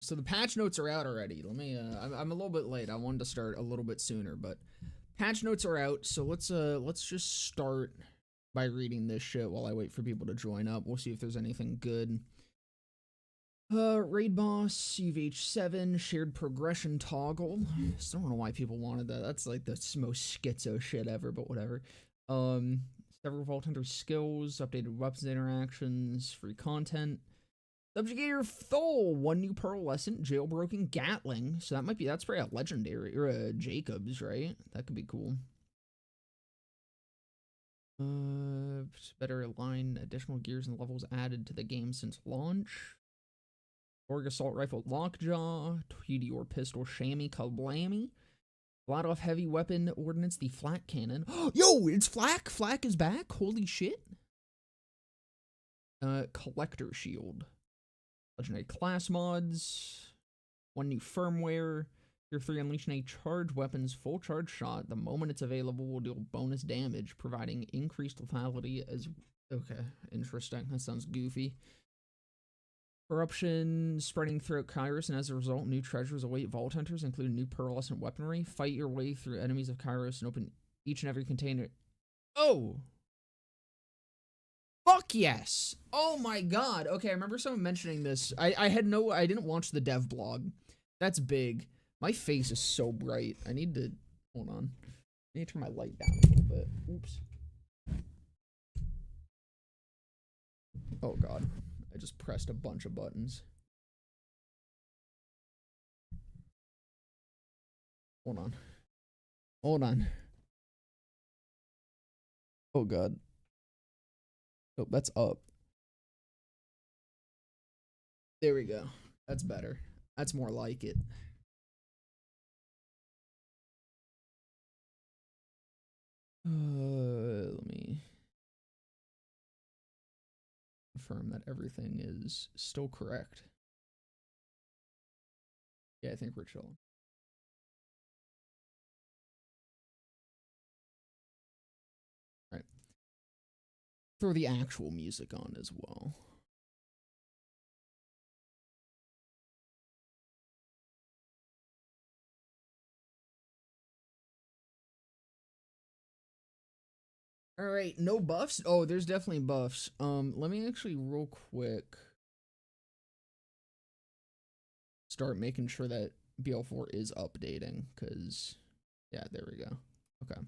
So the patch notes are out already. Let me, I'm a little bit late. I wanted to start a little bit sooner, but patch notes are out. So let's just start by reading this shit while I wait for people to join up. We'll see if there's anything good. Raid boss, CVH7, shared progression toggle. Still don't know why people wanted that. That's like the most schizo shit ever, but whatever. Several Vault Hunter skills, updated weapons interactions, free content. Subjugator Thole, one new pearlescent, jailbroken Gatling. So that's probably a legendary, or a Jacobs, right? That could be cool. Better align additional gears and levels added to the game since launch. Org Assault Rifle Lockjaw, Meteor Pistol Shammy Kablammy. Vladoff Heavy Weapon Ordnance, the Flak Cannon. Yo, it's Flak! Flak is back! Holy shit! Collector Shield. Legendary class mods. One new firmware. Tier 3 unleashing a charge weapon's full charge shot. The moment it's available will deal bonus damage, providing increased lethality as... Okay, interesting. That sounds goofy. Corruption spreading throughout Kairos, and as a result, new treasures await Vault Hunters, including new pearlescent weaponry. Fight your way through enemies of Kairos and open each and every container. Oh! Fuck yes! Oh my god! Okay, I remember someone mentioning this. I didn't watch the dev blog. That's big. My face is so bright. I need to, hold on. I need to turn my light down a little bit. Oops. Oh god. I just pressed a bunch of buttons. Hold on. Hold on. Oh god. Oh, that's up. There we go. That's better. That's more like it. Let me confirm that everything is still correct. Yeah, I think we're chilling. All right. Throw the actual music on as well. All right, no buffs? Oh, there's definitely buffs. Let me actually real quick start making sure that BL4 is updating, because yeah, there we go. Okay.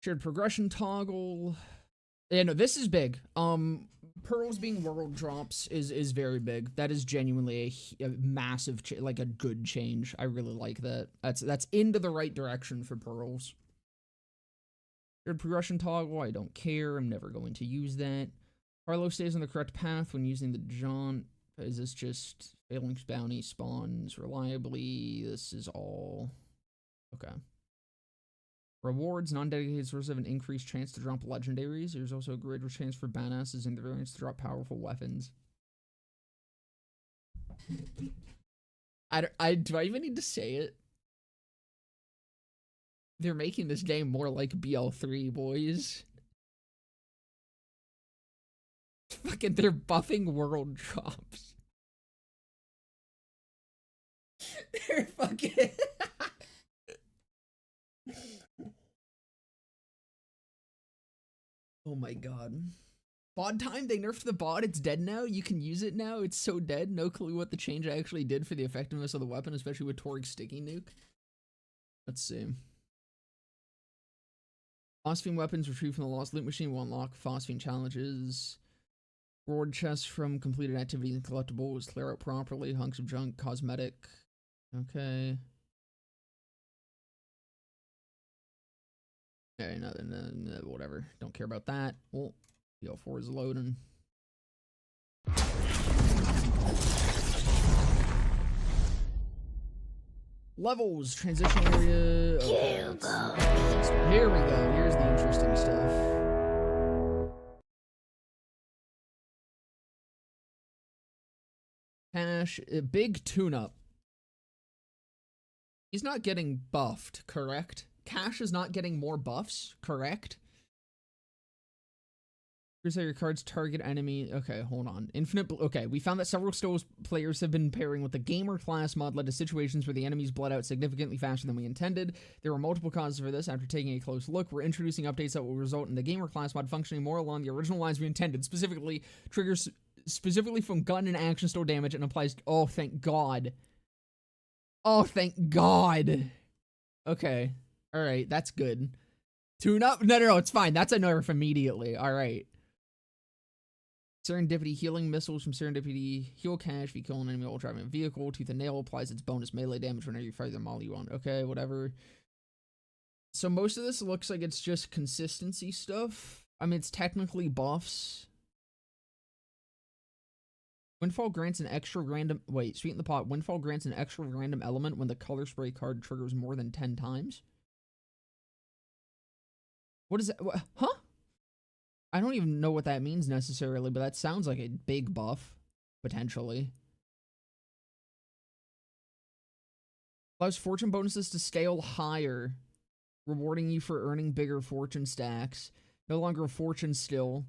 Shared progression toggle. Yeah, no, this is big. Pearls being world drops is very big. That is genuinely a massive, like a good change. I really like that. That's into the right direction for pearls. Shared progression toggle. I don't care. I'm never going to use that. Carlo stays on the correct path when using the jaunt. Is this just failing bounty spawns reliably? This is all okay. Rewards, non-dedicated sources have an increased chance to drop legendaries. There's also a greater chance for badasses and the variants to drop powerful weapons. Do I even need to say it? They're making this game more like BL3, boys. Fucking, they're buffing world drops. They're fucking... Oh my god. Bod time, they nerfed the bod, it's dead now, you can use it now, it's so dead, no clue what the change actually did for the effectiveness of the weapon, especially with Torg's sticky nuke. Let's see. Phosphine weapons retrieved from the lost loot machine will unlock phosphine challenges. Reward chests from completed activities and collectibles, clear out properly, hunks of junk, cosmetic. Okay. Okay, nothing, whatever. Don't care about that. Well, BL4 is loading. Levels, transition area. Okay, here we go. Here's the interesting stuff. Cash, big tune-up. He's not getting buffed, correct? Cash is not getting more buffs, correct? Here's how your cards target enemy. Okay, hold on. Okay, we found that several Stills players have been pairing with the gamer class mod led to situations where the enemies bled out significantly faster than we intended. There were multiple causes for this. After taking a close look, we're introducing updates that will result in the gamer class mod functioning more along the original lines we intended. Specifically, triggers specifically from gun and action still damage and applies. Oh, thank God. Oh, thank God. Okay. All right, that's good. Tune up? No, it's fine. That's a nerf immediately. All right. Serendipity, healing missiles from Serendipity, heal cash if you kill an enemy while driving a vehicle. Tooth and Nail applies its bonus melee damage whenever you fire the molly you want. Okay, whatever. So most of this looks like it's just consistency stuff. I mean, it's technically buffs. Windfall grants an extra random... Wait, sweeten the pot. Windfall grants an extra random element when the color spray card triggers more than 10 times. What is that? Huh? I don't even know what that means necessarily, but that sounds like a big buff, potentially. Allows fortune bonuses to scale higher, rewarding you for earning bigger fortune stacks. No longer a fortune still.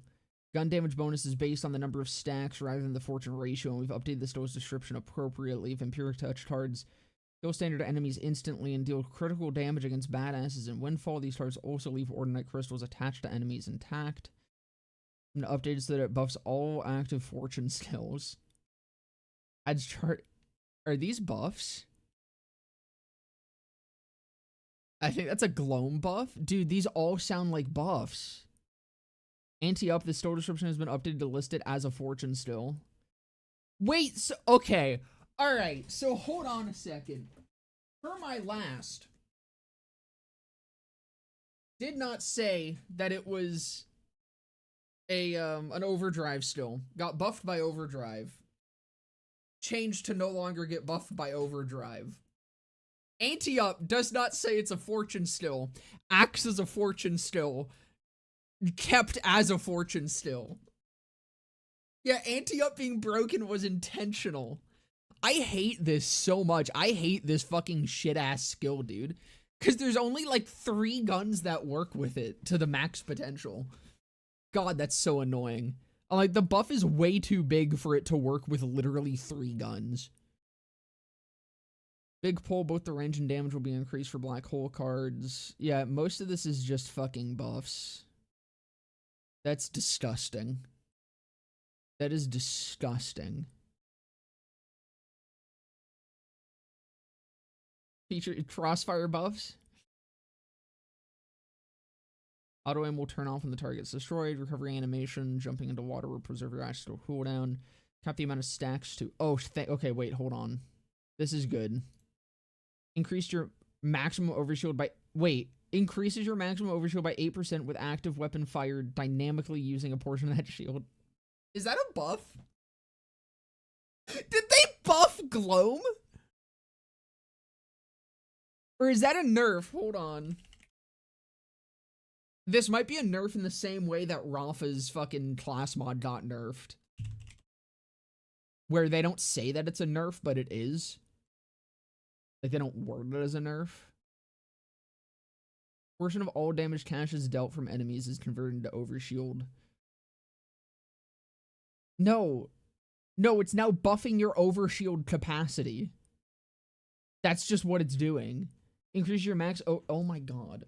Gun damage bonus is based on the number of stacks rather than the fortune ratio, and we've updated the store's description appropriately. Vampiric Touch cards kill standard enemies instantly and deal critical damage against badasses in Windfall. These cards also leave Ordinate crystals attached to enemies intact. And updated so that it buffs all active fortune skills. Adds chart. Are these buffs? I think that's a Gloam buff. Dude, these all sound like buffs. Anti-up, the store description has been updated to list it as a fortune still. Wait, so, okay. Alright, so hold on a second. For my last, did not say that it was an overdrive still. Got buffed by overdrive. Changed to no longer get buffed by overdrive. Anti-up does not say it's a fortune still. Acts as a fortune still. Kept as a fortune still. Yeah, anti-up being broken was intentional. I hate this so much. I hate this fucking shit-ass skill, dude. Because there's only like 3 guns that work with it to the max potential. God, that's so annoying. Like, the buff is way too big for it to work with literally 3 guns. Big pull, both the range and damage will be increased for black hole cards. Yeah, most of this is just fucking buffs. That's disgusting. That is disgusting. Feature crossfire buffs. Auto aim will turn off when the target's destroyed. Recovery animation. Jumping into water will preserve your action to cooldown. Cap the amount of stacks to... Oh, okay, wait, hold on. This is good. Increased your maximum overshield by... Wait. Increases your maximum overshield by 8% with active weapon fired dynamically using a portion of that shield. Is that a buff? Did they buff Gloam? Or is that a nerf? Hold on. This might be a nerf in the same way that Rafa's fucking class mod got nerfed. Where they don't say that it's a nerf, but it is. Like, they don't word it as a nerf. Portion of all damage caches dealt from enemies is converted into overshield. No. No, it's now buffing your overshield capacity. That's just what it's doing. Increase your max... Oh my god.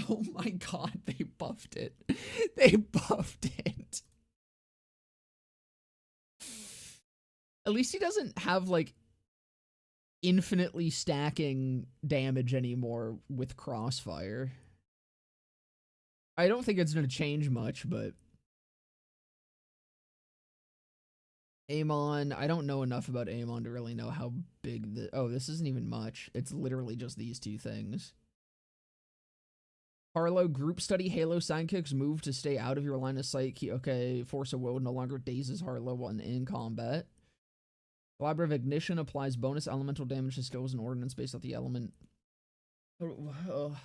Oh my god, they buffed it. They buffed it. At least he doesn't have, like, infinitely stacking damage anymore with crossfire. I don't think it's going to change much, but... Amon, I don't know enough about Amon to really know how big the... Oh, this isn't even much. It's literally just these 2 things. Harlow, group study Halo sidekicks move to stay out of your line of sight. Okay, Force of Will no longer dazes Harlow when in combat. Collaborative Ignition applies bonus elemental damage to skills and ordnance based off the element. None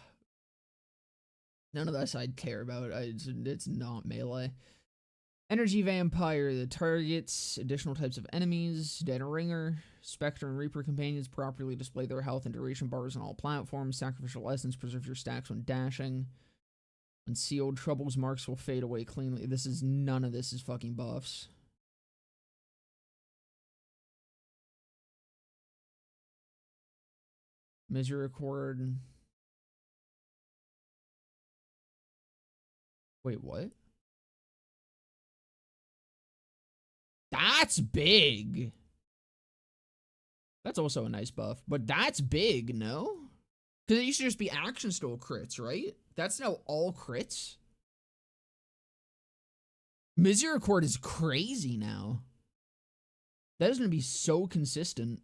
of this I'd care about. It's not melee. Energy Vampire, the targets additional types of enemies. Den Ringer, Spectre and Reaper companions properly display their health and duration bars on all platforms. Sacrificial Essence preserves your stacks when dashing. Unsealed troubles marks will fade away cleanly. This is none of this is fucking buffs. Misericord. Wait, what? That's big. That's also a nice buff, but that's big, no? Because it used to just be action stole crits, right? That's now all crits. Misericord is crazy now. That is going to be so consistent.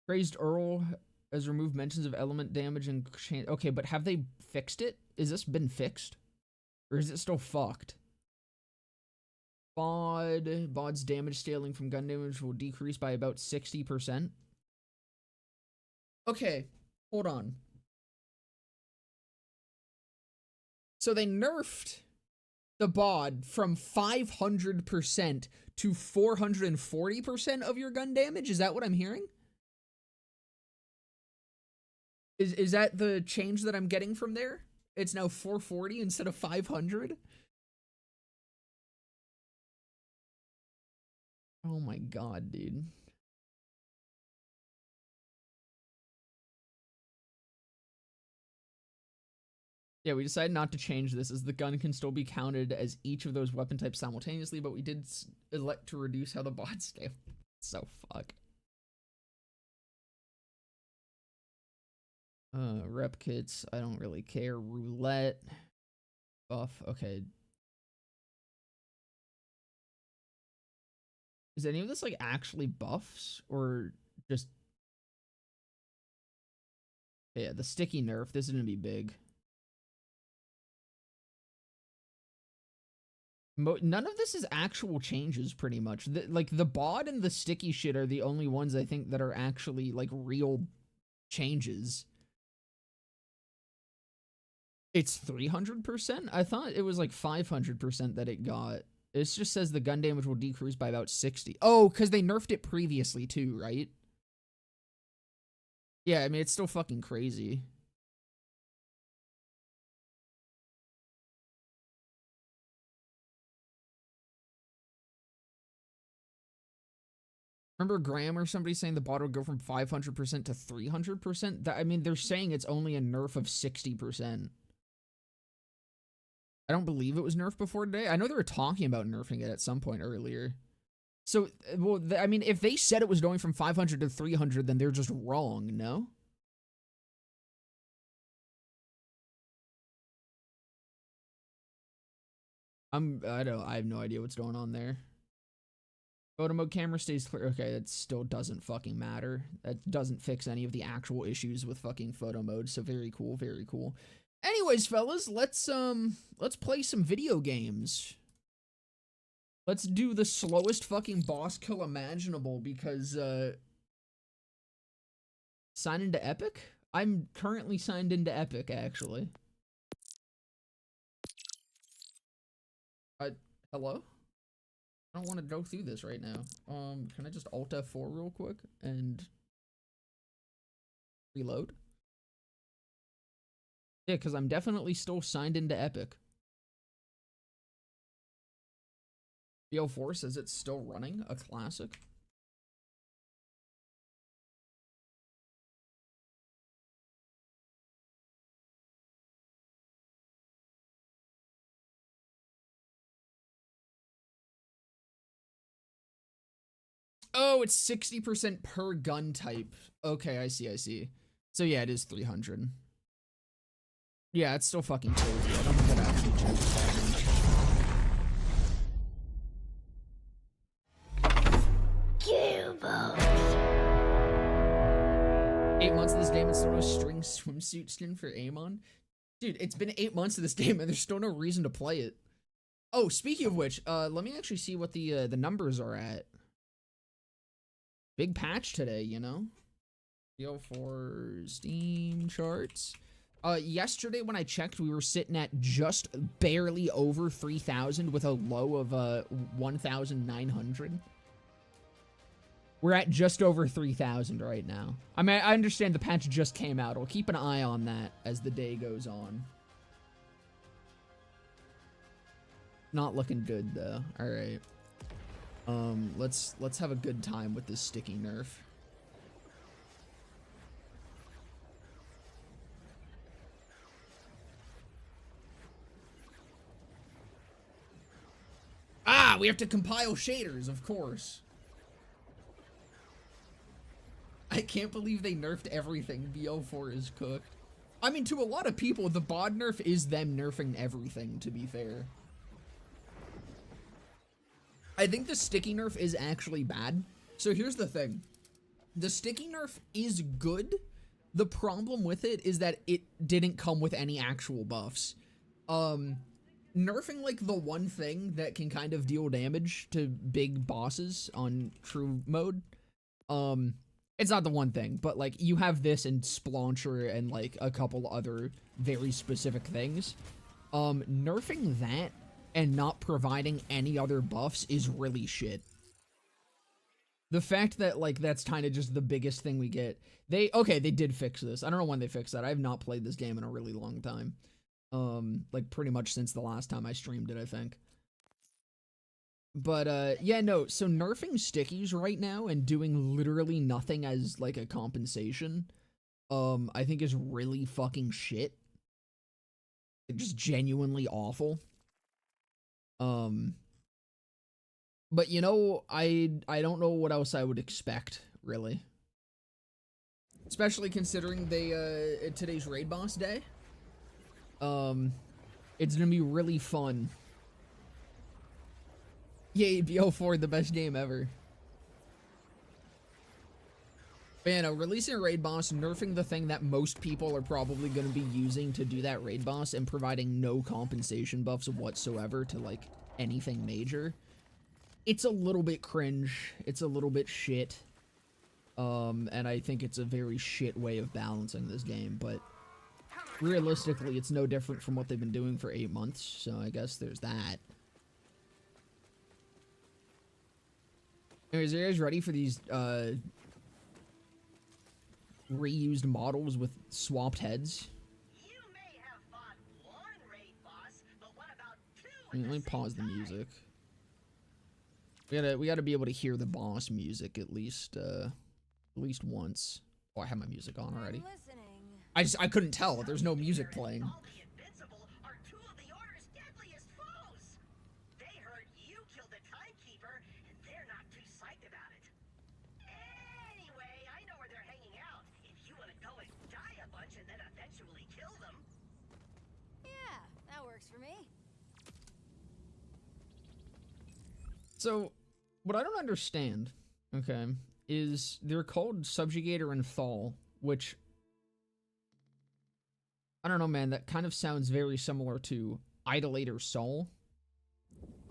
Praised Earl has removed mentions of element damage and change. Okay, but have they fixed it? Is this been fixed? Or is it still fucked? Bod's damage scaling from gun damage will decrease by about 60%. Okay, hold on. So they nerfed the bod from 500% to 440% of your gun damage? Is that what I'm hearing? Is that the change that I'm getting from there? It's now 440 instead of 500? Oh my god, dude. Yeah, we decided not to change this as the gun can still be counted as each of those weapon types simultaneously, but we did elect to reduce how the bots scale. So fuck. Rep kits, I don't really care. Roulette. Buff, okay. Is any of this like actually buffs or just... Yeah, the sticky nerf, this is gonna be big. None of this is actual changes, pretty much. Like, the bod and the sticky shit are the only ones I think that are actually, like, real changes. It's 300%? I thought it was, like, 500% that it got. It just says the gun damage will decrease by about 60. Oh, because they nerfed it previously, too, right? Yeah, I mean, it's still fucking crazy. Remember Graham or somebody saying the bot would go from 500% to 300%? I mean, they're saying it's only a nerf of 60%. I don't believe it was nerfed before today. I know they were talking about nerfing it at some point earlier. So, well, I mean, if they said it was going from 500 to 300, then they're just wrong, no? I have no idea what's going on there. Photo mode camera stays clear. Okay, that still doesn't fucking matter. That doesn't fix any of the actual issues with fucking photo mode. So very cool, very cool. Anyways, fellas, let's play some video games. Let's do the slowest fucking boss kill imaginable because sign into Epic? I'm currently signed into Epic, actually. Hello? I don't want to go through this right now. Can I just Alt F4 real quick and reload? Yeah, because I'm definitely still signed into Epic. BO4 says it's still running, a classic. Oh, it's 60% per gun type. Okay, I see, I see. So yeah, it is 300. Yeah, it's still fucking crazy. I don't think that actually changes that much. 8 months of this game and still no string swimsuit skin for Amon? Dude, it's been 8 months of this game and there's still no reason to play it. Oh, speaking of which, let me actually see what the numbers are at. Big patch today, you know? BO4 Steam charts. Yesterday when I checked, we were sitting at just barely over 3,000 with a low of 1,900. We're at just over 3,000 right now. I mean, I understand the patch just came out. I'll keep an eye on that as the day goes on. Not looking good though. All right. Let's have a good time with this sticky nerf. Ah, we have to compile shaders, of course. I can't believe they nerfed everything. BO4 is cooked. I mean, to a lot of people, the bod nerf is them nerfing everything, to be fair. I think the sticky nerf is actually bad. So here's the thing. The sticky nerf is good. The problem with it is that it didn't come with any actual buffs. Nerfing, like, the one thing that can kind of deal damage to big bosses on true mode, it's not the one thing, but, like, you have this and Splancher and, like, a couple other very specific things. Nerfing that and not providing any other buffs is really shit. The fact that, like, that's kind of just the biggest thing we get. Okay, they did fix this. I don't know when they fixed that. I have not played this game in a really long time. Like, pretty much since the last time I streamed it, I think. But, yeah, no, so nerfing stickies right now and doing literally nothing as, like, a compensation, I think is really fucking shit. Just genuinely awful. But, you know, I don't know what else I would expect, really. Especially considering today's raid boss day. It's gonna be really fun. Yay, BO4, the best game ever. Man, releasing a raid boss, nerfing the thing that most people are probably gonna be using to do that raid boss, and providing no compensation buffs whatsoever to, like, anything major. It's a little bit cringe. It's a little bit shit. And I think it's a very shit way of balancing this game, but realistically, it's no different from what they've been doing for 8 months, so I guess there's that. Anyways, are you guys ready for these, reused models with swapped heads? You may have fought one raid boss, but what about two? Let me pause the music. We gotta be able to hear the boss music at least once. Oh, I have my music on already. I couldn't tell. There's no music playing. All the invincible are two of the Order's deadliest foes. They heard you killed the Timekeeper, and they're not too psyched about it. Anyway, I know where they're hanging out. If you want to go and die a bunch and then eventually kill them. Yeah, that works for me. So, what I don't understand, okay, is they're called Subjugator and Thal, which, I don't know, man, that kind of sounds very similar to Idolator Sol.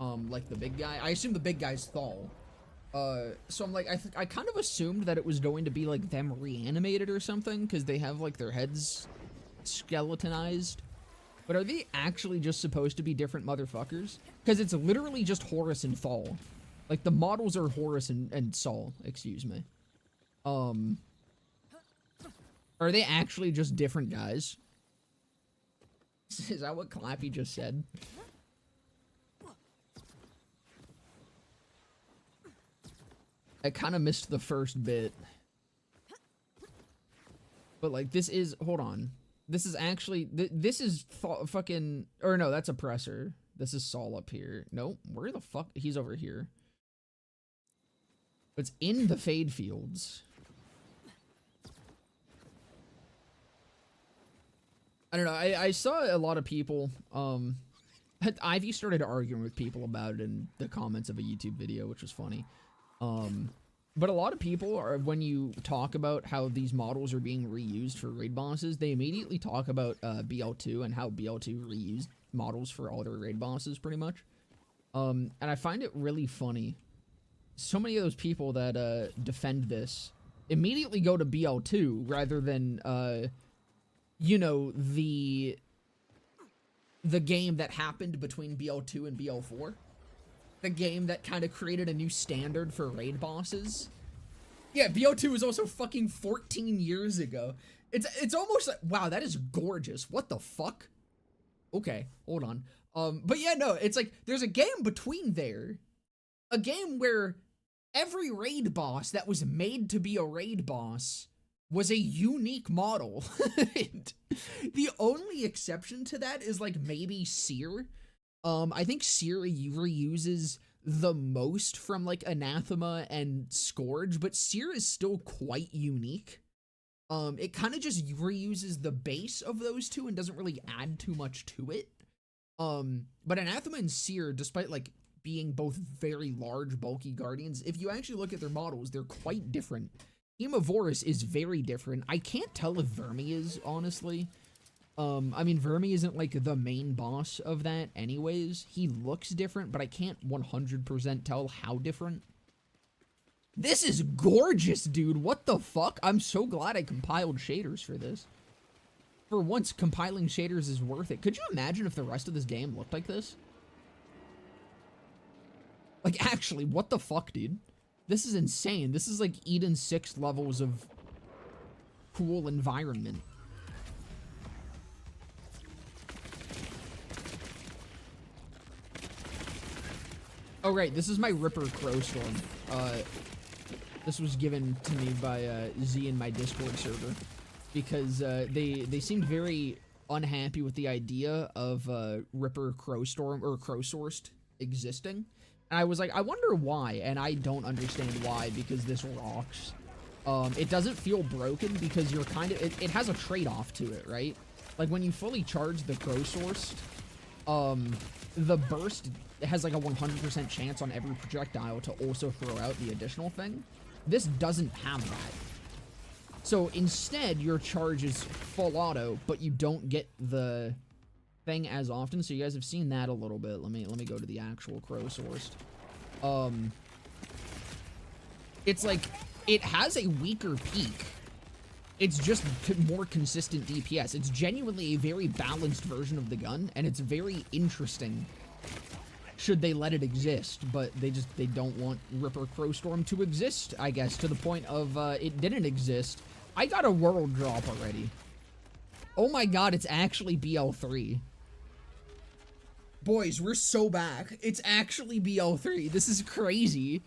Like the big guy. I assume the big guy's Thal. So I'm like, I kind of assumed that it was going to be like them reanimated or something, because they have like their heads skeletonized. But are they actually just supposed to be different motherfuckers? Because it's literally just Horus and Thal. Like, the models are Horus and Sol, excuse me. Are they actually just different guys? Is that what Clappy just said? I kind of missed the first bit. But, like, this is... Hold on. This is actually... This is fucking... Or, no, that's Oppressor. This is Sol up here. No, where the fuck... He's over here. It's in the Fade Fields. I don't know. I saw a lot of people... Ivy started arguing with people about it in the comments of a YouTube video, which was funny. But a lot of people are, when you talk about how these models are being reused for raid bosses, they immediately talk about BL2 and how BL2 reused models for all their raid bosses, pretty much. And I find it really funny. So many of those people that defend this immediately go to BL2 rather than, you know, the game that happened between BL2 and BL4. The game that kind of created a new standard for raid bosses. Yeah, BO2 was also fucking 14 years ago. It's almost like, wow, that is gorgeous. What the fuck? Okay, hold on. But yeah, no, it's like there's a game between there, a game where every raid boss that was made to be a raid boss was a unique model. The only exception to that is like maybe Seer. I think Seer reuses the most from like Anathema and Scourge, but Seer is still quite unique. It kind of just reuses the base of those two and doesn't really add too much to it. But Anathema and Seer, despite like being both very large, bulky guardians, if you actually look at their models, they're quite different. Hemovorus is very different. I can't tell if Vermi is, honestly. I mean, Vermi isn't like the main boss of that anyways. He looks different, but I can't 100% tell how different. This is gorgeous, dude. What the fuck? I'm so glad I compiled shaders for this. For once, compiling shaders is worth it. Could you imagine if the rest of this game looked like this? Like, actually, what the fuck, dude? This is insane. This is like Eden 6 levels of cool environment. Oh, right, this is my Ripper Crowstorm. This was given to me by Z in my Discord server. Because they seemed very unhappy with the idea of Ripper Crowstorm, or Crowsourced, existing. And I was like, I wonder why, and I don't understand why, because this rocks. It doesn't feel broken, because you're kind of, it has a trade-off to it, right? Like, when you fully charge the Crowsourced, the burst has like a 100% chance on every projectile to also throw out the additional thing. This doesn't have that. So instead, your charge is full auto, but you don't get the thing as often. So you guys have seen that a little bit. Let me go to the actual Crowsourced. It's like it has a weaker peak. It's just more consistent DPS. It's genuinely a very balanced version of the gun, and it's very interesting. Should they let it exist, but they don't want Ripper Crowstorm to exist, I guess, to the point of it didn't exist. I got a world drop already. Oh my god, it's actually BL3. Boys, we're so back. It's actually BL3. This is crazy.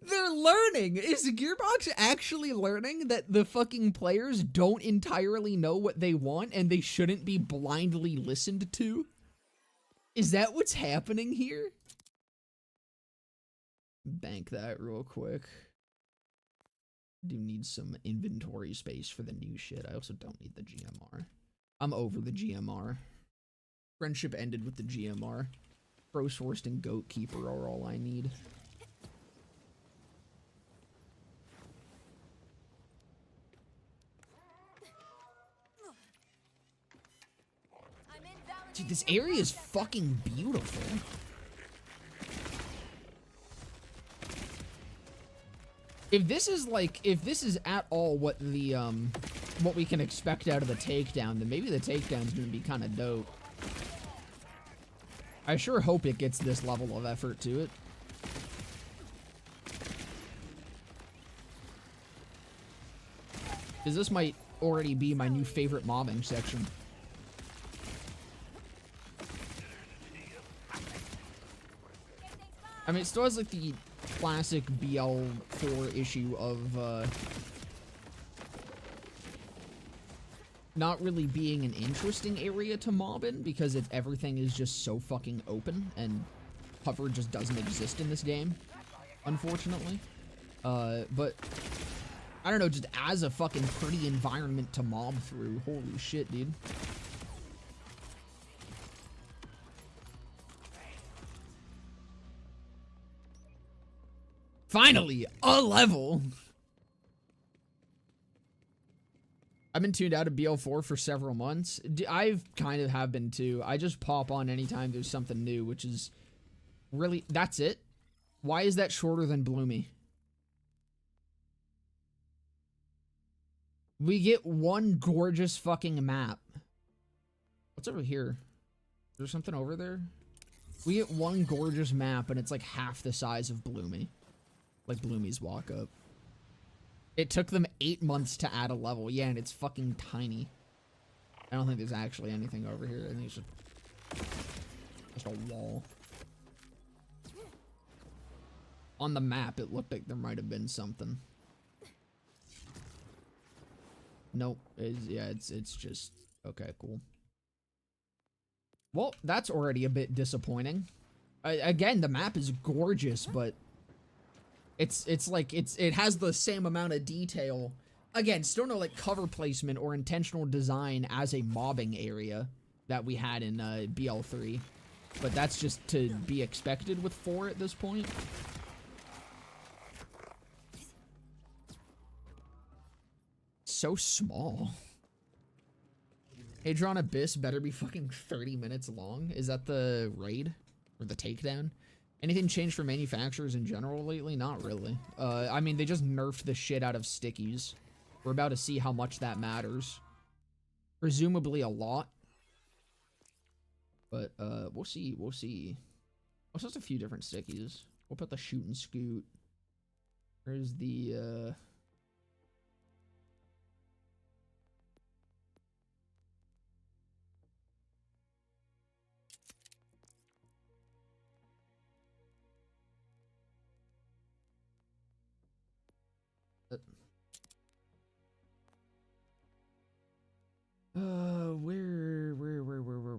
They're learning. Is Gearbox actually learning that the fucking players don't entirely know what they want and they shouldn't be blindly listened to? Is that what's happening here? Bank that real quick. Do need some inventory space for the new shit. I also don't need the GMR. I'm over the GMR. Friendship ended with the GMR. Crowsourced and Goatkeeper are all I need. Dude, this area is fucking beautiful. If this is at all what the, what we can expect out of the takedown, then maybe the takedown's gonna be kind of dope. I sure hope it gets this level of effort to it. Because this might already be my new favorite mobbing section. I mean, it still has like the classic BL4 issue of not really being an interesting area to mob in, because everything is just so fucking open and cover just doesn't exist in this game, unfortunately. But I don't know, just as a fucking pretty environment to mob through, holy shit, dude. Finally, a level! I've been tuned out of BL4 for several months. I've kind of have been too. I just pop on anytime there's something new, which is really... That's it? Why is that shorter than Bloomy? We get one gorgeous fucking map. What's over here? Is there something over there? We get one gorgeous map, and it's like half the size of Bloomy. Like Bloomy's walk up. It took them 8 months to add a level. Yeah, and it's fucking tiny. I don't think there's actually anything over here. I think it's just a wall. On the map, it looked like there might have been something. Nope. It's just... Okay, cool. Well, that's already a bit disappointing. Again, the map is gorgeous, but... It has the same amount of detail. Again, still no, like, cover placement or intentional design as a mobbing area that we had in BL3. But that's just to be expected with 4 at this point. So small. Hadron Abyss better be fucking 30 minutes long. Is that the raid? Or the takedown? Anything changed for manufacturers in general lately? Not really. I mean, they just nerfed the shit out of stickies. We're about to see how much that matters. Presumably a lot. But, we'll see. We'll see. Oh, so it's a few different stickies. We'll put the shoot and scoot. Where's the,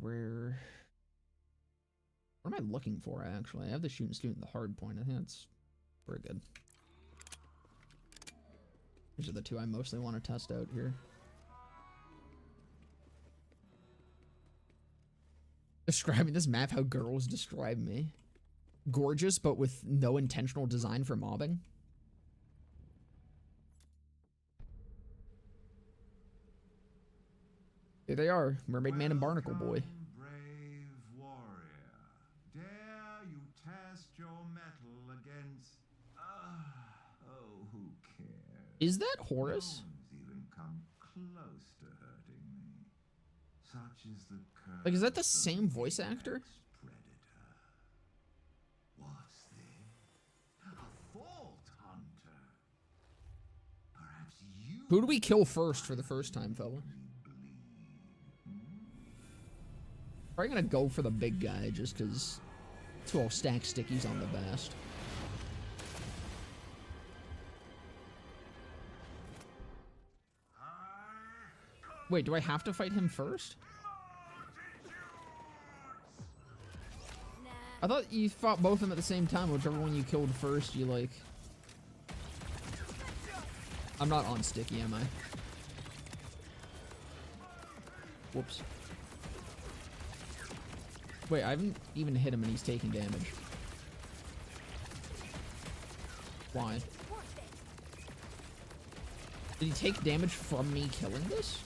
where? What am I looking for, actually? I have the shoot and scoot and the hard point. I think that's pretty good. These are the two I mostly want to test out here. Describing this map how girls describe me. Gorgeous, but with no intentional design for mobbing. Here they are, Mermaid Man and Barnacle Boy. Brave warrior, dare you test your mettle against? Oh, who cares? Is that Horus? No one's even come close to hurting me. Such is the curse. Like, is that the same voice actor? Predator. Was there a vault hunter? Perhaps you. Who do we kill first for the first time, fella? Probably gonna go for the big guy just because 12 stack stickies on the best. Wait, do I have to fight him first? I thought you fought both of them at the same time, whichever one you killed first, you like... I'm not on sticky, am I? Whoops. Wait, I haven't even hit him and he's taking damage. Why? Did he take damage from me killing this?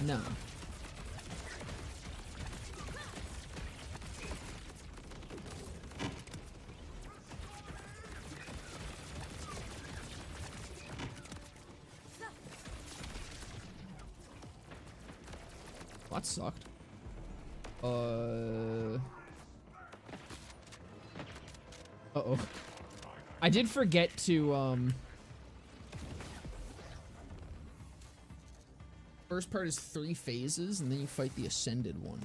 No. That sucked. Uh-oh. I did forget to, first part is 3 phases, and then you fight the Ascended one.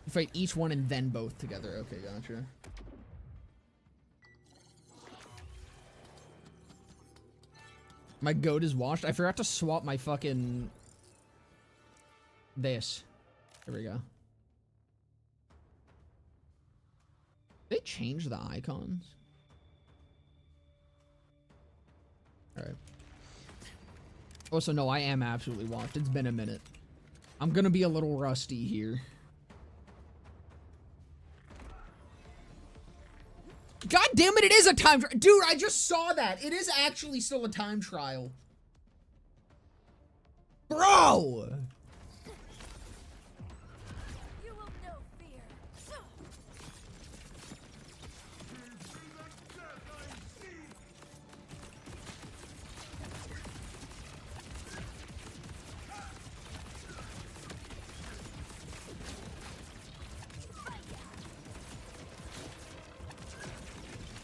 You fight each one and then both together. Okay, gotcha. My goat is washed. I forgot to swap my fucking... This. There we go. They changed the icons? Alright. Also, no, I am absolutely washed. It's been a minute. I'm gonna be a little rusty here. God damn it, it is a time trial. Dude, I just saw that. It is actually still a time trial. Bro! You will know fear.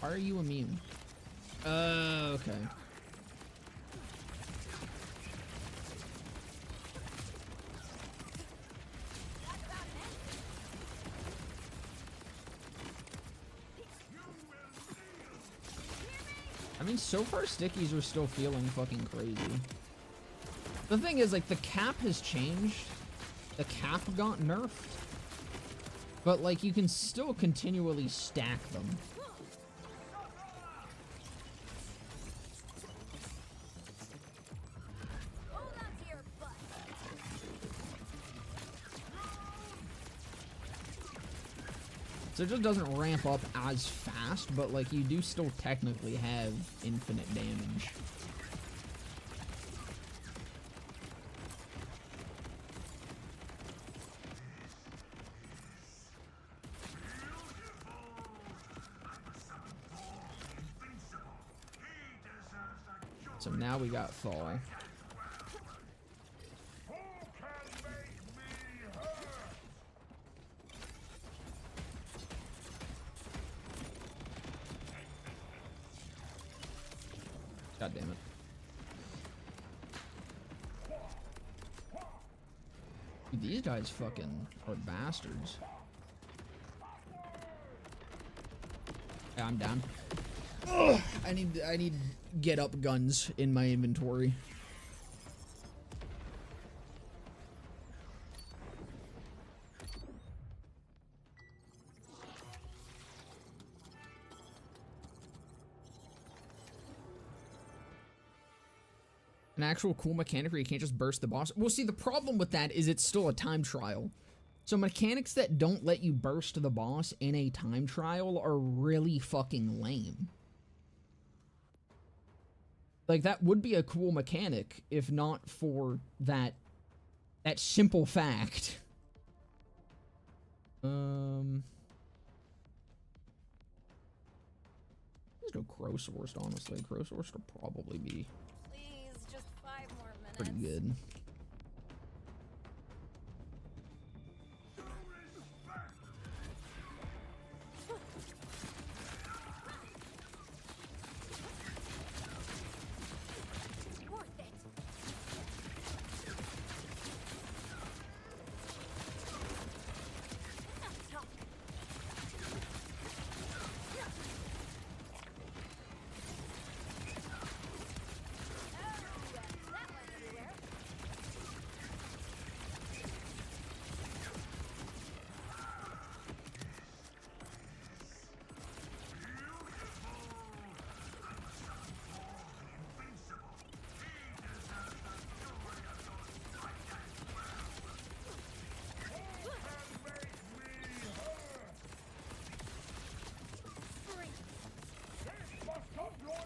Why are you immune? Okay. I mean, so far stickies are still feeling fucking crazy. The thing is, like, the cap has changed. The cap got nerfed. But, like, you can still continually stack them. Hold on to your butt. So it just doesn't ramp up as fast, but, like, you do still technically have infinite damage. So now we got Thaw. God damn it. Dude, these guys fucking are bastards. Yeah, I'm down. Ugh, I need get up guns in my inventory. An actual cool mechanic where you can't just burst the boss. Well, see, the problem with that is it's still a time trial. So mechanics that don't let you burst the boss in a time trial are really fucking lame. Like, that would be a cool mechanic if not for that simple fact. Let's go Crowsourced, honestly. Crowsourced will probably be Please, just 5 more minutes. pretty good. Worth it. Enough talk. Oh, that went everywhere. Free. Explode.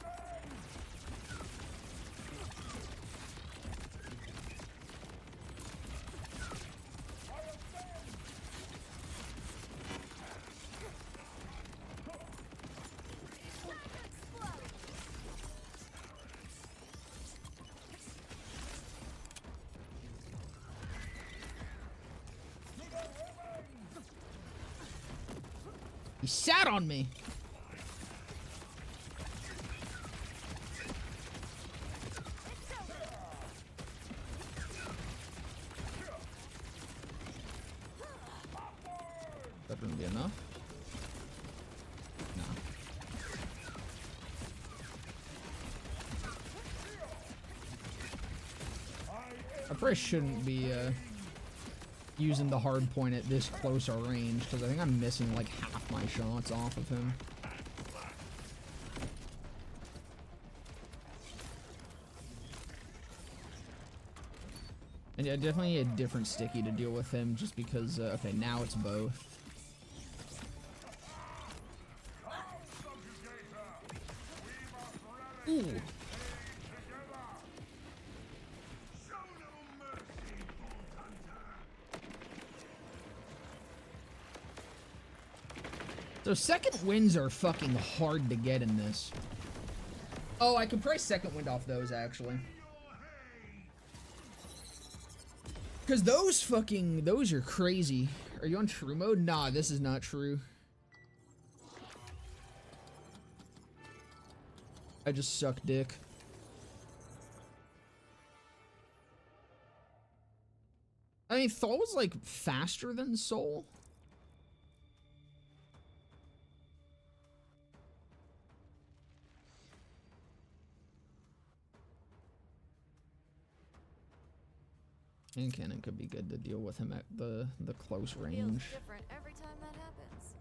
He sat on me. It's over. That wouldn't be enough. No. I probably shouldn't be using the hard point at this close a range, because I think I'm missing like half my shots off of him. And yeah, definitely a different sticky to deal with him, just because, okay, now it's both. Ooh. So second winds are fucking hard to get in this. Oh, I can probably second wind off those, actually. Because those are crazy. Are you on true mode? Nah, this is not true. I just suck dick. I mean, Thol was like faster than Soul. And Cannon could be good to deal with him at the close Feels range. different every time that happens.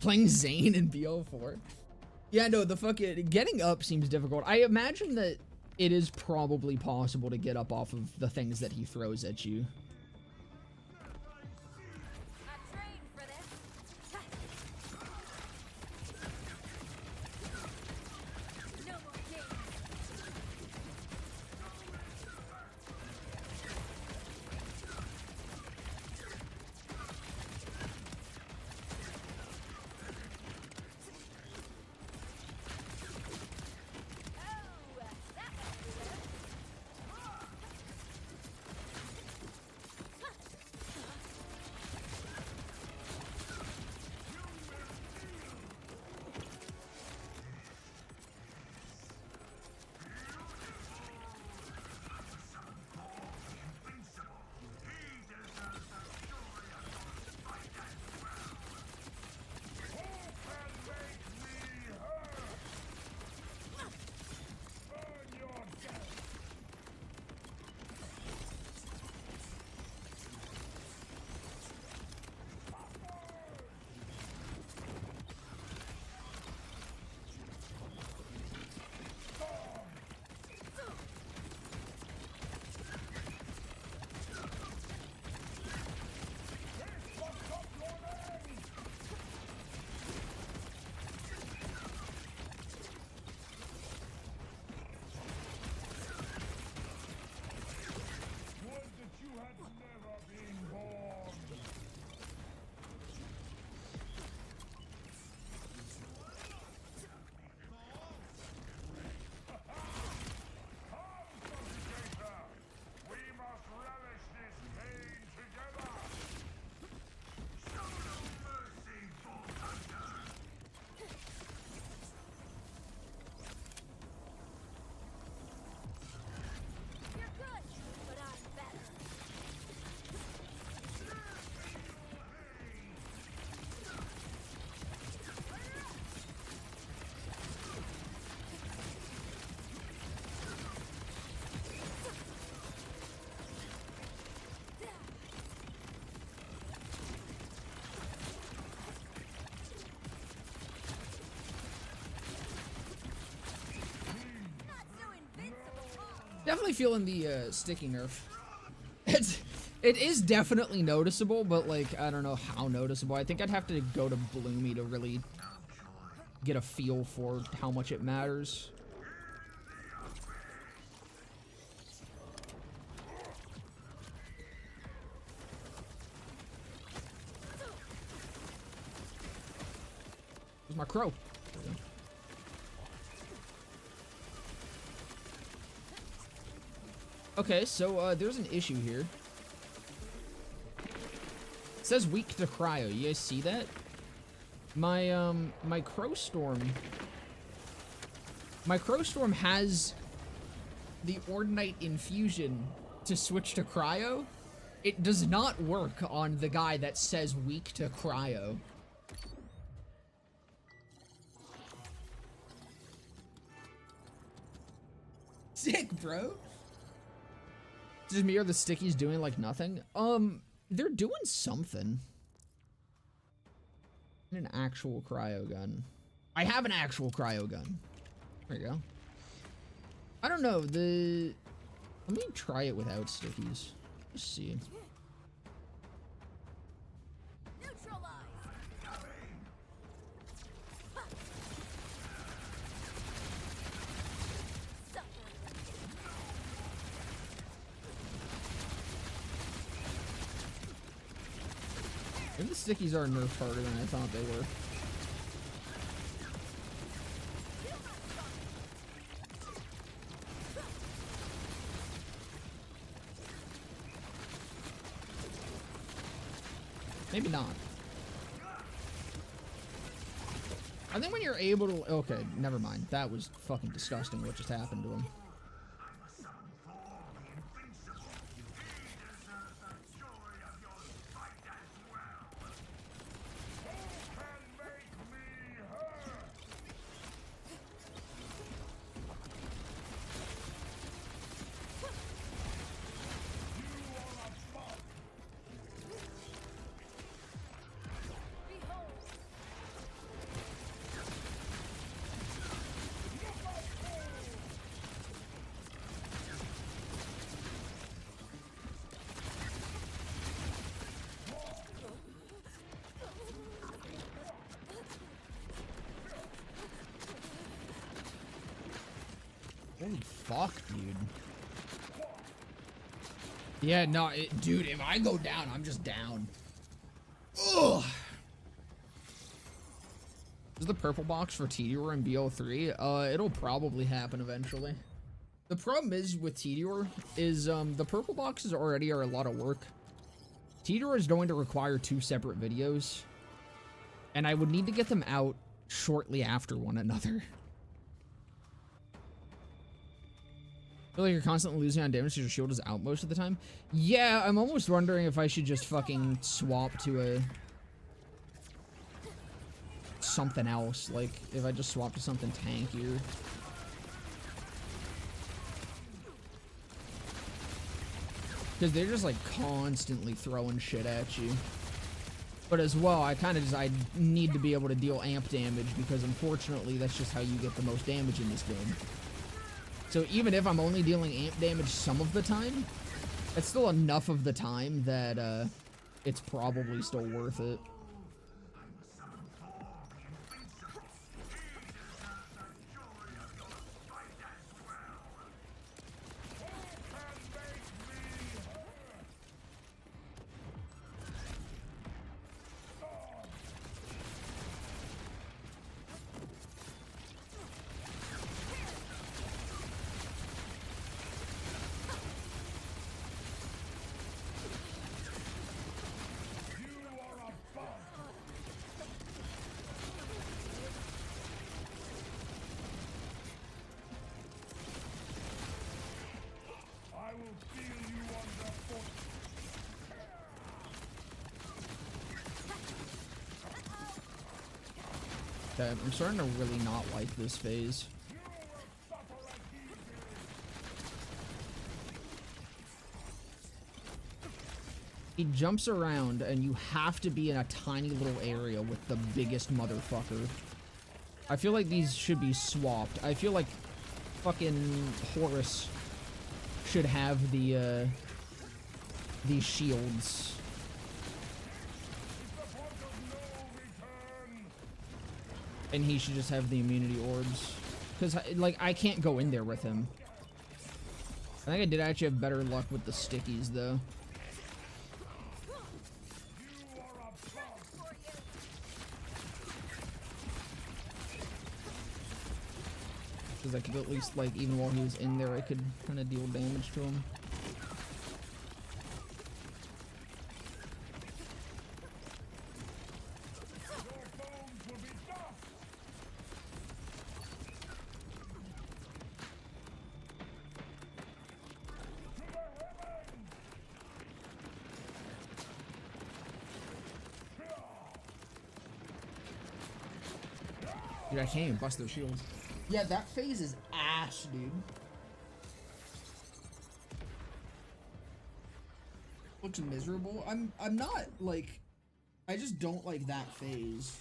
Playing Zane in BO4. Yeah, no, the fucking getting up seems difficult. I imagine that it is probably possible to get up off of the things that he throws at you. I trained for this. No more games. Oh, that went everywhere. You're good, but I'm better. Not so invincible. Definitely feeling the sticky nerf. It is definitely noticeable, but like I don't know how noticeable. I think I'd have to go to Bloomy to really get a feel for how much it matters. Where's my crow? There we go. Okay, so there's an issue here. It says weak to cryo. You guys see that? My Crow Storm has the Ordinite infusion to switch to cryo. It does not work on the guy that says weak to cryo. Sick, bro. Just me or the stickies doing like nothing? They're doing something. An actual cryo gun. I have an actual cryo gun. There you go. I don't know, let me try it without stickies. Let's see. Neutralize. Suffer. Maybe the stickies are nerfed harder than I thought they were. Maybe not. I think when you're able to... Okay, never mind. That was fucking disgusting what just happened to him. Holy fuck, dude. Yeah, no, dude, if I go down, I'm just down. Ugh. Is the purple box for Tediore and BO3? It'll probably happen eventually. The problem is with Tediore is the purple boxes already are a lot of work. Tediore is going to require 2 separate videos, and I would need to get them out shortly after one another. I feel like you're constantly losing on damage because your shield is out most of the time. Yeah, I'm almost wondering if I should just fucking swap to a... something else. Like, if I just swap to something tankier. Because they're just, like, constantly throwing shit at you. But as well, I kind of just... I need to be able to deal amp damage because, unfortunately, that's just how you get the most damage in this game. So even if I'm only dealing amp damage some of the time, it's still enough of the time that it's probably still worth it. Okay, I'm starting to really not like this phase. He jumps around and you have to be in a tiny little area with the biggest motherfucker. I feel like these should be swapped. I feel like fucking Horus should have the these shields. And he should just have the immunity orbs. Because, like, I can't go in there with him. I think I did actually have better luck with the stickies, though. Because I could at least, like, even while he was in there, I could kind of deal damage to him. Dude, I can't even bust their shields. Yeah, that phase is ass, dude. Looks miserable. I'm not, like... I just don't like that phase.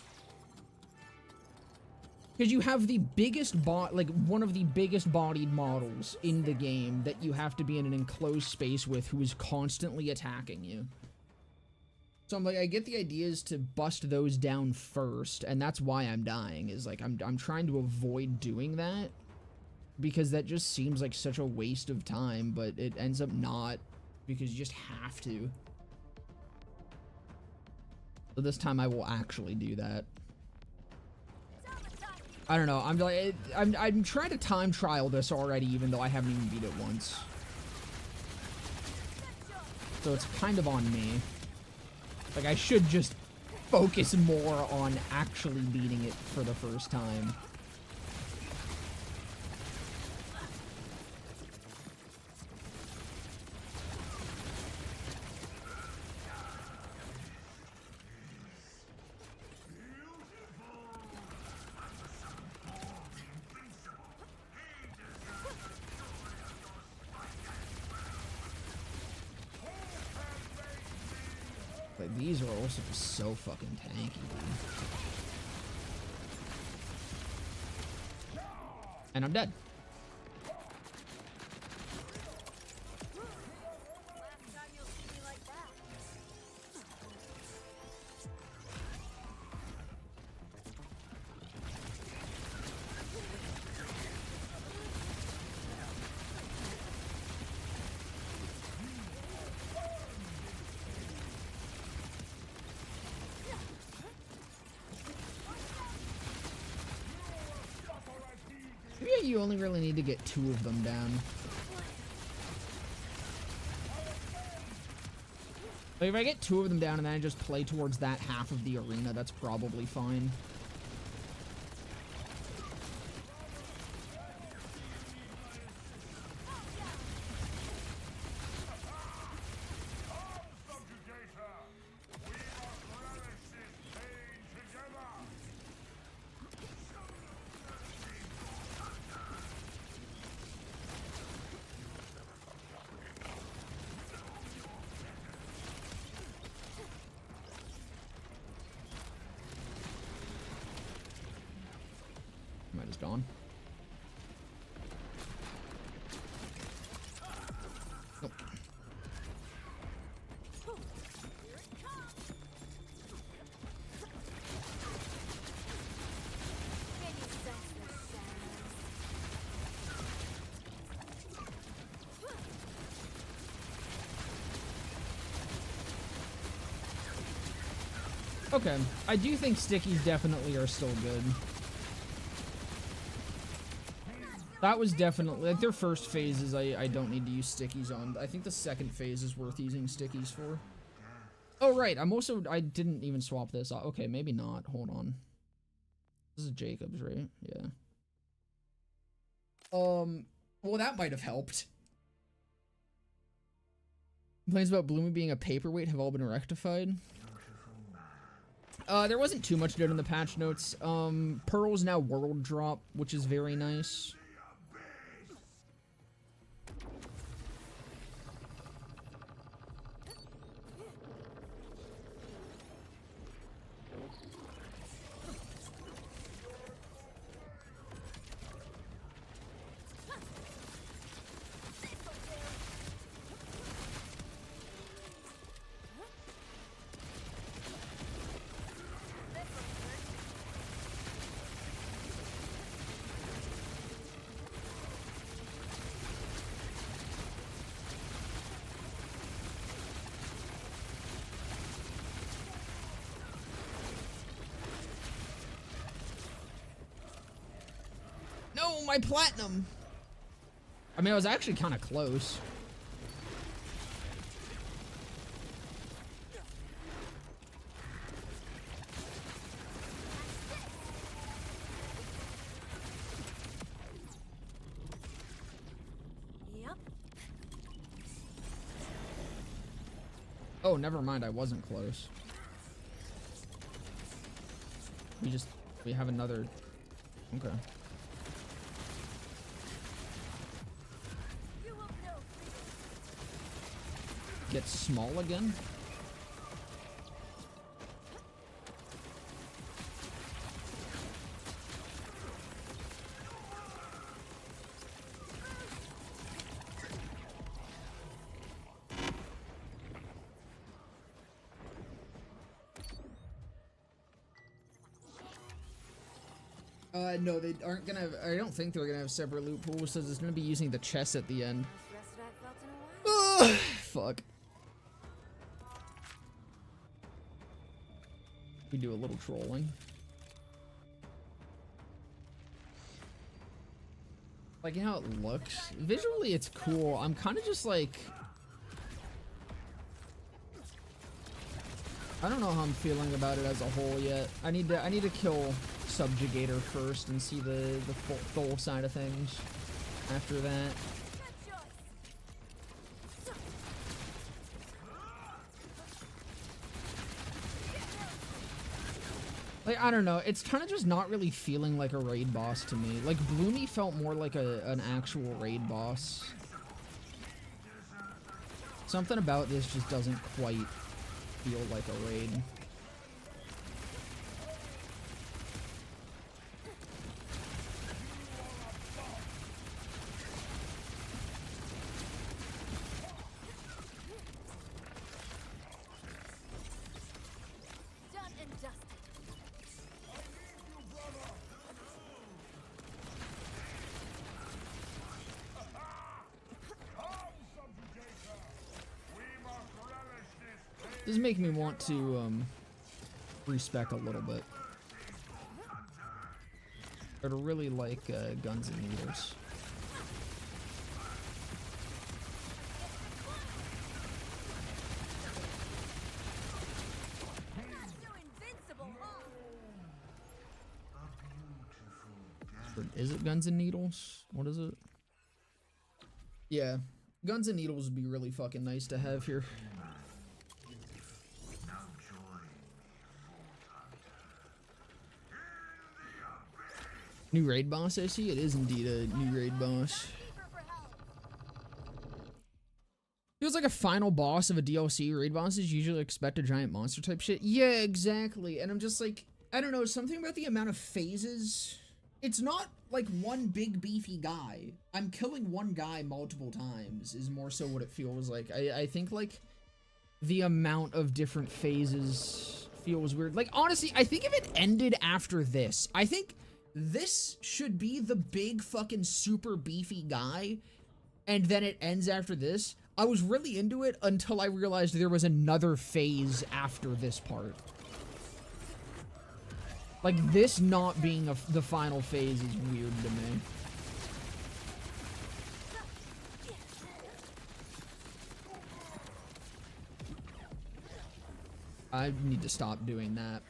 Because you have the biggest one of the biggest bodied models in the game that you have to be in an enclosed space with who is constantly attacking you. So I'm like, I get the idea is to bust those down first, and that's why I'm dying, is like, I'm trying to avoid doing that, because that just seems like such a waste of time, but it ends up not, because you just have to. So this time I will actually do that. I don't know, I'm trying to time trial this already, even though I haven't even beat it once. So it's kind of on me. Like, I should just focus more on actually beating it for the first time. Like, these are also just so fucking tanky, dude. And I'm dead. Last time you'll see me like that. Maybe you only really need to get 2 of them down. Like, if I get 2 of them down and then I just play towards that half of the arena, that's probably fine. Might have gone. Nope. Can you sense the sadness? Okay, I do think stickies definitely are still good. That was definitely, like, their first phases I don't need to use stickies on. I think the second phase is worth using stickies for. Oh, right, I didn't even swap this. Okay, maybe not. Hold on. This is Jacob's, right? Yeah. Well, that might have helped. Complaints about Bloomy being a paperweight have all been rectified. There wasn't too much done in the patch notes. Pearl's now world drop, which is very nice. No, my platinum! I mean, I was actually kind of close. Yep. Oh, never mind, I wasn't close. We have another... Okay. You will know. Get small again? No, they aren't gonna have, I don't think they're gonna have separate loot pools, so it's gonna be using the chest at the end. Most rested I've felt in a while. Ugh, fuck. We do a little trolling. Like, you know how it looks? Visually, it's cool. I'm kind of just like... I don't know how I'm feeling about it as a whole yet. I need to kill Subjugator first and see the full side of things after that. Good choice. Like, I don't know, it's kind of just not really feeling like a raid boss to me. Like, Bloomy felt more like an actual raid boss. Something about this just doesn't quite feel like a raid. Done and dusted. This is making me want to respec a little bit. I really like guns and needles. You're invincible, huh? Is it guns and needles? What is it? Yeah, guns and needles would be really fucking nice to have here. New raid boss, I see. It is indeed a new raid boss. Keeper for help. Feels like a final boss of a DLC. Raid bosses usually expect a giant monster type shit. Yeah, exactly. And I'm just like, I don't know, something about the amount of phases. It's not like one big beefy guy. I'm killing one guy multiple times is more so what it feels like. I think like the amount of different phases feels weird. Like, honestly, I think if it ended after this, I think this should be the big fucking super beefy guy, and then it ends after this. I was really into it until I realized there was another phase after this part. Like, this not being the final phase is weird to me. I need to stop doing that.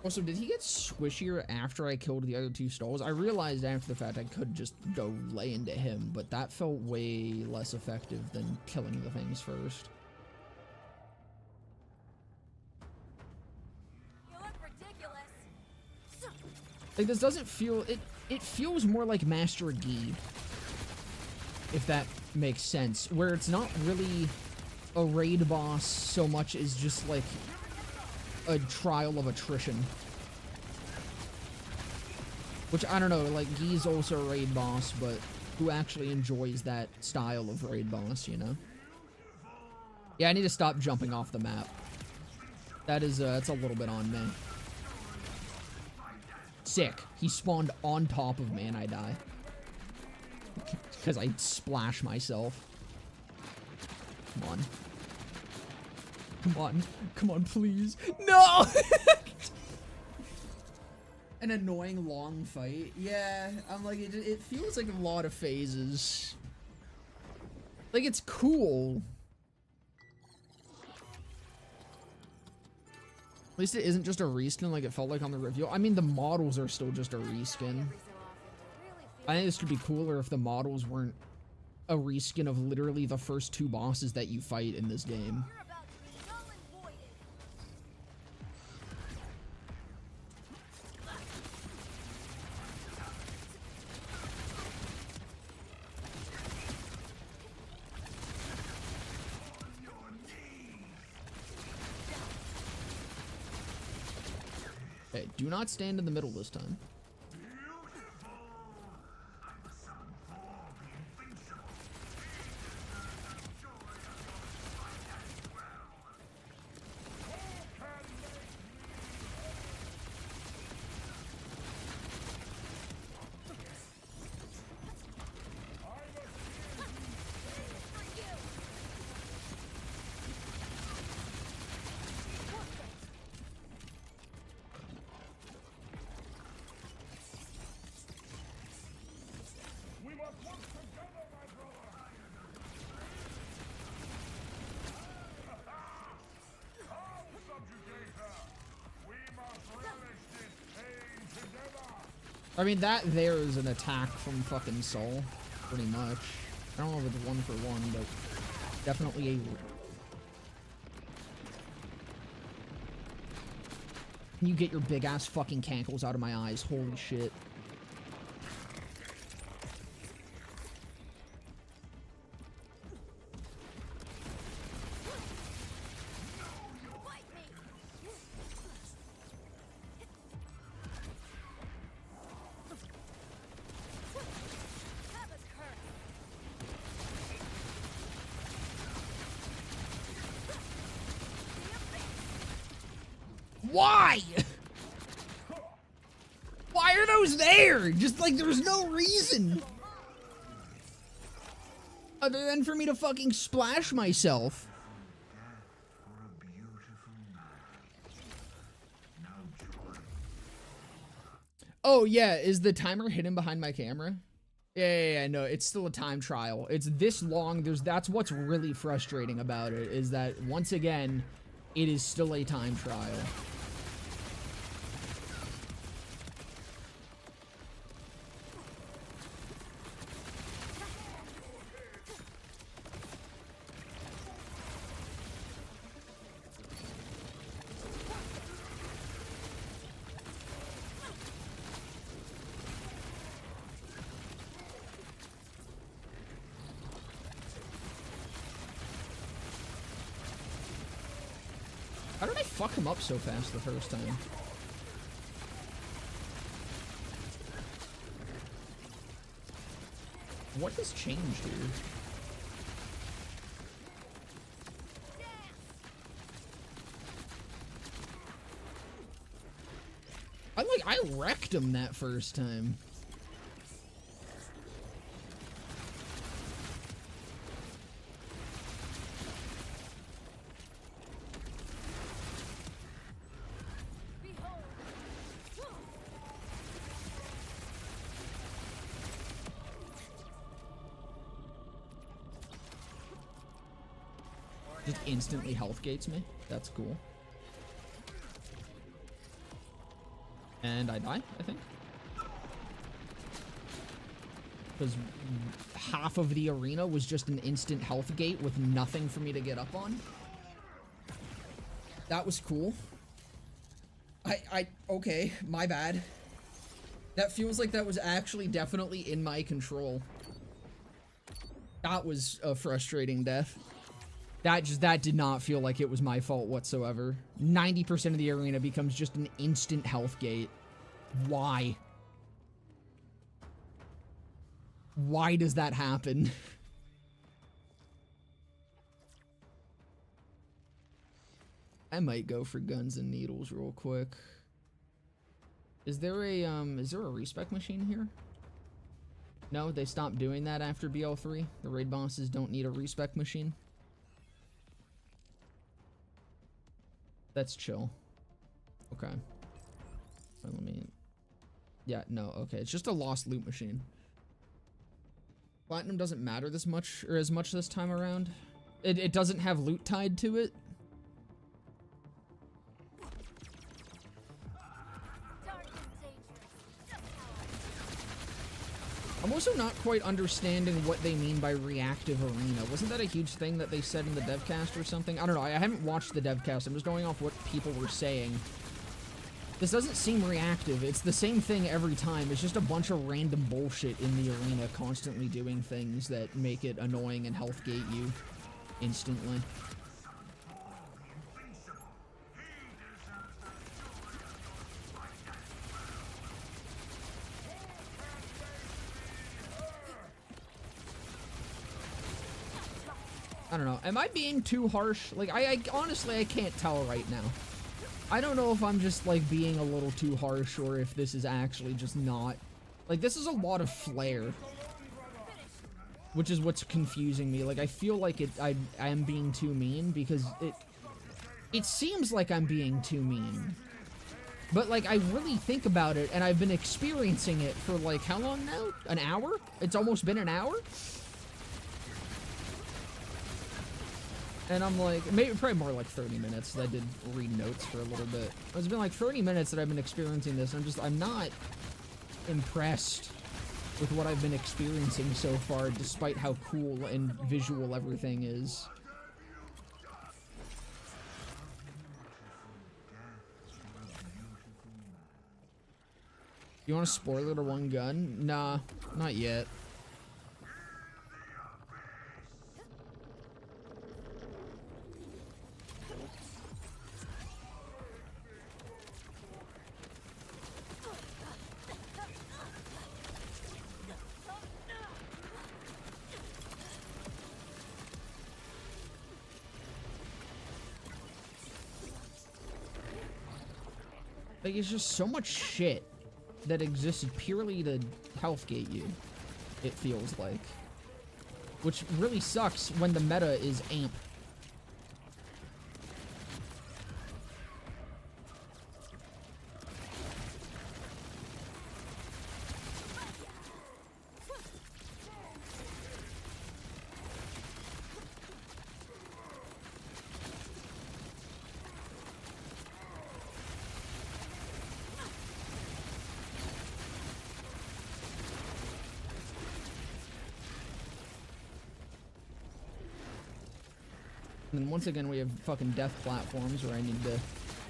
Also, did he get squishier after I killed the other two stalls? I realized after the fact I could just go lay into him, but that felt way less effective than killing the things first. You look ridiculous. Like, this doesn't feel... It feels more like Master Yi, if that makes sense, where it's not really a raid boss so much as just like a trial of attrition. Which, I don't know, like, Yi's also a raid boss, but who actually enjoys that style of raid boss, you know? Yeah, I need to stop jumping off the map. That is, it's a little bit on me. Sick. He spawned on top of me and I die. Because I splash myself. Come on. Come on. Come on, please. No! An annoying long fight. Yeah, I'm like, it feels like a lot of phases. Like, it's cool. At least it isn't just a reskin like it felt like on the review. I mean, the models are still just a reskin. Every so often, to really I think this could be cooler if the models weren't a reskin of literally the first two bosses that you fight in this game. You're about to be null and voided. Okay, do not stand in the middle this time. I mean, that there is an attack from fucking Soul, pretty much. I don't know if it's one for one, but definitely a... Can you get your big-ass fucking cankles out of my eyes? Holy shit. Why? Why are those there? Just like there's no reason. Other than for me to fucking splash myself. For a beautiful night. No joy. Oh yeah, is the timer hidden behind my camera? Yeah, no, it's still a time trial. It's this long. That's what's really frustrating about it, is that once again, it is still a time trial. How did I fuck him up so fast the first time? What has changed here? I wrecked him that first time. Just instantly health gates me. That's cool. And I die, I think. Because half of the arena was just an instant health gate with nothing for me to get up on. That was cool. Okay, my bad. That feels like that was actually definitely in my control. That was a frustrating death. That did not feel like it was my fault whatsoever. 90% of the arena becomes just an instant health gate. Why? Why does that happen? I might go for guns and needles real quick. Is there a respec machine here? No, they stopped doing that after BL3. The raid bosses don't need a respec machine. That's chill. Okay. Let me... Yeah, no, okay. It's just a lost loot machine. Platinum doesn't matter this much, or as much this time around. It doesn't have loot tied to it. I'm also not quite understanding what they mean by reactive arena. Wasn't that a huge thing that they said in the devcast or something? I don't know. I haven't watched the devcast. I'm just going off what people were saying. This doesn't seem reactive. It's the same thing every time. It's just a bunch of random bullshit in the arena constantly doing things that make it annoying and health gate you instantly. I don't know. Am I being too harsh? Like, I honestly, I can't tell right now. I don't know if I'm just, like, being a little too harsh or if this is actually just not... Like, this is a lot of flair. Which is what's confusing me. Like, I feel like I am being too mean because it seems like I'm being too mean. But, like, I really think about it, and I've been experiencing it for, like, how long now? An hour? It's almost been an hour? And I'm like, maybe probably more like 30 minutes. I did read notes for a little bit. It's been like 30 minutes that I've been experiencing this. I'm not, impressed with what I've been experiencing so far, despite how cool and visual everything is. You want a spoiler to one gun? Nah, not yet. Like, it's just so much shit that existed purely to health gate you, it feels like. Which really sucks when the meta is amp. And then once again, we have fucking death platforms where I need to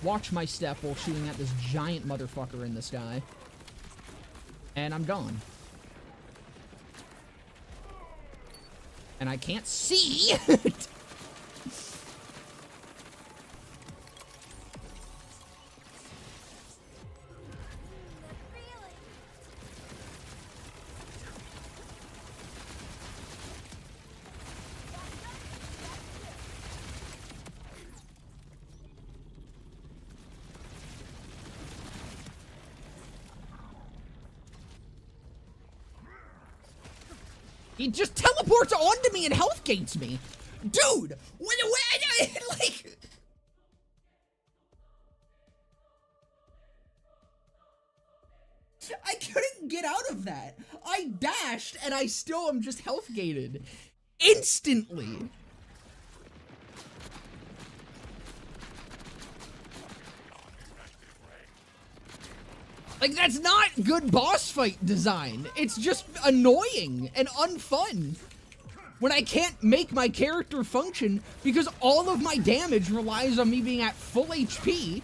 watch my step while shooting at this giant motherfucker in the sky. And I'm gone. And I can't see! He just teleports onto me and health gates me. Dude, like... I couldn't get out of that. I dashed and I still am just health gated. Instantly. Like, that's not good boss fight design. It's just annoying and unfun when I can't make my character function because all of my damage relies on me being at full HP.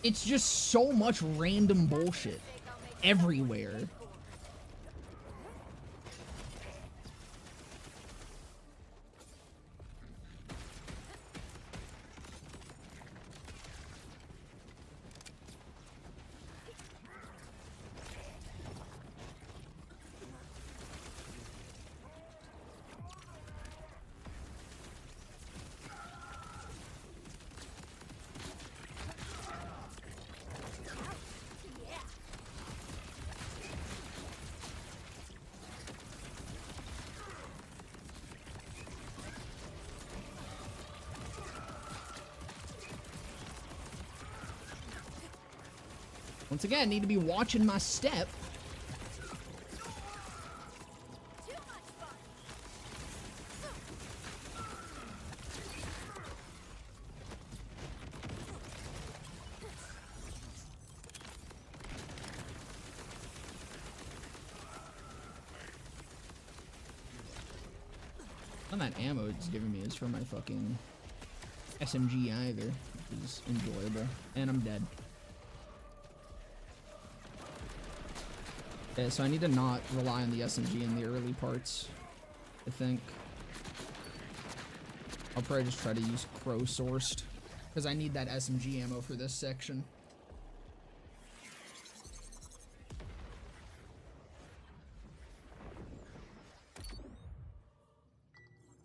It's just so much random bullshit everywhere. Once again, need to be watching my step. None of that ammo it's giving me is for my fucking SMG either, which is enjoyable. And I'm dead. Okay, so I need to not rely on the SMG in the early parts, I think. I'll probably just try to use crow-sourced, because I need that SMG ammo for this section.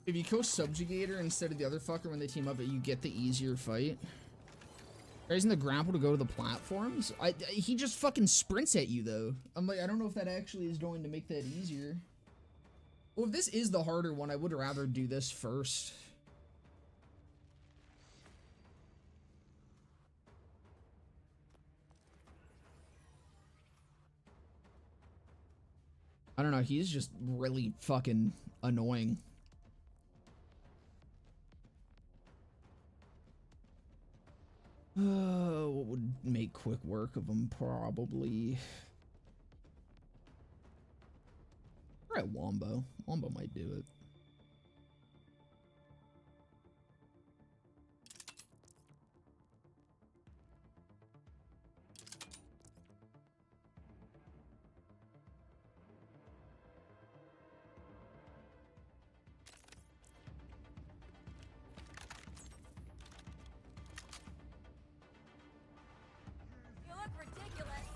If you kill Subjugator instead of the other fucker when they team up, you get the easier fight. Raising the grapple to go to the platforms? He just fucking sprints at you, though. I'm like, I don't know if that actually is going to make that easier. Well, if this is the harder one, I would rather do this first. I don't know, he's just really fucking annoying. What would make quick work of him? Probably. Alright, Wombo. Wombo might do it. You look ridiculous.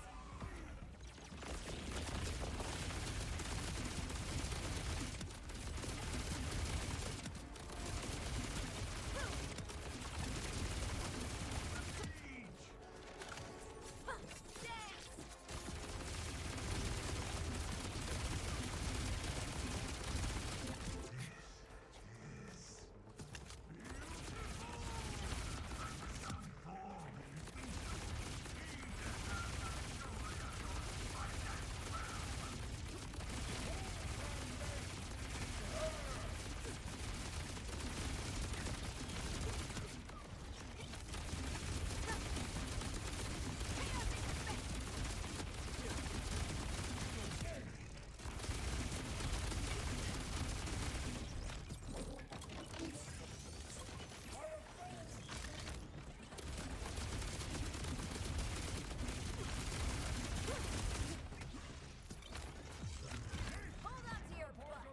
Hold on to your butt.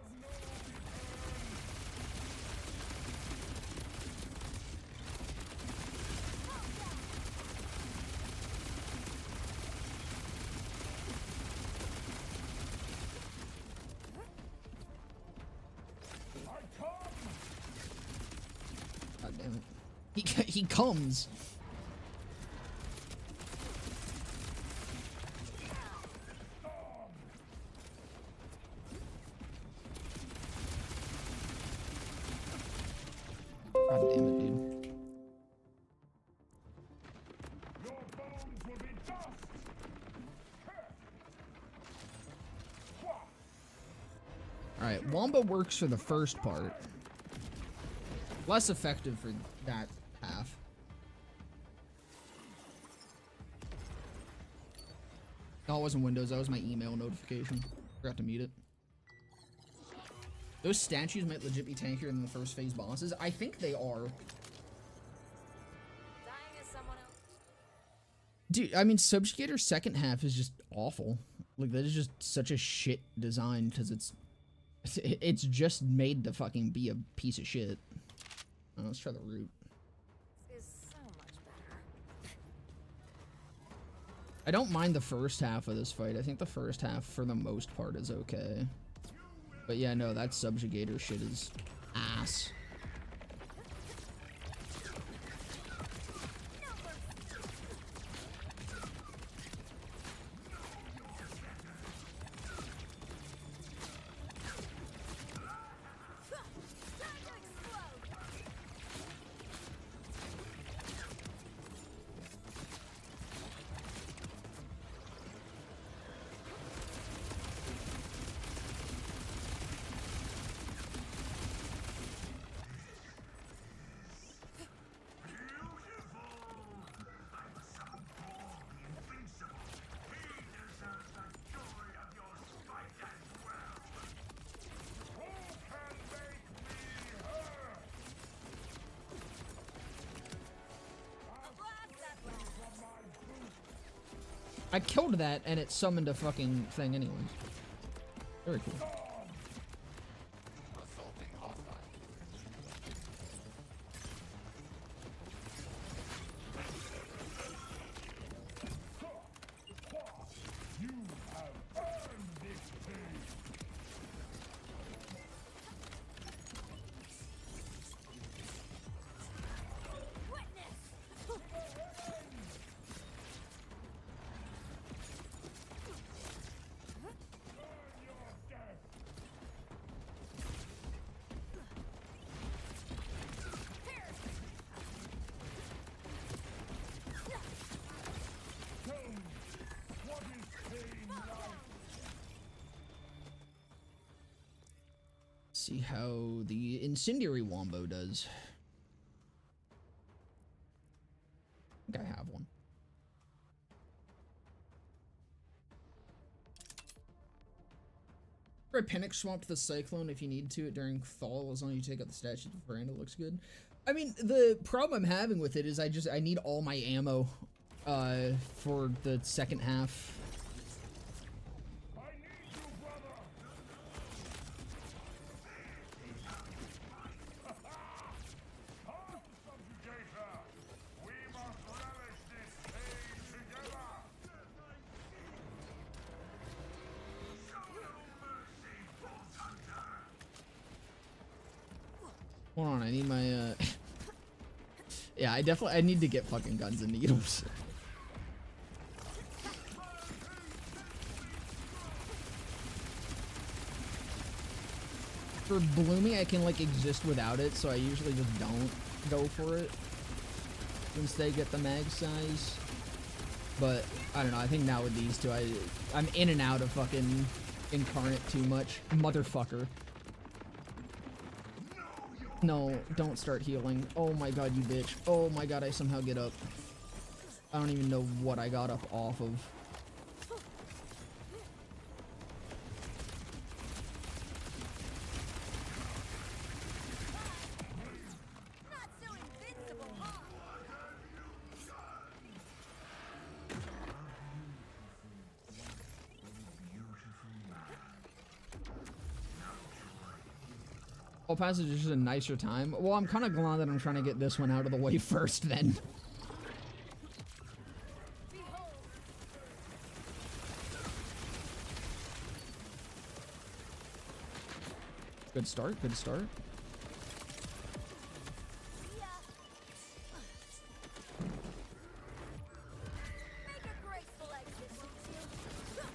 God damn it. He comes. God damn it, dude. Your bones will be dust! Alright, Wombo works for the first part. Less effective for that half. No, it wasn't Windows, that was my email notification. Forgot to mute it. Those statues might legit be tankier than the first phase bosses. I think they are. Dying as someone else. Dude, I mean, Subjugator's second half is just awful. Like, that is just such a shit design, because it's just made to fucking be a piece of shit. Oh, let's try the root. This is so much better. I don't mind the first half of this fight. I think the first half, for the most part, is okay. But yeah, no, that Subjugator shit is ass. Time to explode. I'll blast that blast. I killed that, and it summoned a fucking thing anyways. Very cool. You have earned this day! Earn your death! see how the incendiary wombo does. I think I have one. Or panic swap to the cyclone if you need to it during fall, as long as you take out the statue. The veranda looks good. I mean, the problem I'm having with it is I need all my ammo for the second half. Hold on, I need my, yeah, I need to get fucking guns and needles. For blooming, I can, like, exist without it, so I usually just don't go for it. Instead, get the mag size. But, I don't know, I think now with these two, I'm in and out of fucking incarnate too much. Motherfucker. No, don't start healing. Oh my god, you bitch. Oh my god, I somehow get up. I don't even know what I got up off of. Not so invincible, huh? All passage is just a nicer time. Well, I'm kind of glad that I'm trying to get this one out of the way first, then. Behold. Good start, good start. See ya. Make a graceful exit, won't you? Stay down.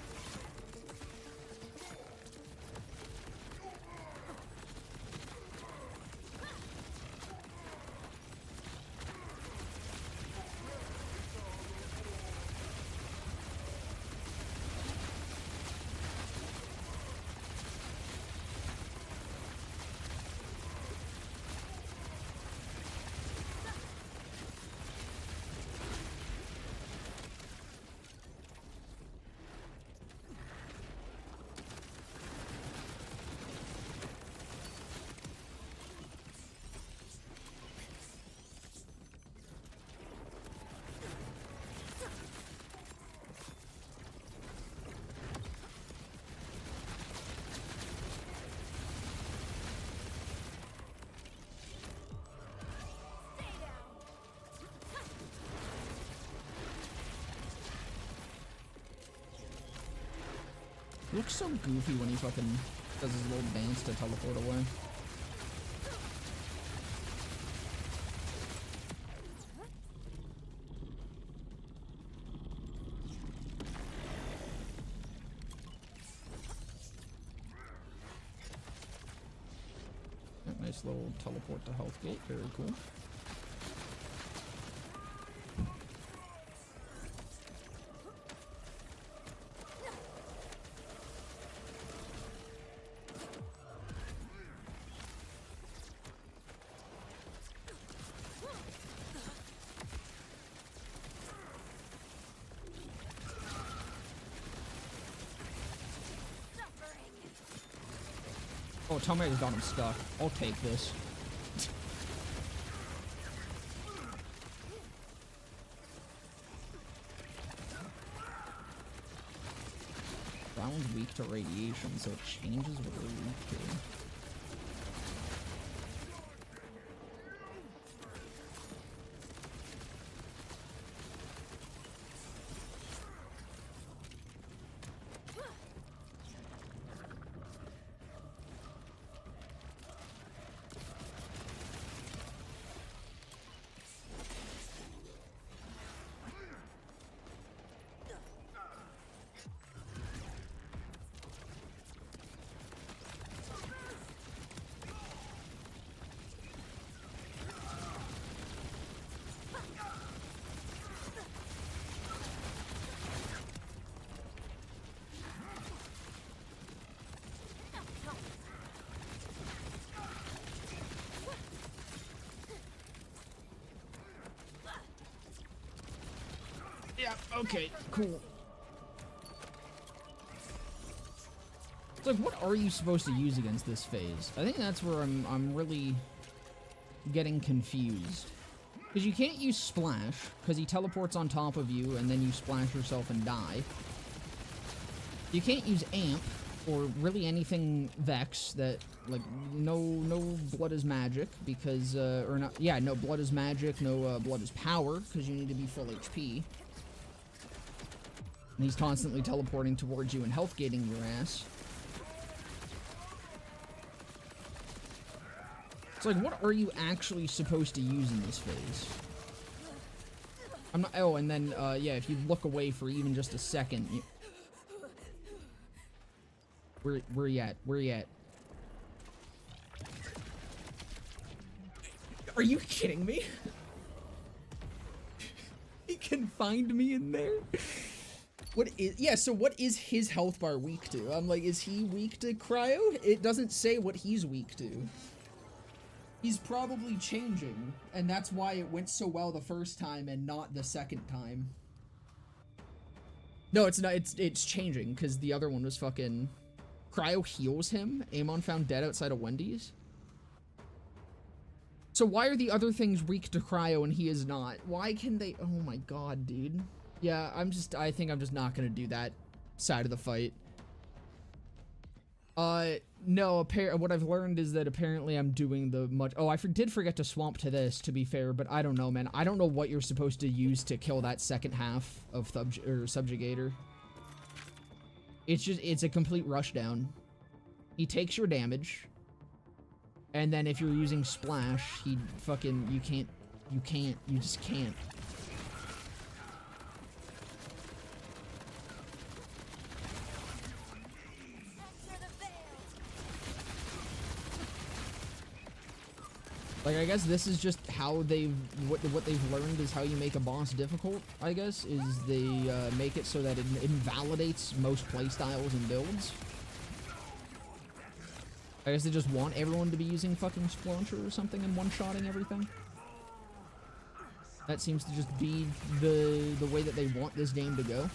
He looks so goofy when he fucking does his little dance to teleport away. Nice little teleport to health gate, very cool. Suffering. Oh, tell me I just got him stuck. I'll take this. That one's weak to radiation, so it changes what they're weak to. Okay, cool. It's like, what are you supposed to use against this phase? I think that's where I'm really getting confused. Because you can't use Splash, because he teleports on top of you, and then you splash yourself and die. You can't use Amp, or really anything Vex that, like, no blood is magic, because, or not, yeah, no blood is magic, no blood is power, because you need to be full HP. And he's constantly teleporting towards you and health gating your ass. It's like, what are you actually supposed to use in this phase? I'm not, oh, and then, yeah, if you look away for even just a second, you, where you at? Where you at? Are you kidding me? He can find me in there? What is, yeah, so what is his health bar weak to? I'm like, is he weak to cryo? It doesn't say what he's weak to. He's probably changing, and that's why it went so well the first time and not the second time. No, it's not, it's changing, because the other one was fucking... Cryo heals him? Amon found dead outside of Wendy's? So why are the other things weak to Cryo and he is not? Why can they... Oh my god, dude. Yeah, I think I'm just not gonna do that side of the fight. No, what I've learned is that apparently I'm doing the much... Oh, I did forget to swamp to this, to be fair, but I don't know, man. I don't know what you're supposed to use to kill that second half of Subjugator. It's a complete rushdown. He takes your damage, and then if you're using Splash, he fucking... You just can't. Like, I guess this is just how what they've learned is how you make a boss difficult, I guess, is they make it so that it invalidates most playstyles and builds. I guess they just want everyone to be using fucking Splancher or something and one-shotting everything. That seems to just be the way that they want this game to go.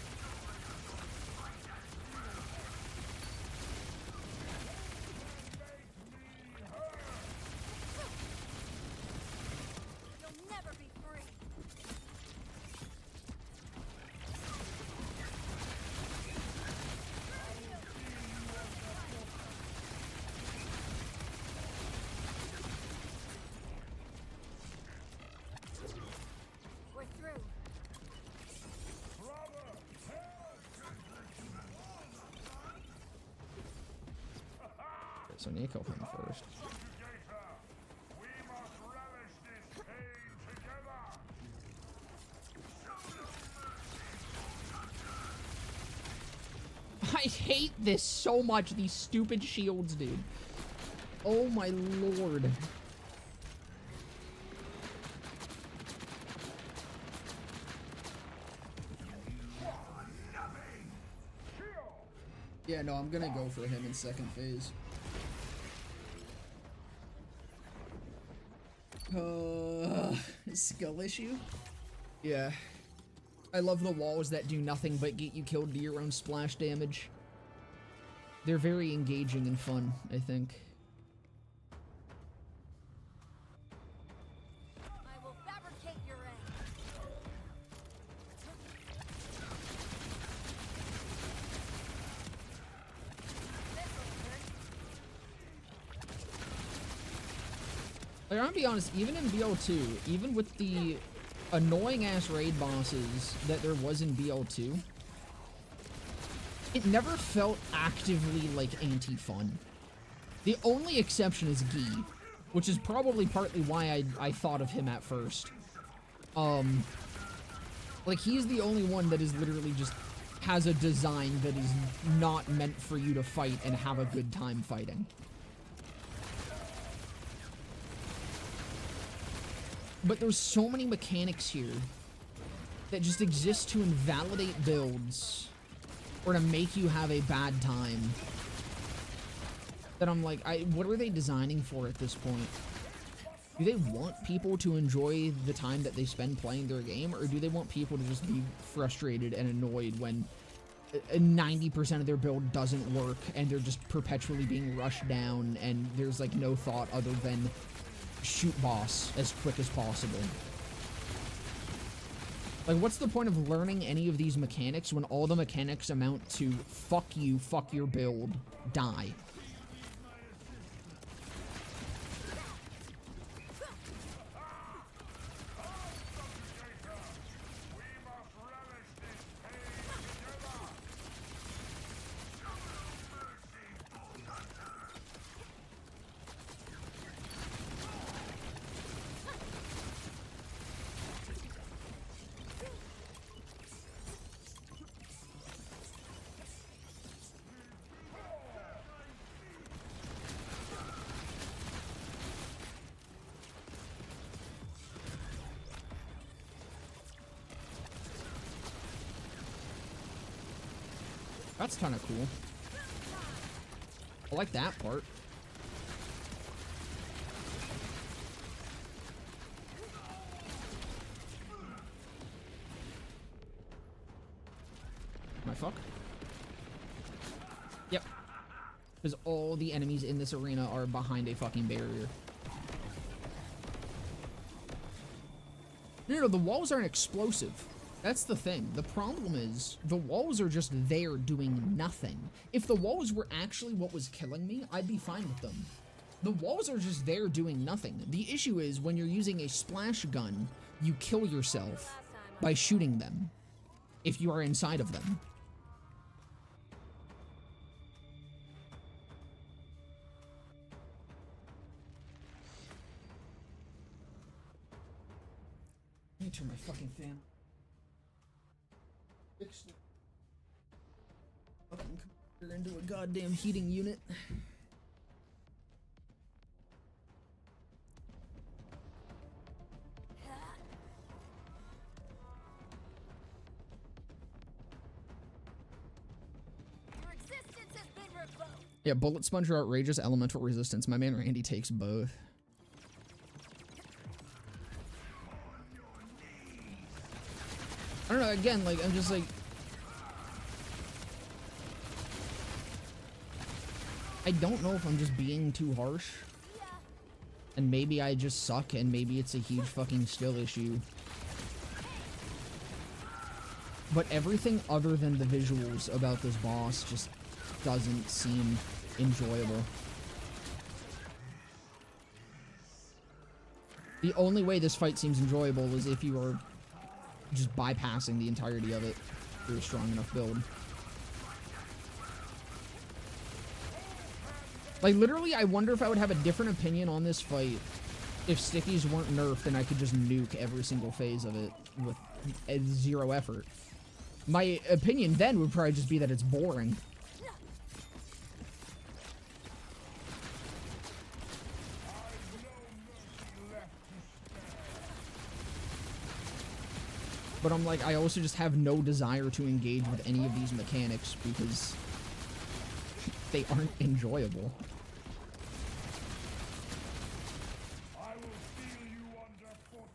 So I need to kill him first. I hate this so much, these stupid shields, dude. Oh my lord. Yeah, no, I'm gonna go for him in second phase. Skill issue? Yeah. I love the walls that do nothing but get you killed to your own splash damage. They're very engaging and fun, I think. I will fabricate your end. Like, I'm gonna be honest, even in BL2, even with the annoying-ass raid bosses that there was in BL2, it never felt actively, like, anti-fun. The only exception is Guy, which is probably partly why I thought of him at first. Like, he's the only one that is literally just has a design that is not meant for you to fight and have a good time fighting. But there's so many mechanics here that just exist to invalidate builds or to make you have a bad time that I'm like, what are they designing for at this point? Do they want people to enjoy the time that they spend playing their game, or do they want people to just be frustrated and annoyed when 90% of their build doesn't work and they're just perpetually being rushed down and there's like no thought other than shoot boss as quick as possible? Like, what's the point of learning any of these mechanics when all the mechanics amount to fuck you, fuck your build, die? That's kind of cool. I like that part. My fuck? Yep. Because all the enemies in this arena are behind a fucking barrier. No, the walls aren't explosive. That's the thing. The problem is, the walls are just there doing nothing. If the walls were actually what was killing me, I'd be fine with them. The walls are just there doing nothing. The issue is, when you're using a splash gun, you kill yourself by shooting them, if you are inside of them. Let me turn my fucking fan. Fix the fucking computer into a goddamn heating unit. Your existence has been revoked. Yeah, bullet sponge or outrageous elemental resistance. My man Randy takes both. I don't know, again, like, I'm just like... I don't know if I'm just being too harsh. And maybe I just suck, and maybe it's a huge fucking skill issue. But everything other than the visuals about this boss just doesn't seem enjoyable. The only way this fight seems enjoyable is if you are just bypassing the entirety of it through a strong enough build. Like, literally, I wonder if I would have a different opinion on this fight if stickies weren't nerfed and I could just nuke every single phase of it with zero effort. My opinion then would probably just be that it's boring. But I'm like, I also just have no desire to engage with any of these mechanics because they aren't enjoyable. I will feel you underfoot.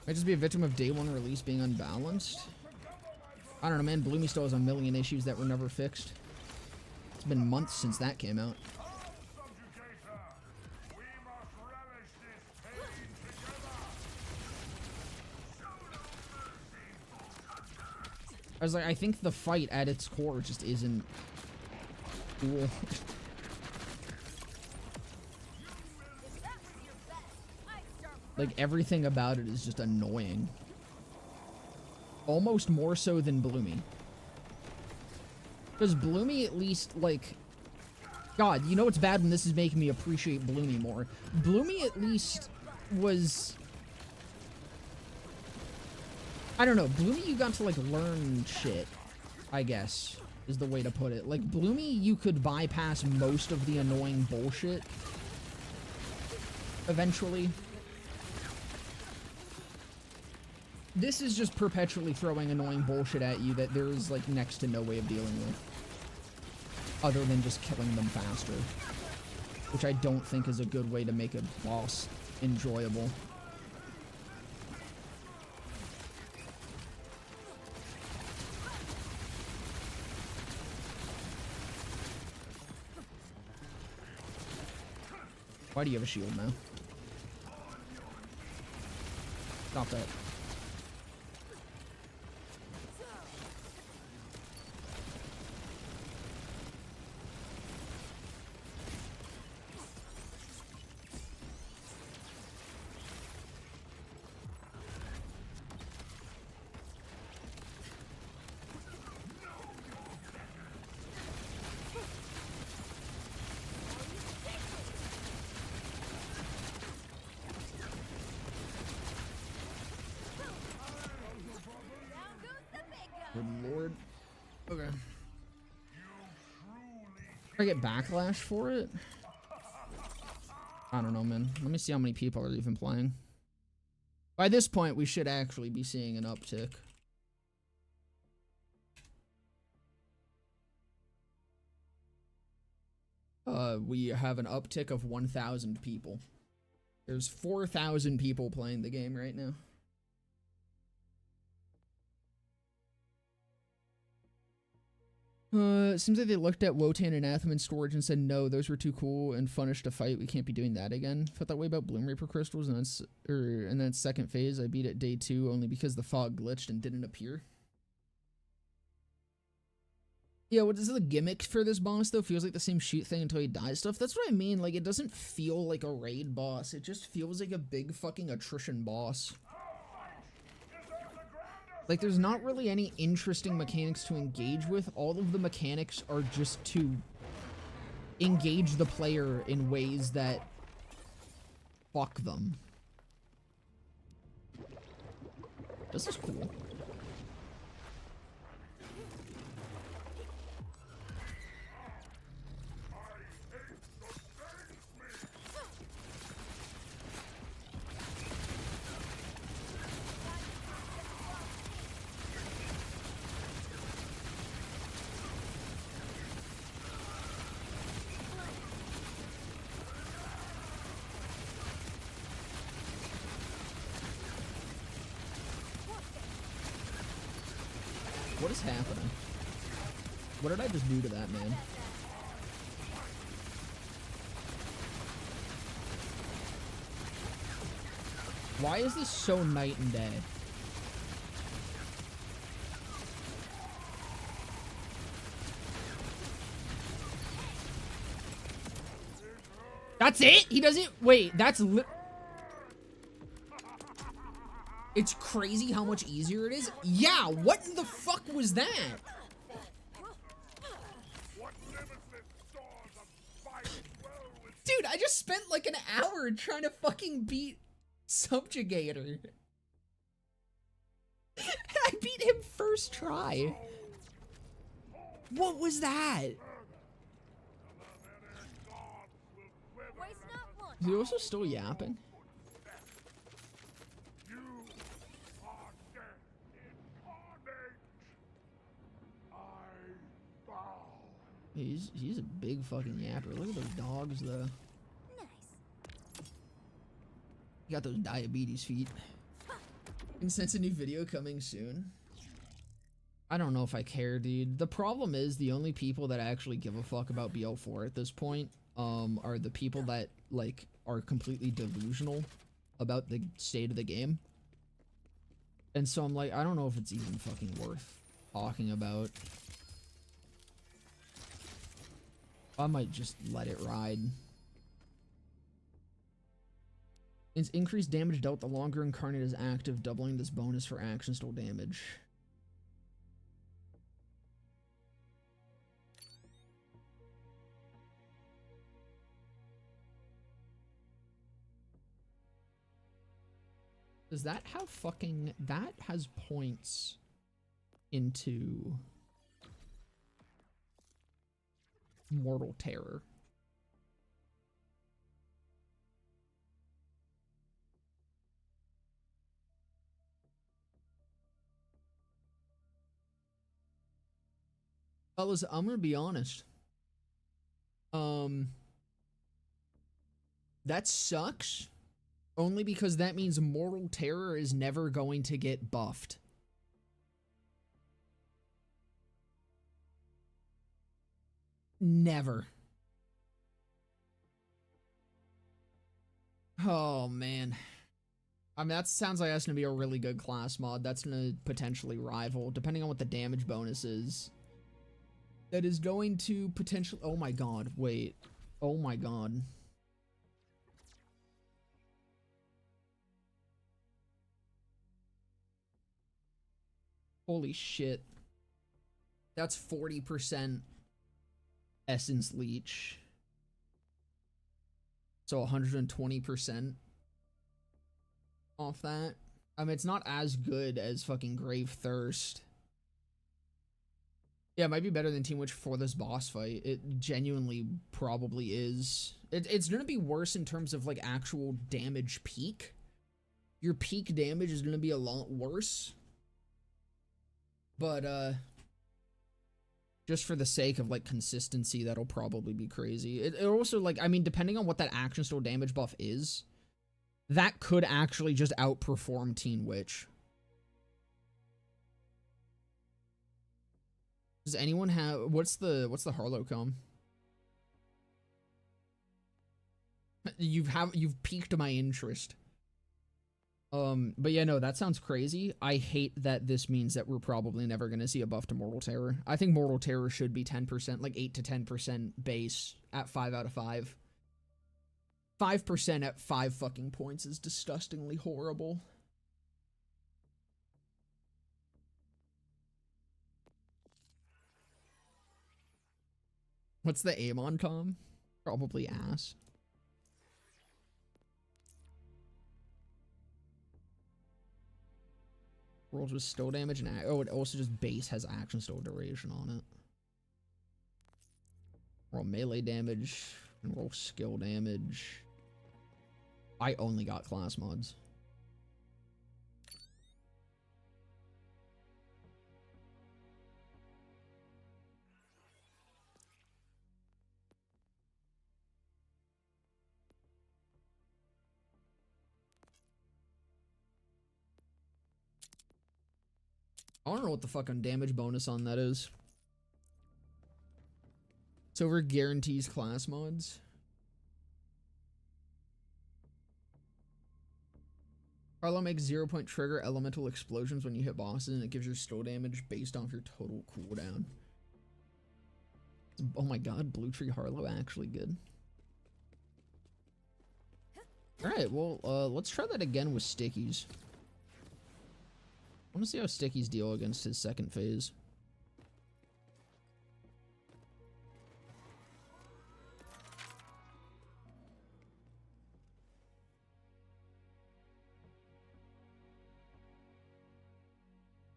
Might just be a victim of day one release being unbalanced. I don't know, man. Bloomy still has a million issues that were never fixed. It's been months since that came out. I was like, I think the fight at its core just isn't cool. Like, everything about it is just annoying. Almost more so than Bloomy. Because Bloomy at least, like... God, you know what's bad when this is making me appreciate Bloomy more? Bloomy at least was... I don't know, Bloomy you got to, like, learn shit, I guess, is the way to put it. Like, Bloomy you could bypass most of the annoying bullshit eventually. This is just perpetually throwing annoying bullshit at you that there is, like, next to no way of dealing with. other than just killing them faster, which I don't think is a good way to make a boss enjoyable. Why do you have a shield now? Stop that. Good lord. Okay. I get backlash for it? I don't know, man. Let me see how many people are even playing. By this point, we should actually be seeing an uptick. We have an uptick of 1,000 people. There's 4,000 people playing the game right now. It seems like they looked at Wotan and Athman storage and said, no, those were too cool and funnish to fight. We can't be doing that again. Felt that way about Bloom Reaper crystals, and then second phase, I beat it day 2 only because the fog glitched and didn't appear. Yeah, what is the gimmick for this boss, though? Feels like the same shoot thing until he dies stuff. That's what I mean. Like, it doesn't feel like a raid boss. It just feels like a big fucking attrition boss. Like, there's not really any interesting mechanics to engage with. All of the mechanics are just to engage the player in ways that fuck them. This is cool. What is happening? What did I just do to that man? Why is this so night and day? That's it? He doesn't... Wait, that's... It's crazy how much easier it is. Yeah, what in the fuck was that? Dude, I just spent like an hour trying to fucking beat Subjugator. I beat him first try. What was that? Is he also still yapping? He's a big fucking yapper. Look at those dogs, though. Nice. He got those diabetes feet. And since a new video coming soon. I don't know if I care, dude. The problem is the only people that actually give a fuck about BL4 at this point are the people that like are completely delusional about the state of the game. And so I'm like, I don't know if it's even fucking worth talking about. I might just let it ride. It's increased damage dealt the longer Incarnate is active, doubling this bonus for action stole damage. Does that have fucking... That has points into... Mortal Terror. Fellas, I'm gonna be honest. Um, that sucks. Only because that means Mortal Terror is never going to get buffed. Never. Oh, man. I mean, that sounds like that's going to be a really good class mod. That's going to potentially rival, depending on what the damage bonus is. That is going to potentially... Oh my god, wait. Oh my god. Holy shit. That's 40% Essence Leech. So 120% off that. I mean, it's not as good as fucking Grave Thirst. Yeah, it might be better than Team Witch for this boss fight. It genuinely probably is. It's gonna be worse in terms of, like, actual damage peak. Your peak damage is gonna be a lot worse. But, just for the sake of, like, consistency, that'll probably be crazy. It also, like, I mean, depending on what that action store damage buff is, that could actually just outperform Teen Witch. Does anyone have... What's the Harlow com? You've piqued my interest. But yeah, no, that sounds crazy. I hate that this means that we're probably never going to see a buff to Mortal Terror. I think Mortal Terror should be 10%, like 8 to 10% base at 5 out of 5. 5% at 5 fucking points is disgustingly horrible. What's the Amon com? Probably ass. Rolls with stow damage and oh, it also just base has action stow duration on it. Roll melee damage and roll skill damage. I only got class mods. I don't know what the fucking damage bonus on that is. It's over guarantees class mods. Harlow makes 0-point trigger elemental explosions when you hit bosses, and it gives your stow damage based off your total cooldown. Oh my god, Blue Tree Harlow actually good. Alright, well, let's try that again with Stickies. I want to see how Stickies deal against his second phase.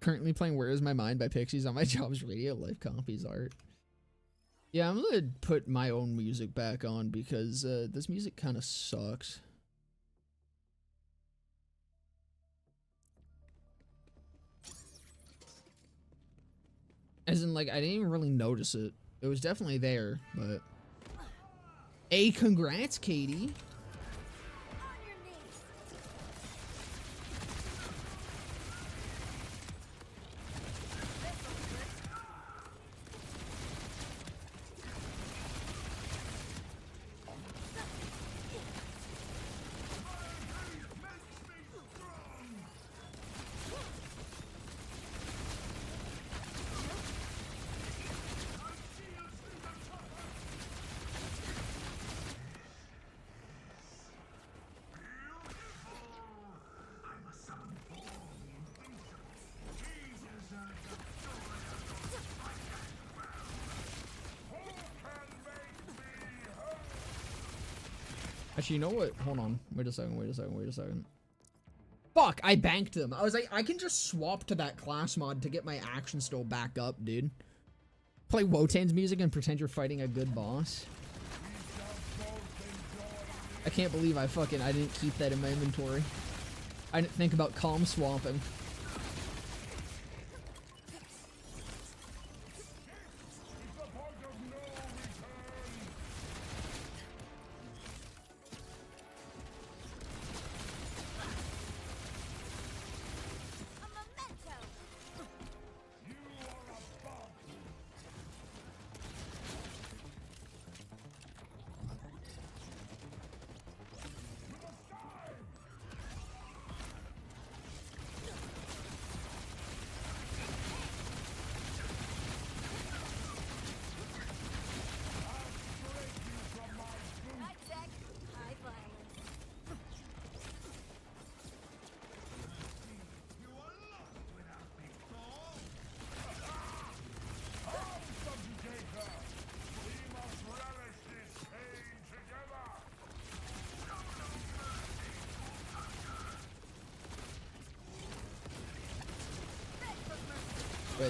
Currently playing Where Is My Mind by Pixies on my job's radio. Life copies art. Yeah, I'm gonna put my own music back on because this music kind of sucks. As in, like, I didn't even really notice it. It was definitely there, but... Hey, congrats, Katie! Actually, you know what? Hold on. Wait a second. Fuck, I banked him. I was like, I can just swap to that class mod to get my action still back up, dude. Play Wotan's music and pretend you're fighting a good boss. I can't believe I didn't keep that in my inventory. I didn't think about calm swapping.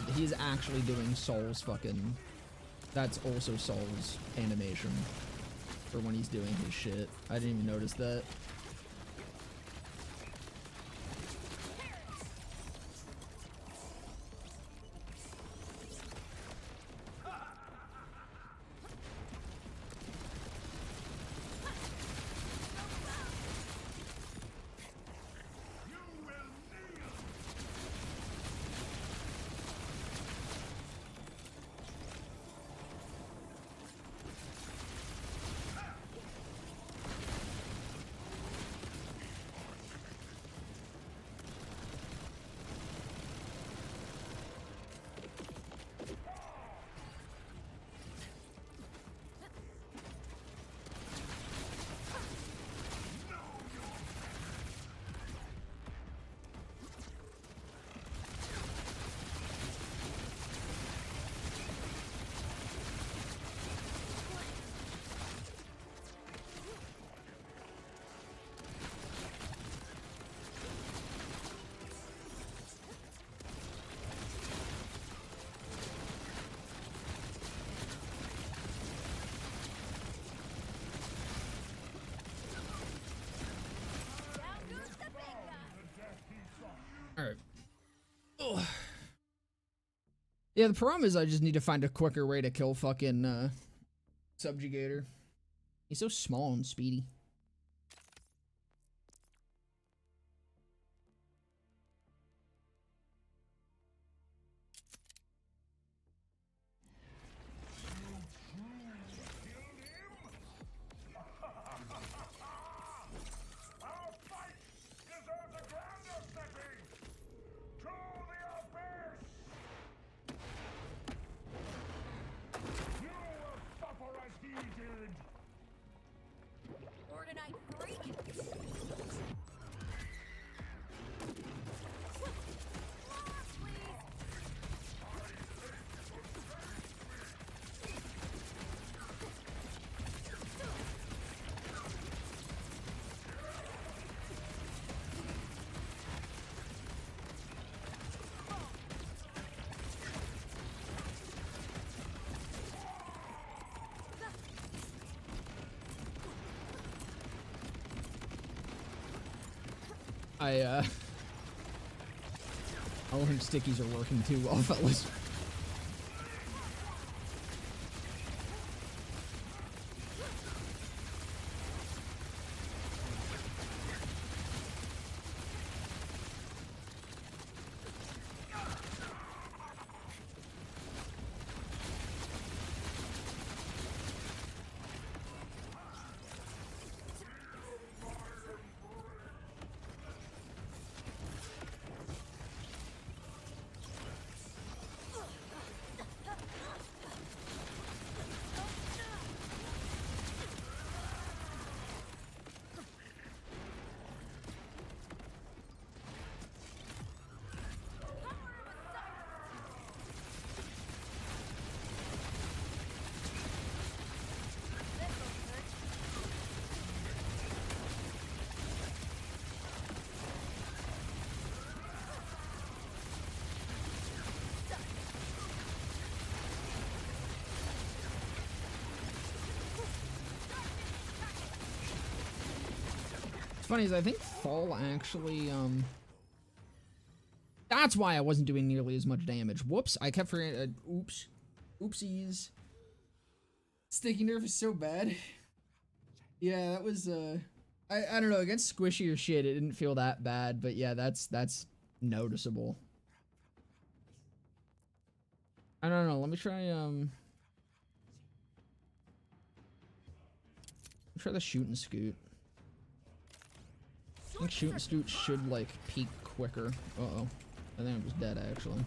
but he's actually doing Soul's fucking. That's also Soul's animation for when he's doing his shit. I didn't even notice that. Alright. Yeah, the problem is I just need to find a quicker way to kill fucking Subjugator. He's so small and speedy. I don't think stickies are working too well, fellas. What's funny is I think Fall actually, that's why I wasn't doing nearly as much damage. Whoops, I kept forgetting, oops. Oopsies. Sticky nerf is so bad. Yeah, that was, I don't know, against squishier shit, it didn't feel that bad, but yeah, that's noticeable. I don't know, let me try, try the shoot and scoot. I think shoot and scoot should, like, peak quicker. Uh-oh. I think I was dead, actually.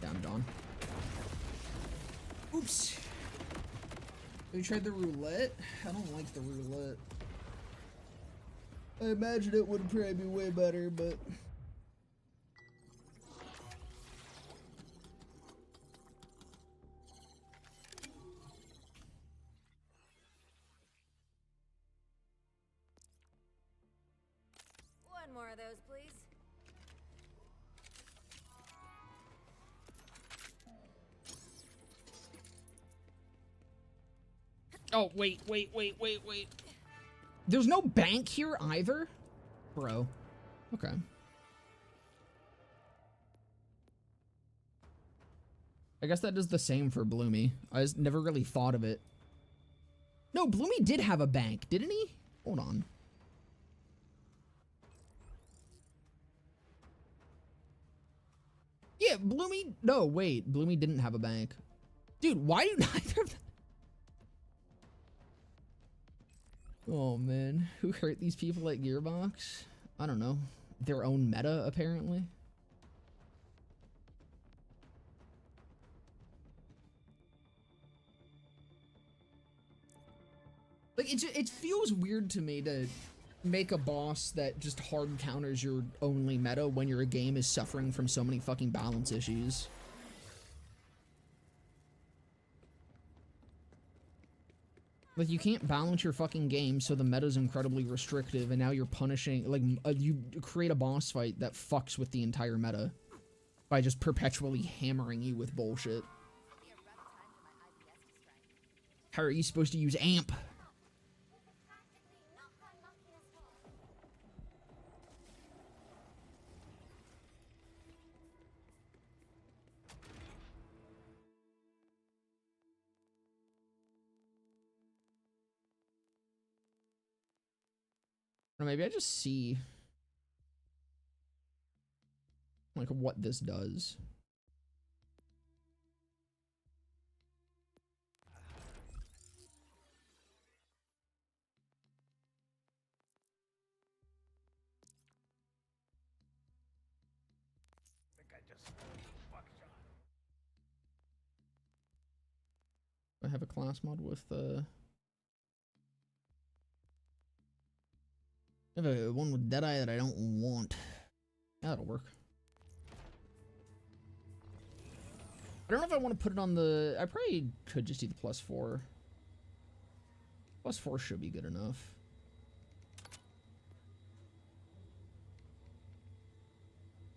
Yeah, I'm done. Oops. We tried the roulette? I don't like the roulette. I imagine it would probably be way better, but... One more of those, please. Oh, wait. There's no bank here either? Bro. Okay. I guess that does the same for Bloomy. I just never really thought of it. No, Bloomy did have a bank, didn't he? Hold on. Yeah, Bloomy... No, wait. Bloomy didn't have a bank. Dude, why do neither of them... Oh, man. Who hurt these people at Gearbox? I don't know. Their own meta, apparently. Like, it feels weird to me to make a boss that just hard counters your only meta when your game is suffering from so many fucking balance issues. Like, you can't balance your fucking game, so the meta's incredibly restrictive, and now you're punishing, like, you create a boss fight that fucks with the entire meta by just perpetually hammering you with bullshit. How are you supposed to use amp? Or maybe I just see like what this does. I have a class mod with I have a one with Deadeye that I don't want. Yeah, that'll work. I don't know if I want to put it on the... I probably could just do the +4. +4 should be good enough.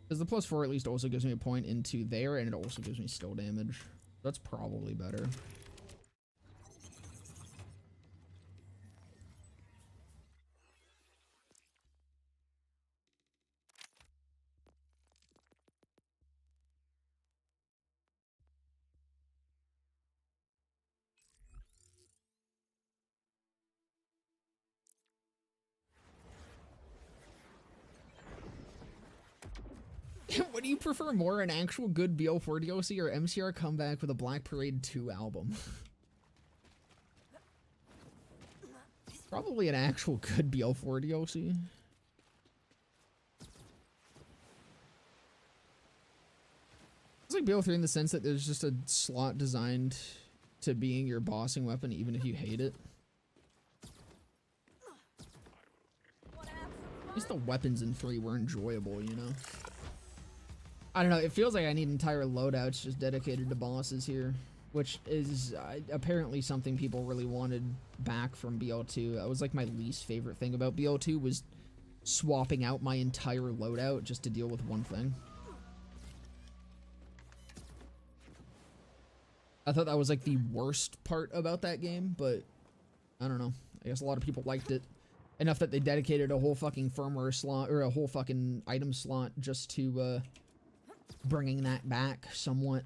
Because the +4 at least also gives me a point into there, and it also gives me still damage. That's probably better. What do you prefer more, an actual good BL4 DLC or MCR comeback with a Black Parade 2 album? Probably an actual good BL4 DLC. It's like BL3 in the sense that there's just a slot designed to being your bossing weapon even if you hate it. At least the weapons in 3 were enjoyable, you know? I don't know, it feels like I need entire loadouts just dedicated to bosses here, which is apparently something people really wanted back from BL2. That was like my least favorite thing about BL2 was swapping out my entire loadout just to deal with one thing. I thought that was like the worst part about that game, but I don't know. I guess a lot of people liked it enough that they dedicated a whole fucking firmware slot or a whole fucking item slot just to bringing that back somewhat.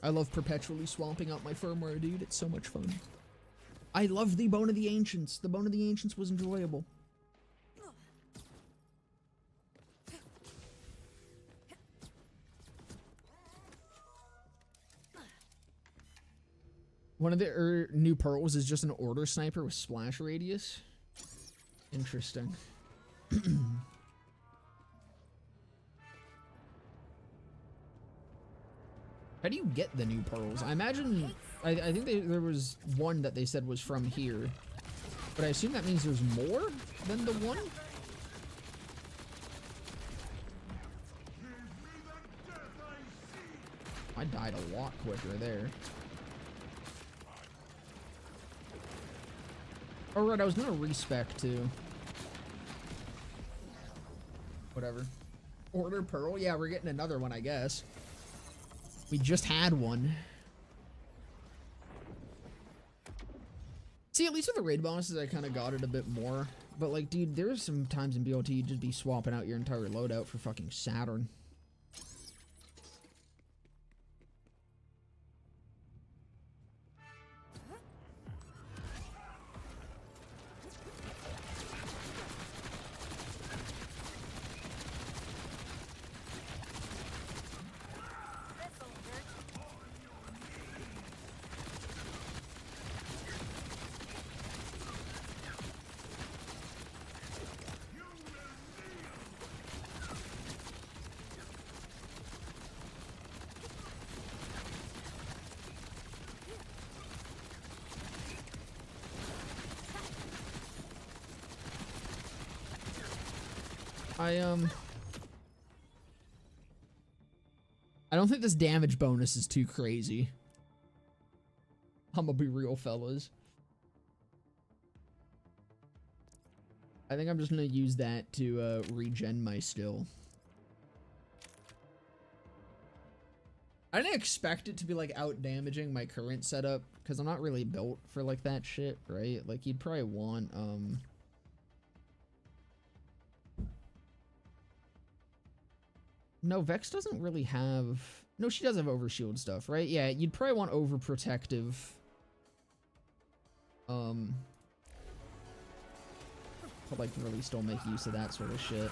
I love perpetually swapping out my firmware, dude. It's so much fun. I love the Bone of the Ancients. The Bone of the Ancients was enjoyable. One of the new pearls is just an order sniper with splash radius. Interesting. How do you get the new pearls? I imagine... I think there was one that they said was from here. But I assume that means there's more than the one? I died a lot quicker there. Oh, right, I was gonna respec too. Whatever. Order Pearl? Yeah, we're getting another one, I guess. We just had one. See, at least with the raid bonuses, I kind of got it a bit more. But, like, dude, there's some times in BOT you'd just be swapping out your entire loadout for fucking Saturn. I don't think this damage bonus is too crazy. I'm gonna be real, fellas. I think I'm just gonna use that to regen my still. I didn't expect it to be like out damaging my current setup because I'm not really built for like that shit, right? Like you'd probably want no, Vex doesn't really have... No, she does have overshield stuff, right? Yeah, you'd probably want overprotective. To, like, really still make use of that sort of shit.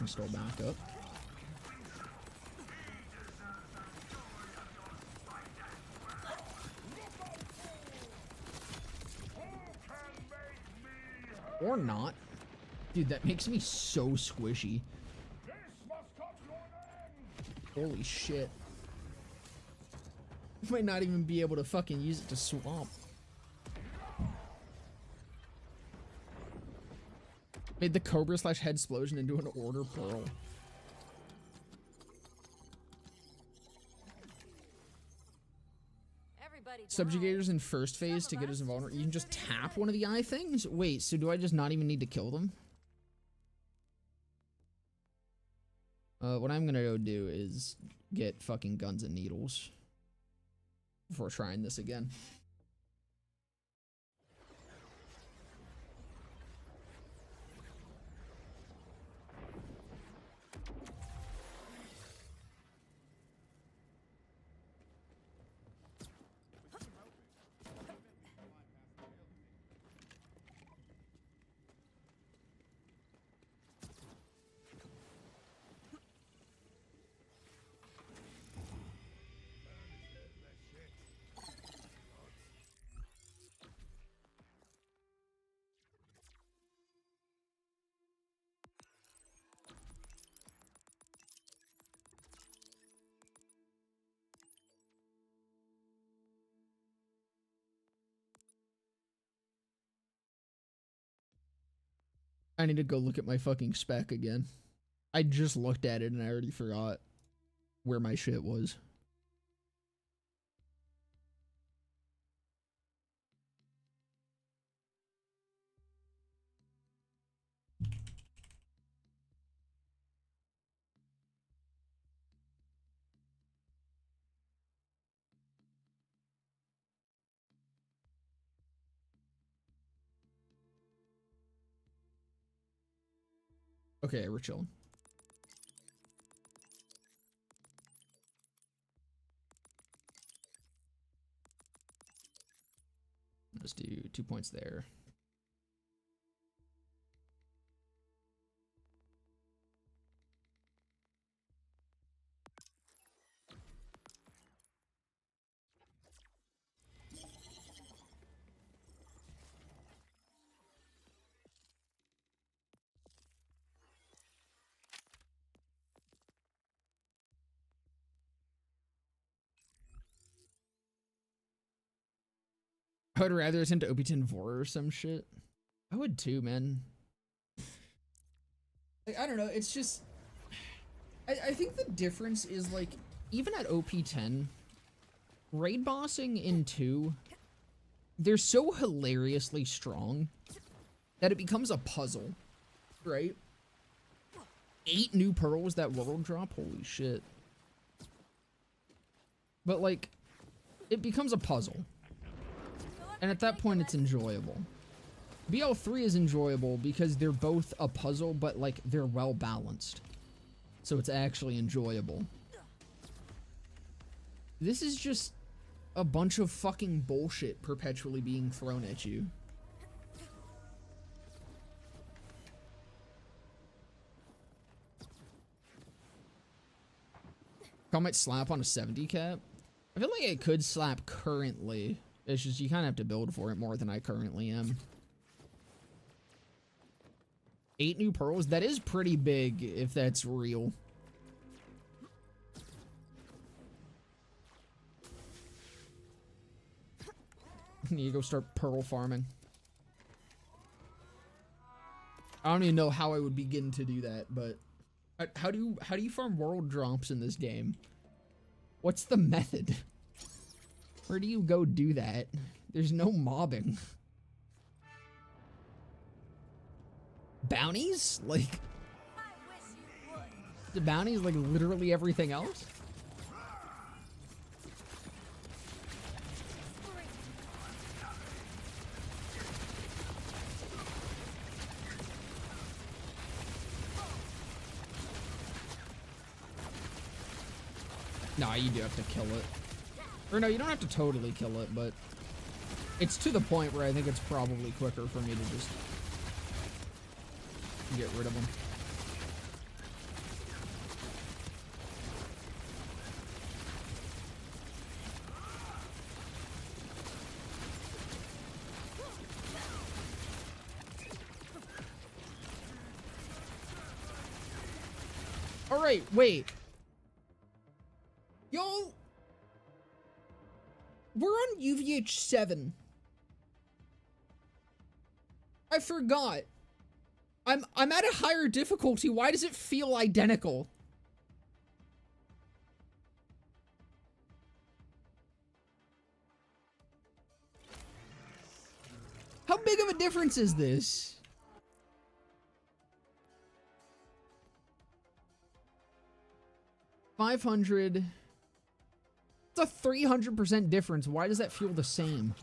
Still back up. Or not. Dude, that makes me so squishy. Holy shit. Might not even be able to fucking use it to swamp. Made the Cobra / Head Explosion into an Order Pearl. Subjugators in first phase to get us invulnerable. You can just tap one of the eye things? Wait, so do I just not even need to kill them? What I'm gonna go do is get fucking guns and needles before trying this again. I need to go look at my fucking spec again. I just looked at it and I already forgot where my shit was. Okay, we're chilling. Let's do 2 points there. I would rather attend to OP10 Vor or some shit. I would too, man. Like, I don't know, it's just... I think the difference is, like, even at OP10, raid bossing in 2, they're so hilariously strong that it becomes a puzzle, right? 8 new pearls that world drop? Holy shit. But, like, it becomes a puzzle. And at that point, it's enjoyable. BL3 is enjoyable because they're both a puzzle, but, like, they're well balanced. So it's actually enjoyable. This is just a bunch of fucking bullshit perpetually being thrown at you. I might slap on a 70 cap. I feel like I could slap currently. It's just you kind of have to build for it more than I currently am. 8 new pearls? That is pretty big if that's real. Need to go start pearl farming. I don't even know how I would begin to do that, but how do you farm world drops in this game? What's the method? Where do you go do that? There's no mobbing. Bounties? Like, the bounties like literally everything else? Nah, you do have to kill it. Or no, you don't have to totally kill it, but it's to the point where I think it's probably quicker for me to just get rid of them. All right, wait. Yo, we're on UVH 7. I forgot. I'm at a higher difficulty. Why does it feel identical? How big of a difference is this? $500. It's a 300% difference. Why does that feel the same?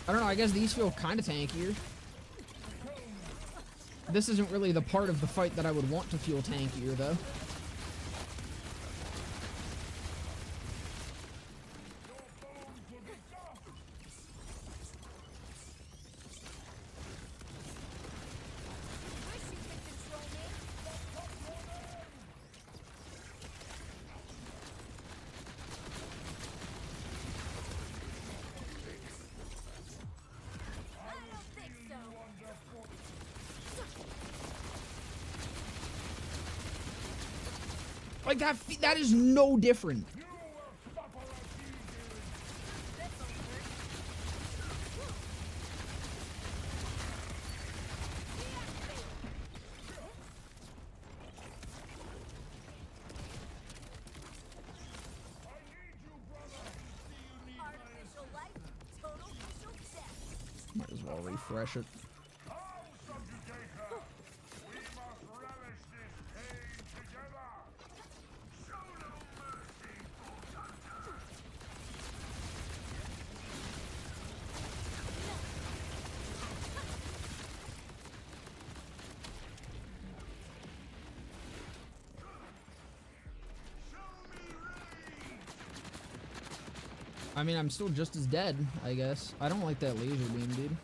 I don't know, I guess these feel kind of tankier. This isn't really the part of the fight that I would want to feel tankier, though. Like that is no different. Might as well refresh it. I mean, I'm still just as dead, I guess. I don't like that laser beam, dude.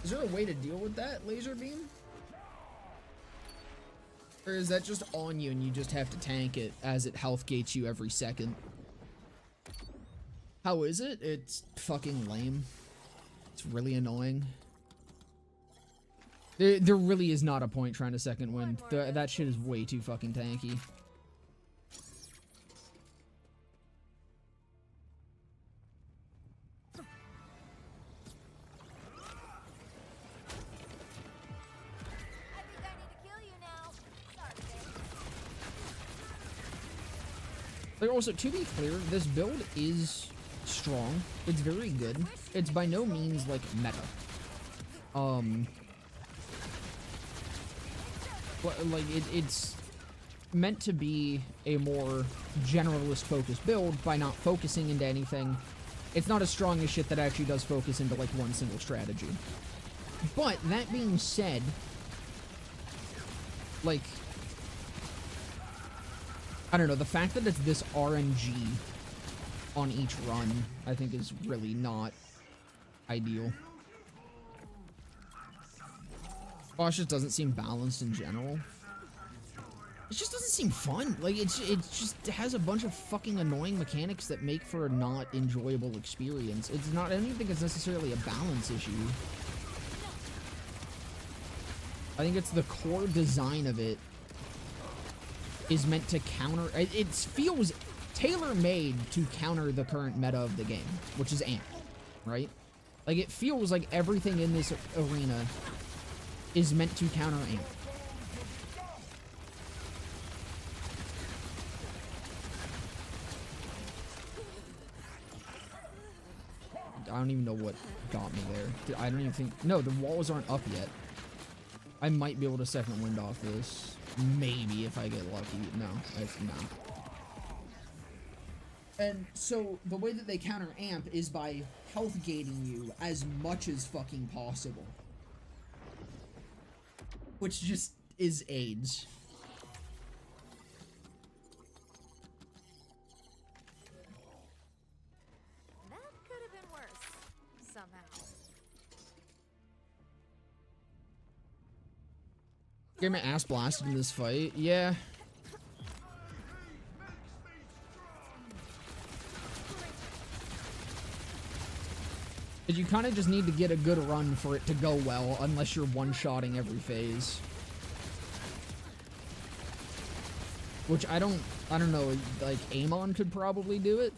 Is there a way to deal with that laser beam? Or is that just on you and you just have to tank it as it health gates you every second? How is it? It's fucking lame. It's really annoying. There really is not a point trying to second wind. That shit is way too fucking tanky. Like, also, to be clear, this build is strong. It's very good. It's by no means, like, meta. Like, it's meant to be a more generalist-focused build by not focusing into anything. It's not as strong as shit that actually does focus into, like, one single strategy. But, that being said, like, I don't know, the fact that it's this RNG on each run, I think is really not ideal. Oh, it just doesn't seem balanced in general. It just doesn't seem fun. Like, it just has a bunch of fucking annoying mechanics that make for a not enjoyable experience. It's not, I don't even think it's necessarily a balance issue. I think it's the core design of it is meant to counter, it feels tailor-made to counter the current meta of the game, which is AMP, right? Like, it feels like everything in this arena is meant to counter AMP. I don't even know what got me there. I don't even think, no, the walls aren't up yet. I might be able to second wind off this. Maybe if I get lucky. No, it's not. And so the way that they counter AMP is by health gating you as much as fucking possible. Which just is AIDS. That could have been worse, somehow. Get my ass blasted in this fight. Yeah. But you kind of just need to get a good run for it to go well, unless you're one-shotting every phase. Which I don't know, like, Amon could probably do it.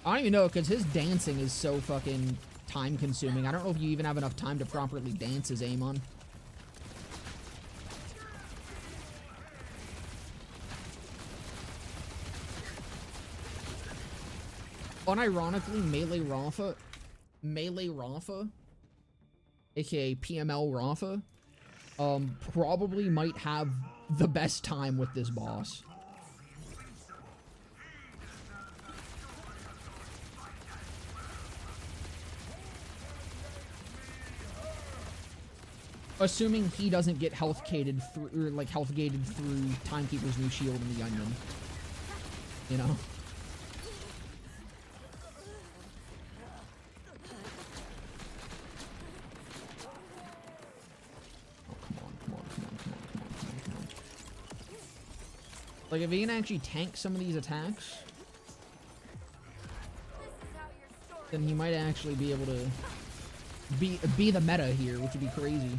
I don't even know, because his dancing is so fucking time-consuming. I don't know if you even have enough time to properly dance as Amon. Unironically, Melee Rafa, aka PML Rafa, probably might have the best time with this boss. Assuming he doesn't get health gated through, or like health gated through Timekeeper's new shield and the Onion. You know? Like, if he can actually tank some of these attacks, then he might actually be able to be the meta here, which would be crazy.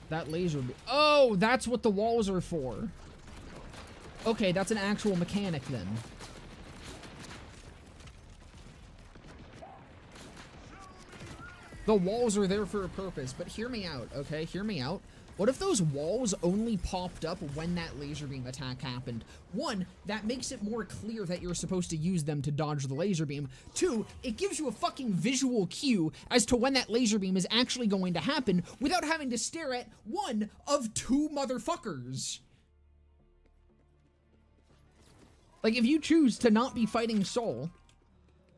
That laser... Oh, that's what the walls are for. Okay, that's an actual mechanic then. The walls are there for a purpose, but hear me out, okay? Hear me out. What if those walls only popped up when that laser beam attack happened? One, that makes it more clear that you're supposed to use them to dodge the laser beam. Two, it gives you a fucking visual cue as to when that laser beam is actually going to happen without having to stare at one of two motherfuckers. Like, if you choose to not be fighting Sol,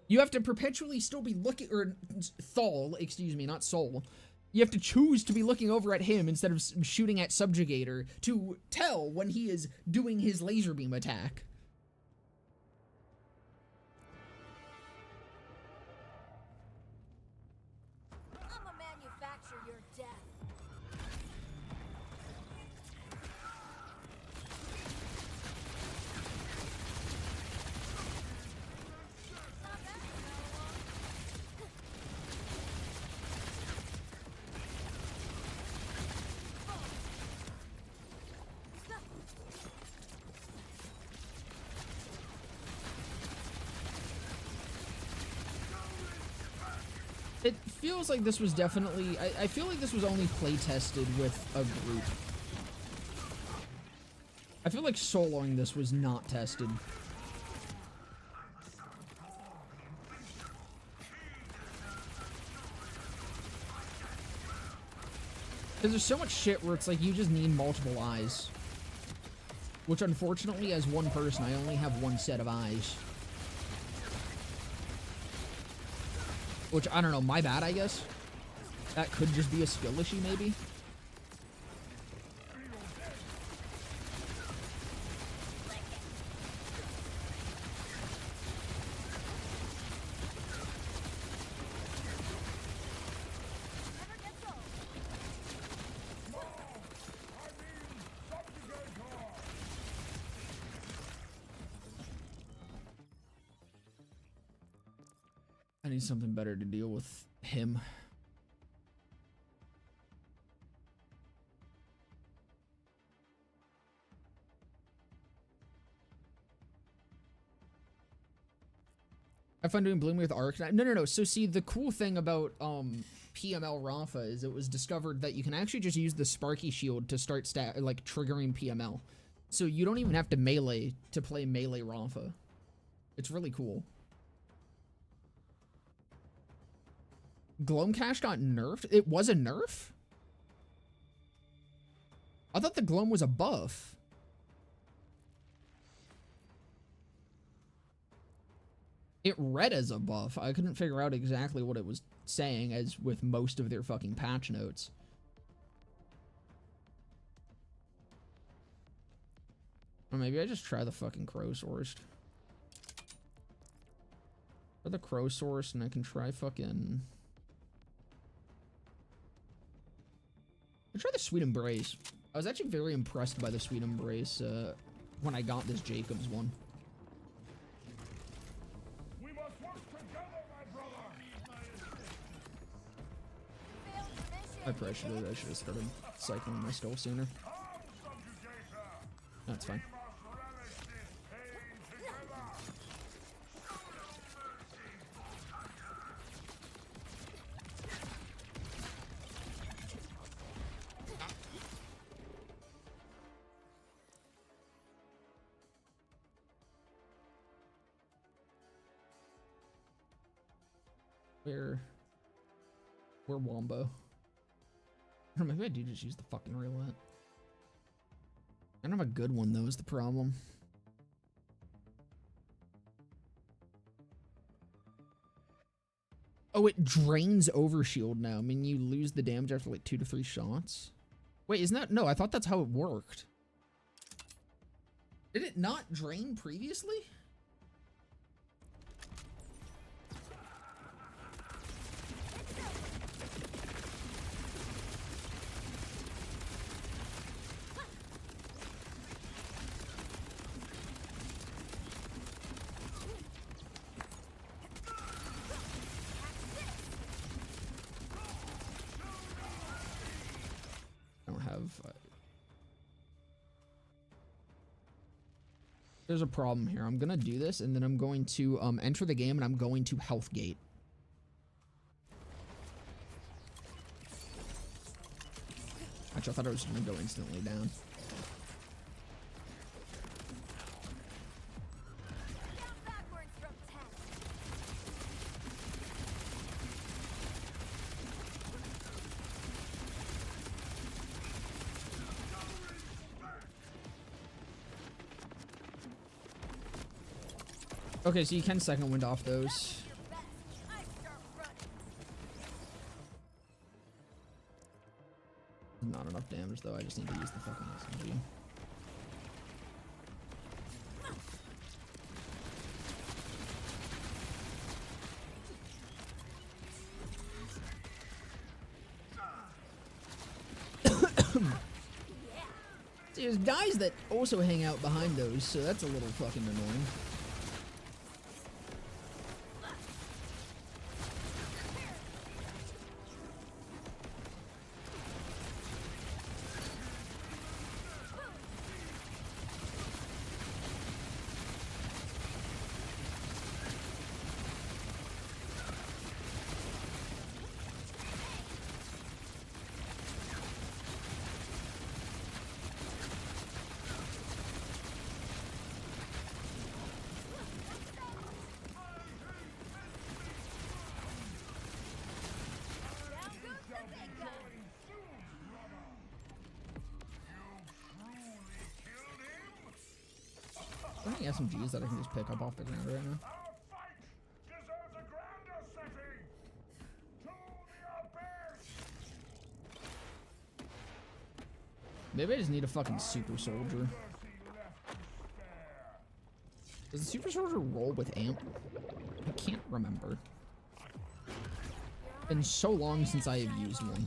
you have to perpetually still be looking, or Thal, excuse me, not Sol. You have to choose to be looking over at him instead of shooting at Subjugator to tell when he is doing his laser beam attack. I'ma manufacture your death. It feels like this was definitely, I feel like this was only play tested with a group. I feel like soloing this was not tested. Because there's so much shit where it's like you just need multiple eyes. Which unfortunately, as one person, I only have one set of eyes. Which, I don't know, my bad, I guess. That could just be a skill issue, maybe. I need something better to deal with him. I find doing Blooming with Arc. No. So see, the cool thing about PML Rafa is it was discovered that you can actually just use the Sparky Shield to start triggering PML. So you don't even have to melee to play melee Rafa. It's really cool. Gloamcash got nerfed? It was a nerf? I thought the Gloam was a buff. It read as a buff. I couldn't figure out exactly what it was saying, as with most of their fucking patch notes. Or maybe I just try the fucking Crow Sourced. Or the Crow Source, and I can try fucking... Try the Sweet Embrace. I was actually very impressed by the Sweet Embrace when I got this Jacobs one. We must work together, my brother. I probably should have started cycling my stole sooner. That's fine. Where Wombo? Or maybe I do just use the fucking roulette. I don't have a good one though, is the problem. Oh, it drains Overshield now. I mean, you lose the damage after like 2 to 3 shots. Wait, isn't that? No, I thought that's how it worked. Did it not drain previously? There's a problem here. I'm gonna do this, and then I'm going to enter the game, and I'm going to health gate. Watch I thought it was gonna go instantly down. Down backwards from 10. Okay, so you can second wind off those. Your best. I start running. Not enough damage though. I just need to use the fucking SMG. See, there's guys that also hang out behind those, so that's a little fucking annoying. Down goes the big gun. Are there any SMGs that I can just pick up off the ground right now? Our fight deserves a grander setting. To the abyss. Maybe I just need a fucking super soldier. Mercy left to spare. Does the super soldier roll with amp? I can't remember. Been so long since I have used one.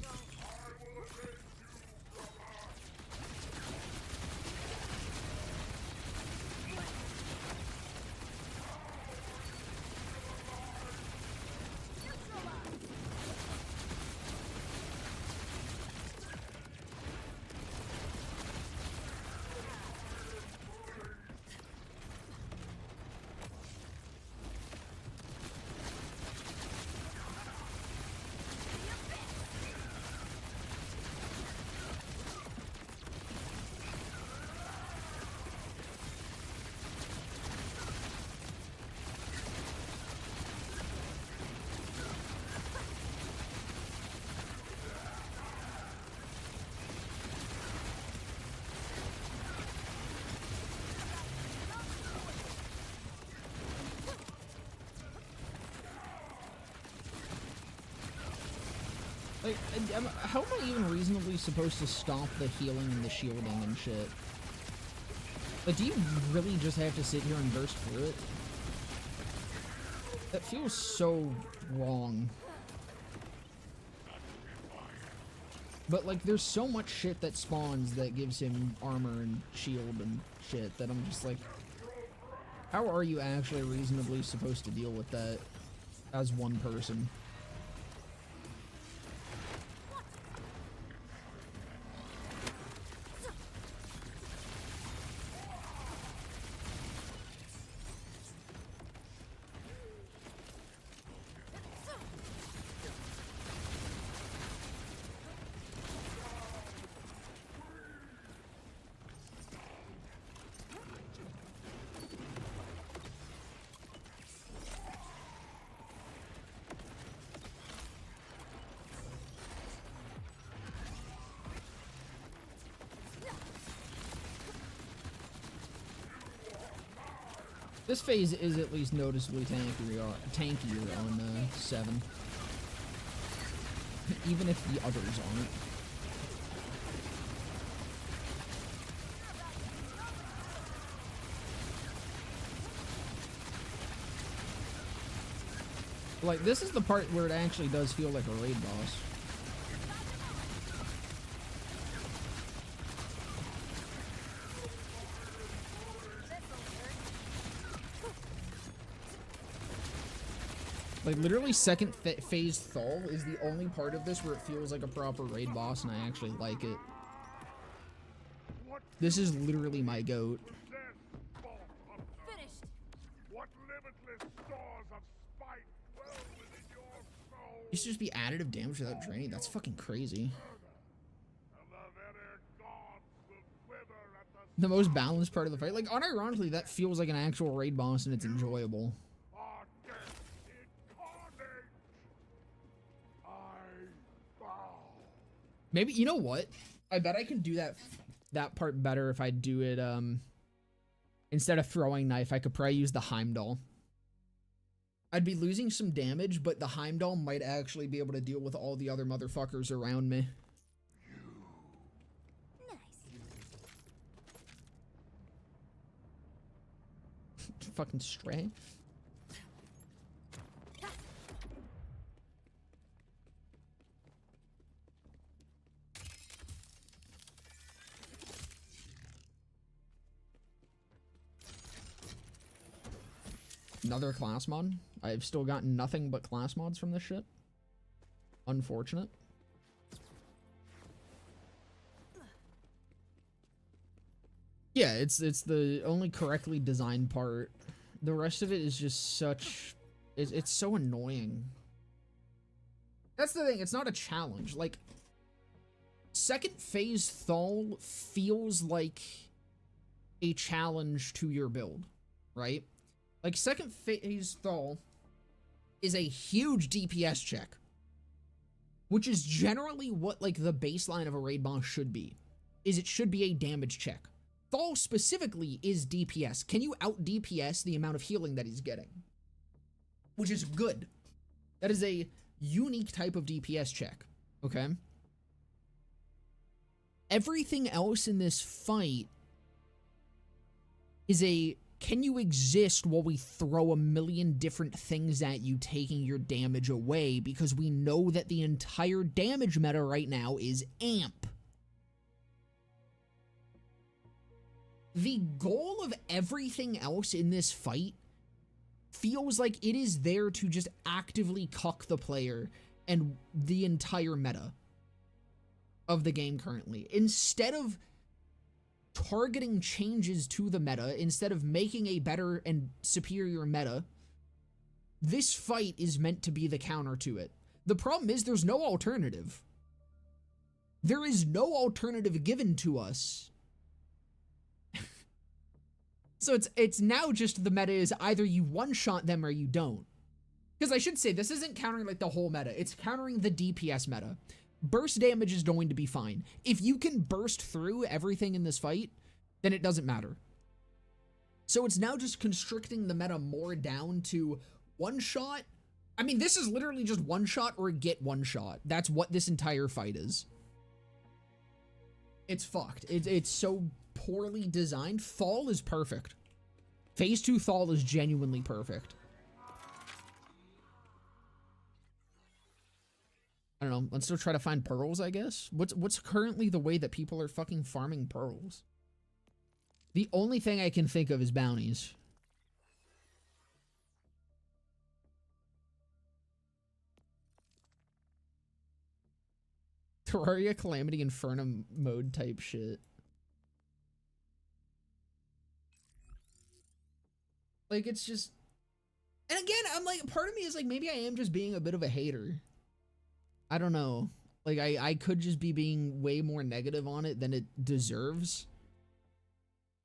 Like, how am I even reasonably supposed to stop the healing and the shielding and shit? Like, do you really just have to sit here and burst through it? That feels so wrong. But, like, there's so much shit that spawns that gives him armor and shield and shit that I'm just like, how are you actually reasonably supposed to deal with that as one person? This phase is at least noticeably tankier on 7. Even if the others aren't. Like, this is the part where it actually does feel like a raid boss. Like, literally second phase Thal is the only part of this where it feels like a proper raid boss, and I actually like it. This is literally my goat. Finished. What limitless stores of spite dwell within your soul? Used to just be additive damage without draining. That's fucking crazy. And the very The most balanced part of the fight. Like, unironically, that feels like an actual raid boss and it's enjoyable. Are dead in carnage. I bow. Maybe, you know what? I bet I can do that part better if I do it, instead of throwing knife, I could probably use the Heimdall. I'd be losing some damage, but the Heimdall might actually be able to deal with all the other motherfuckers around me. Fucking stray. Another class mod. I've still gotten nothing but class mods from this shit. Unfortunate. Yeah, it's the only correctly designed part. The rest of it is just such... It's so annoying. That's the thing, it's not a challenge. Like, second phase Thal feels like a challenge to your build, right? Like, second phase Thal is a huge DPS check, which is generally what, like, the baseline of a raid boss should be, is it should be a damage check. Thal specifically is DPS. Can you out DPS the amount of healing that he's getting? Which is good. That is a unique type of DPS check, okay? Everything else in this fight is a, can you exist while we throw a million different things at you, taking your damage away, because we know that the entire damage meta right now is AMP. The goal of everything else in this fight feels like it is there to just actively cuck the player and the entire meta of the game currently. Instead of targeting changes to the meta, instead of making a better and superior meta, this fight is meant to be the counter to it. The problem is there's no alternative. There is no alternative given to us. So it's now just the meta is either you one-shot them or you don't. Because I should say, this isn't countering like the whole meta. It's countering the DPS meta. Burst damage is going to be fine. If you can burst through everything in this fight, then it doesn't matter. So it's now just constricting the meta more down to one-shot. I mean, this is literally just one-shot or get one-shot. That's what this entire fight is. It's fucked. It's so poorly designed. Thal is perfect. Phase 2 Thal is genuinely perfect. I don't know. Let's still try to find pearls, I guess. What's currently the way that people are fucking farming pearls? The only thing I can think of is bounties. Terraria Calamity Inferno mode type shit. Like, it's just... And again, I'm like, part of me is like, maybe I am just being a bit of a hater. I don't know. Like, I could just be being way more negative on it than it deserves.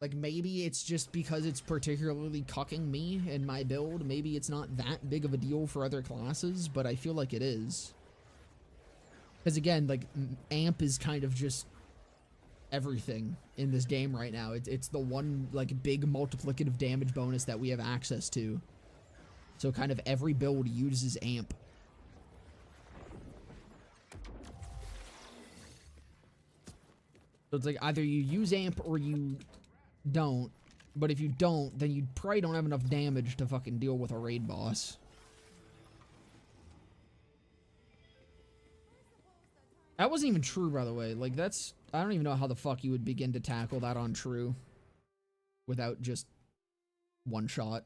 Like, maybe it's just because it's particularly cucking me and my build. Maybe it's not that big of a deal for other classes, but I feel like it is. Because again, like, AMP is kind of just everything in this game right now. It's the one, like, big multiplicative damage bonus that we have access to. So kind of every build uses AMP. So it's like either you use AMP or you don't. But if you don't, then you probably don't have enough damage to fucking deal with a raid boss. That wasn't even true, by the way. Like, that's... I don't even know how the fuck you would begin to tackle that on true without just one shot.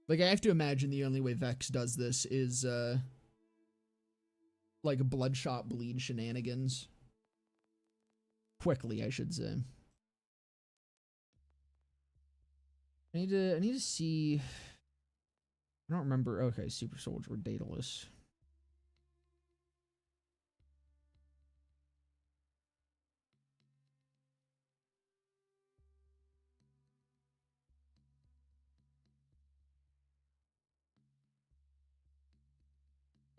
Like, I have to imagine the only way Vex does this is, like, bloodshot bleed shenanigans. Quickly, I should say. I need to see... I don't remember... Okay, Super Soldier, Daedalus.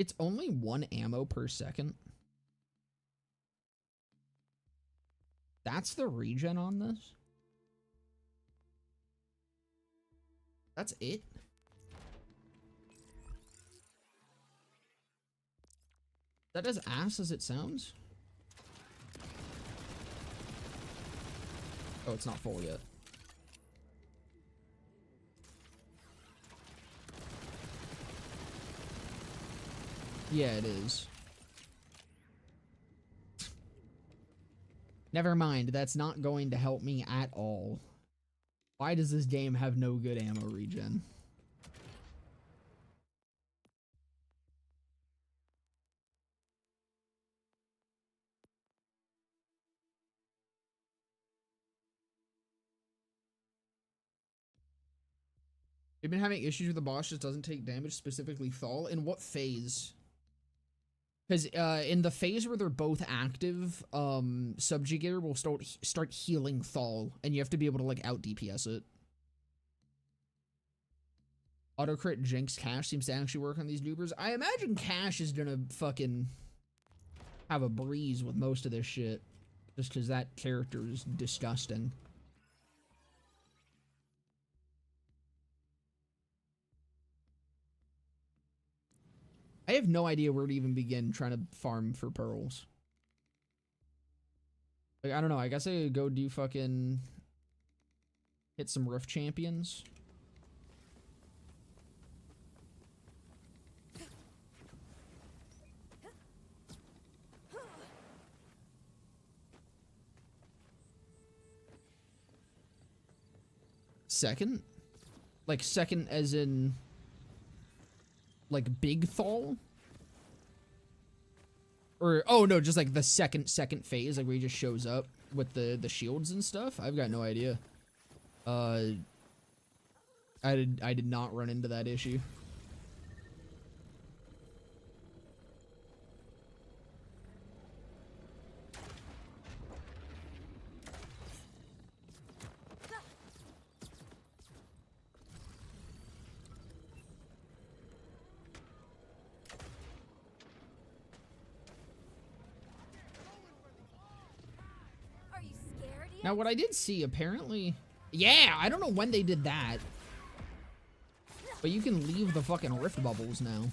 It's only 1 ammo per second. That's the regen on this? That's it? That as ass as it sounds? Oh, it's not full yet. Yeah, it is. Never mind, that's not going to help me at all. Why does this game have no good ammo regen? You've been having issues with the boss just doesn't take damage, specifically Thal. In what phase? Because in the phase where they're both active, Subjugator will start healing Thal, and you have to be able to like out DPS it. Autocrit Jinx Cash seems to actually work on these noobers. I imagine Cash is gonna fucking have a breeze with most of this shit, just because that character is disgusting. I have no idea where to even begin trying to farm for pearls. Like, I don't know. I guess I could go do fucking hit some Rift Champions. Second? Like second as in like big Thal? Or oh no, just like the second phase, like where he just shows up with the shields and stuff. I've got no idea. I did not run into that issue. Are you scared yet? Now, what I did see, apparently... Yeah, I don't know when they did that. But you can leave the fucking rift bubbles now.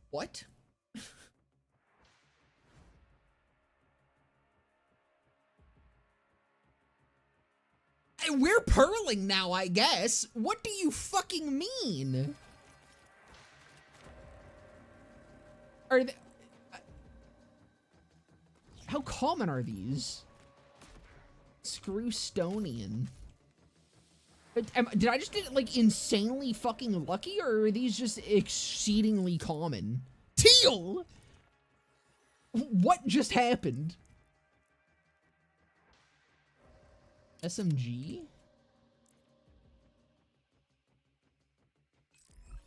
What? We're purling now, I guess. What do you fucking mean? Are they... How common are these? Screw Stonian. Did I just get, like, insanely fucking lucky, or are these just exceedingly common? Teal! What just happened? SMG?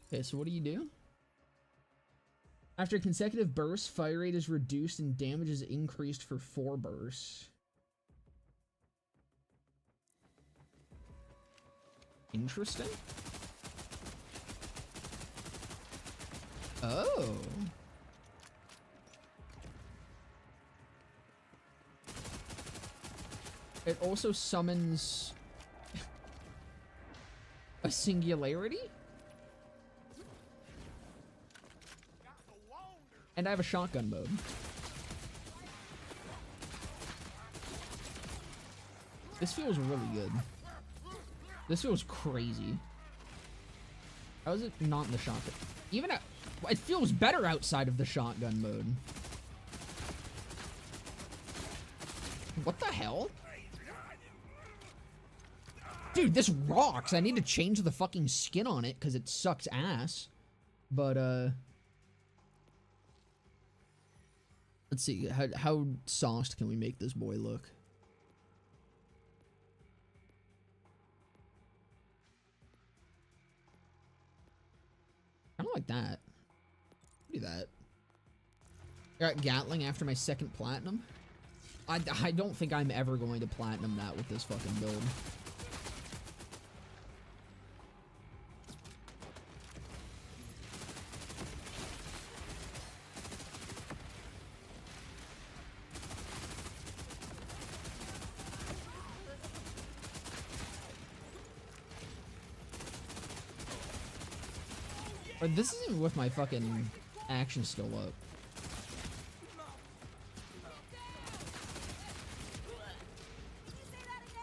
Okay, so what do you do? After consecutive bursts, fire rate is reduced and damage is increased for 4 bursts. Interesting. Oh. It also summons a singularity? And I have a shotgun mode. This feels really good. This feels crazy. How is it not in the shotgun? Even it feels better outside of the shotgun mode. What the hell? Dude, this rocks. I need to change the fucking skin on it because it sucks ass. But, let's see. How sauced can we make this boy look? like that. Do that. Got Gatling after my second platinum. I don't think I'm ever going to platinum that with this fucking build. But this isn't with my fucking action skill up.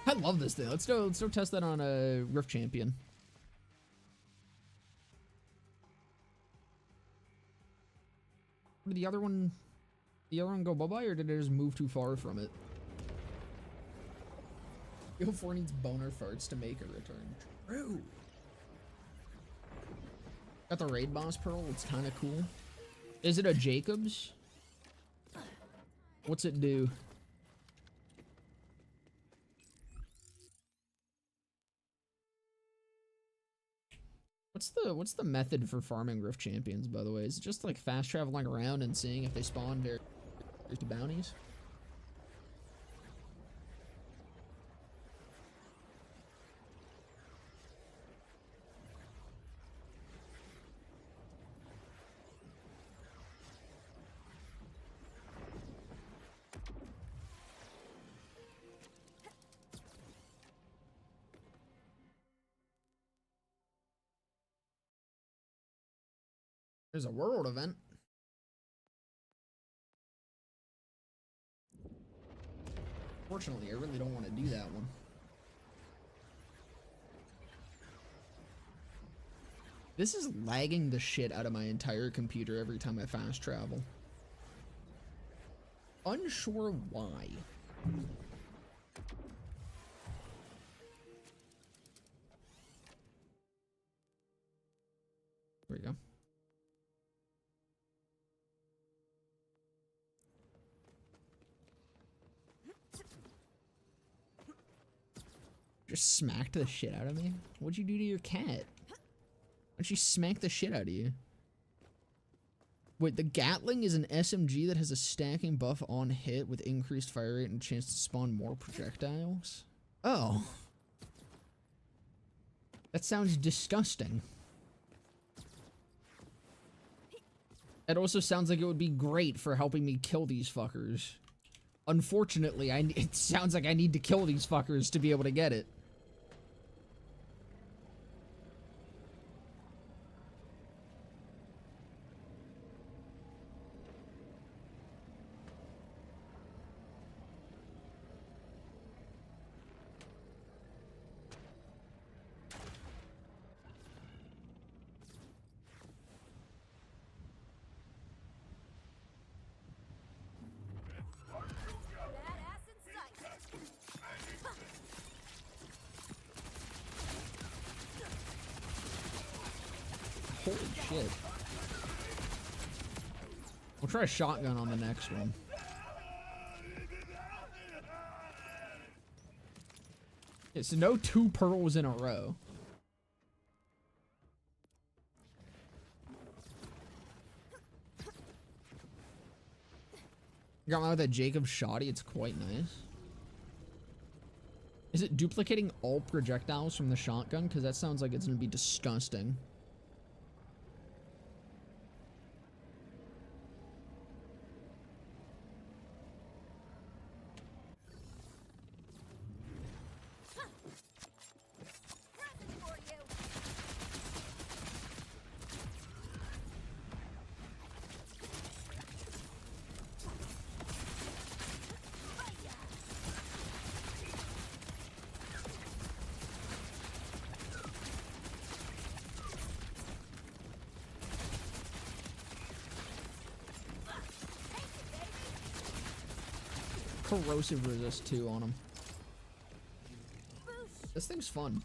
I love this thing. Let's go test that on a Rift Champion. Did the other one go bye-bye, or did it just move too far from it? Yo 4 needs boner farts to make a return. True. Got the raid boss pearl. It's kind of cool. Is it a Jacobs? What's it do? What's the method for farming Rift Champions, by the way? Is it just like fast traveling around and seeing if they spawn their bounties? There's a world event. Fortunately, I really don't want to do that one. This is lagging the shit out of my entire computer every time I fast travel. Unsure why. There we go. Just smacked the shit out of me? What'd you do to your cat? Why'd she smack the shit out of you? Wait, the Gatling is an SMG that has a stacking buff on hit with increased fire rate and a chance to spawn more projectiles? Oh. That sounds disgusting. It also sounds like it would be great for helping me kill these fuckers. Unfortunately, it sounds like I need to kill these fuckers to be able to get it. Badass in sight. Holy shit. We'll try a shotgun on the next one. Yeah, so no 2 pearls in a row. Got mine with that Jacob shoddy. It's quite nice. Is it duplicating all projectiles from the shotgun? Because that sounds like it's going to be disgusting. Present for you. Corrosive resist too on him. This thing's fun.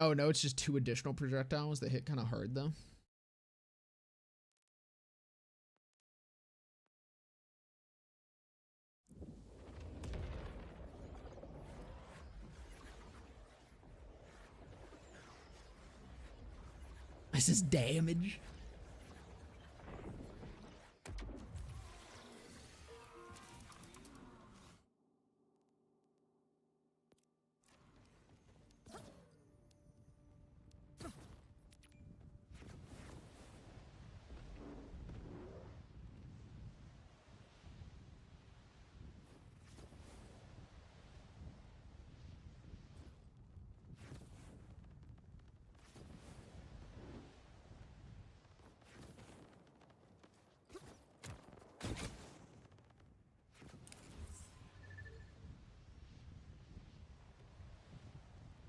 Oh no, it's just 2 additional projectiles that hit kind of hard though. This is damage.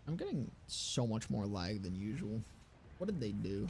I'm getting so much more lag than usual. What did they do?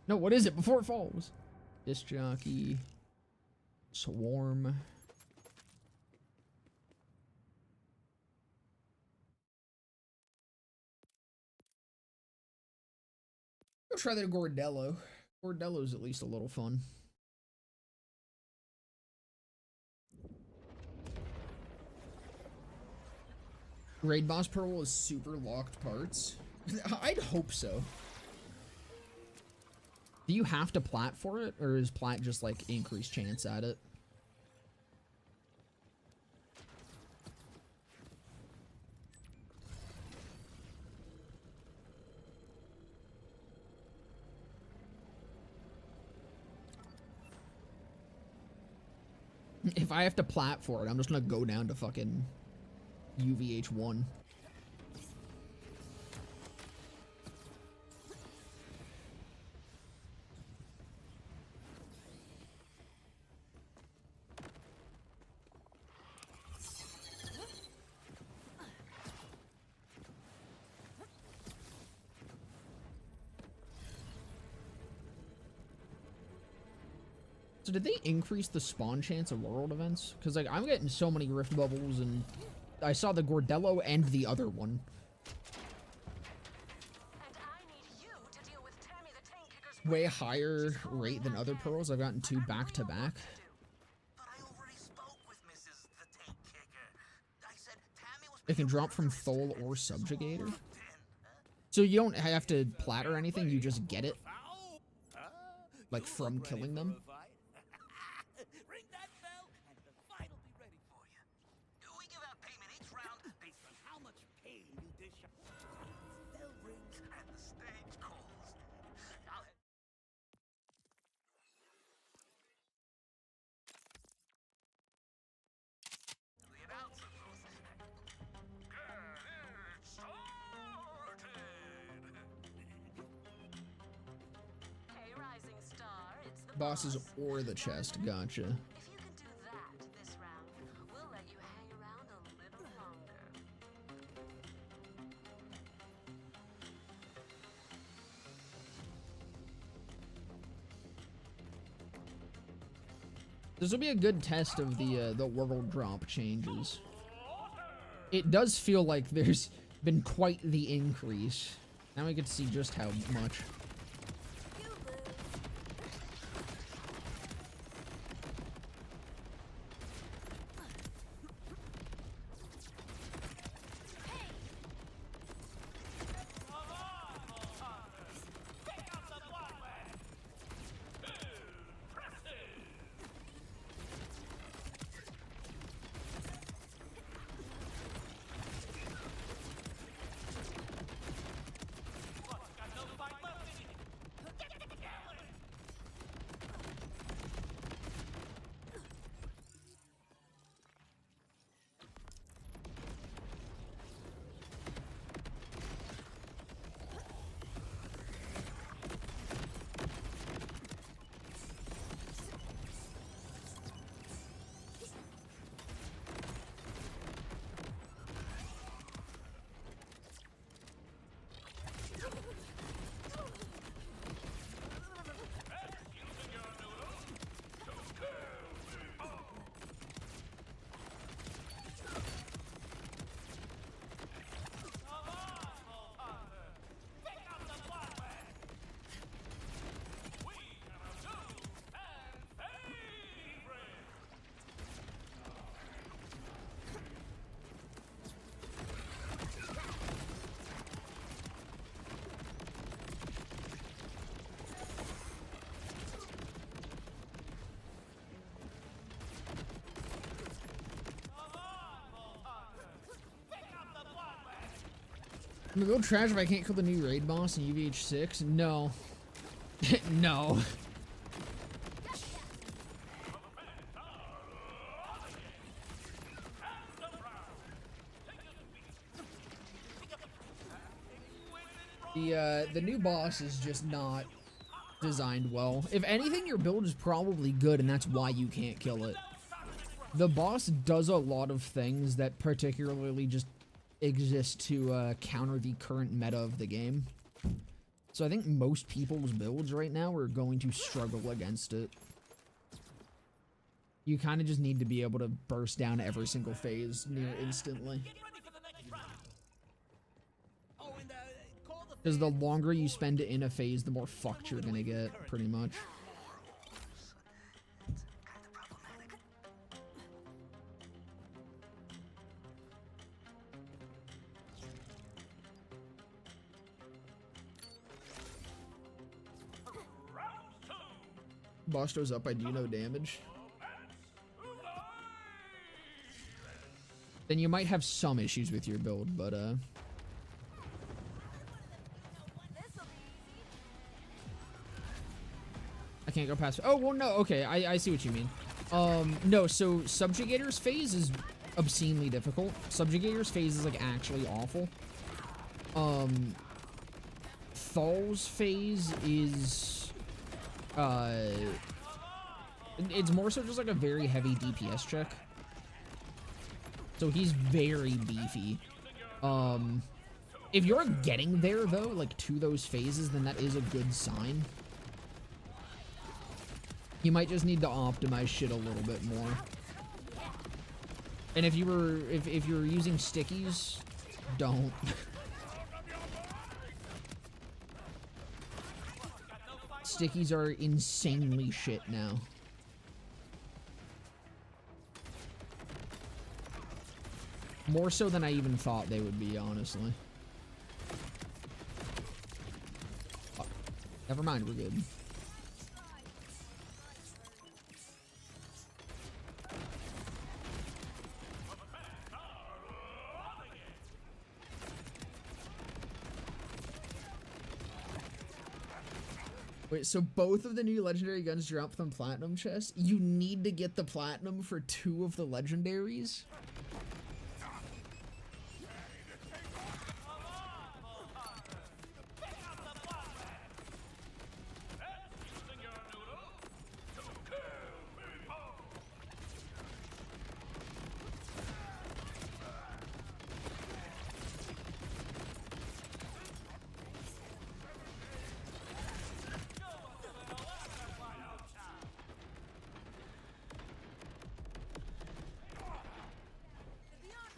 No, what is it before it falls? Disc jockey. Swarm. Go try that Gordello. Gordello's at least a little fun. Raid boss Pearl is super locked parts. I'd hope so. Do you have to plat for it, or is plat just like increased chance at it? If I have to plat for it, I'm just gonna go down to fucking UVH1. So did they increase the spawn chance of world events? Because like I'm getting so many rift bubbles, and I saw the Gordello and the other one. And I need you to deal with Tammy the Tank Kicker's Way higher rate than other pearls. I've gotten 2 back to back. But I already spoke with Mrs. the Tank Kicker. I said Tammy was It can drop from Thole or Subjugator. So you don't have to plat or anything, you just get it. Like from killing them. Ring that bell and the fight will be ready for you. We give out payment each round based on how much pain you dish out. Bell rings and the stage calls. I'll head. The announcer goes. Get it started. Hey, Rising Star, it's the Bosses boss. or the chest, gotcha. If you can do that this round, we'll let you hang around a little longer. This will be a good test of the world drop changes. It does feel like there's been quite the increase. Now we get to see just how much. You lose. I'm gonna go trash if I can't kill the new raid boss in UVH6. No. No. The new boss is just not designed well. If anything, your build is probably good, and that's why you can't kill it. The boss does a lot of things that particularly just exist to counter the current meta of the game. So I think most people's builds right now are going to struggle against it. You kind of just need to be able to burst down every single phase near instantly. Because the longer you spend in a phase, the more fucked you're gonna get, pretty much. Boss shows up, I do no damage. Then you might have some issues with your build, but I can't go past. Oh, well, no. Okay, I see what you mean. No, so Subjugator's phase is obscenely difficult. Subjugator's phase is, like, actually awful. Thal's phase is, it's more so just, like, a very heavy DPS check. So he's very beefy. If you're getting there, though, like, to those phases, then that is a good sign. You might just need to optimize shit a little bit more. And if you were, if you're using stickies, don't. Stickies are insanely shit now. More so than I even thought they would be, honestly. Oh, never mind, we're good. Wait, so both of the new legendary guns drop from platinum chests? You need to get the platinum for 2 of the legendaries?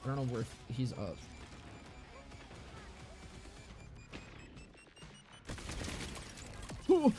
I don't know where he's up. Ooh.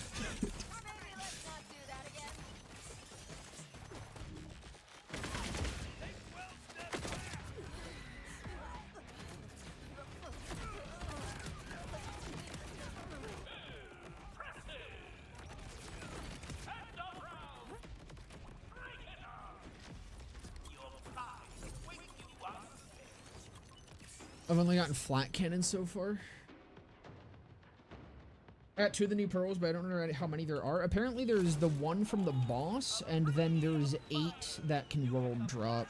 I've only gotten flat cannons so far. I got 2 of the new pearls, but I don't know how many there are. Apparently there's the 1 from the boss, and then there's 8 that can world drop.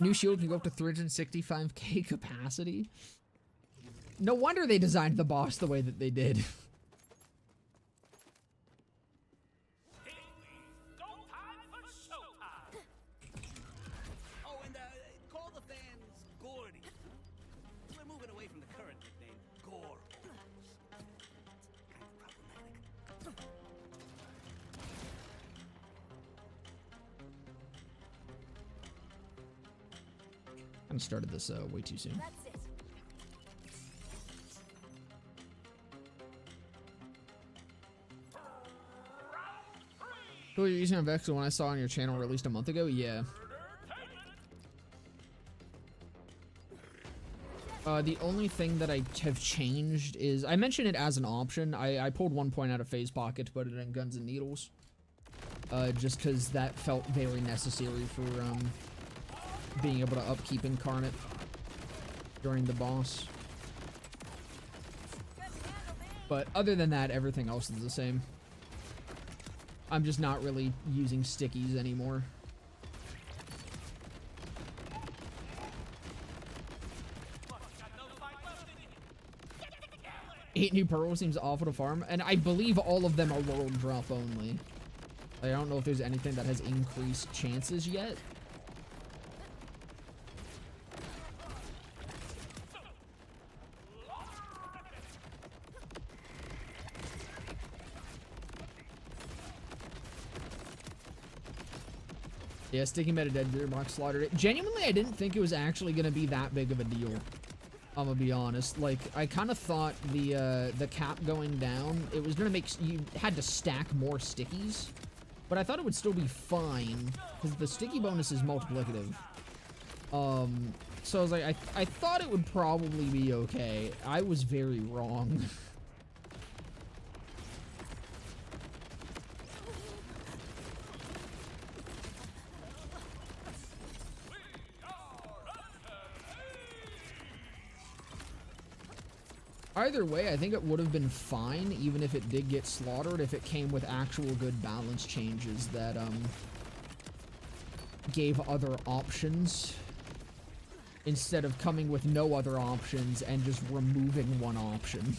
New shield can go up to 365k capacity. No wonder they designed the boss the way that they did. I started this way too soon. Who are you using on Vex? The one I saw on your channel released a month ago? Yeah. The only thing that I have changed is I mentioned it as an option. I pulled 1 point out of Phase Pocket to put it in Guns and Needles. Just because that felt very necessary for being able to upkeep Incarnate during the boss. But other than that, everything else is the same. I'm just not really using stickies anymore. 8 new pearls seems awful to farm, and I believe all of them are world drop only. I don't know if there's anything that has increased chances yet. Yeah, Sticky Meta Dead Gearbox slaughtered it. Genuinely, I didn't think it was actually going to be that big of a deal. I'm gonna be honest. Like, I kind of thought the cap going down, it was gonna make you had to stack more stickies, but I thought it would still be fine because the sticky bonus is multiplicative. So I was like, I thought it would probably be okay. I was very wrong. Either way, I think it would have been fine, even if it did get slaughtered, if it came with actual good balance changes that, gave other options, instead of coming with no other options and just removing one option.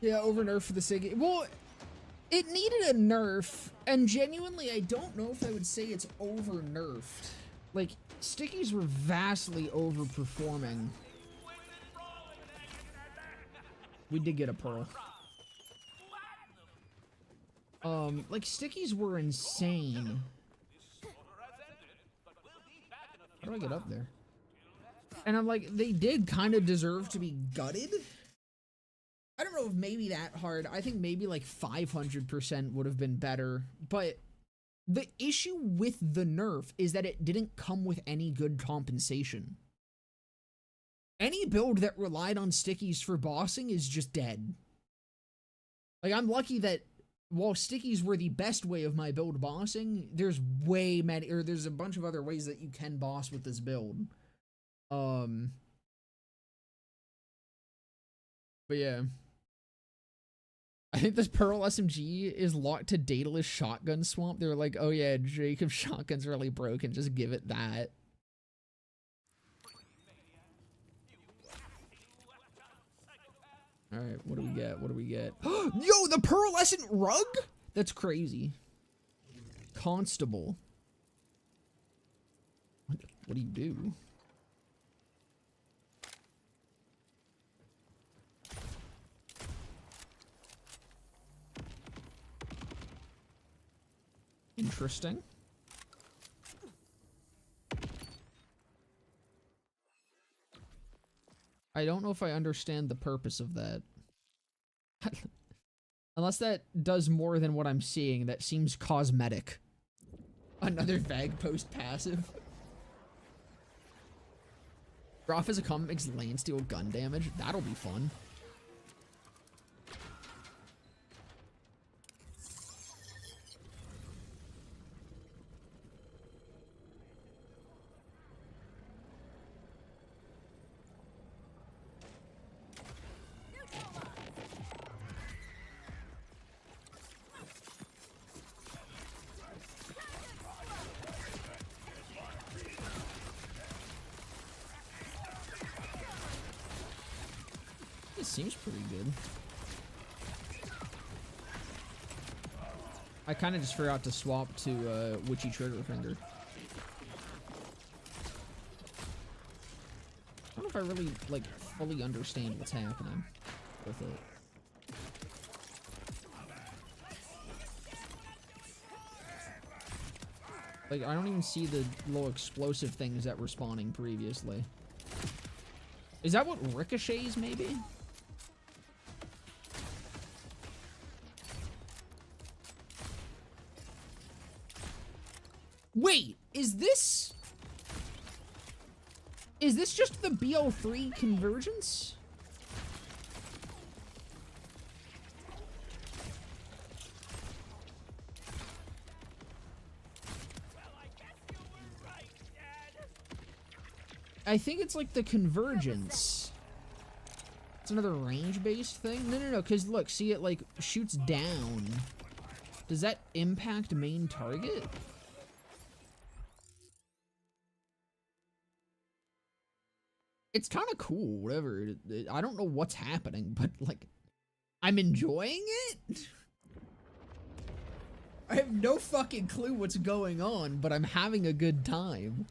Yeah, over nerf for the sake. Well, it needed a nerf, and genuinely, I don't know if I would say it's over nerfed. Like, stickies were vastly overperforming. We did get a pearl. Like, stickies were insane. How do I get up there? And I'm like, they did kind of deserve to be gutted. I don't know if maybe that hard. I think maybe like 500% would have been better. But the issue with the nerf is that it didn't come with any good compensation. Any build that relied on stickies for bossing is just dead. Like, I'm lucky that while stickies were the best way of my build bossing, there's way many, or there's a bunch of other ways that you can boss with this build. But yeah. I think this Pearl SMG is locked to Daedalus Shotgun Swamp. They were like, oh yeah, Jacob's shotgun's really broken, just give it that. Alright, what do we get? What do we get? Yo, the Pearlescent Rug? That's crazy. Constable. What do you do? Interesting. I don't know if I understand the purpose of that. Unless that does more than what I'm seeing, that seems cosmetic. Another Vag post passive. Draw as a comment makes lane steal gun damage. That'll be fun. It seems pretty good. I kind of just forgot to swap to Witchy Triggerfinger. I don't know if I really like fully understand what's happening with it. Like, I don't even see the little explosive things that were spawning previously. Is that what ricochets, maybe? Wait, is this just the BL3 convergence? I think it's like the convergence. It's another range-based thing? No, because look, see it like shoots down. Does that impact main target? It's kind of cool, whatever. I don't know what's happening, but like, I'm enjoying it? I have no fucking clue what's going on, but I'm having a good time.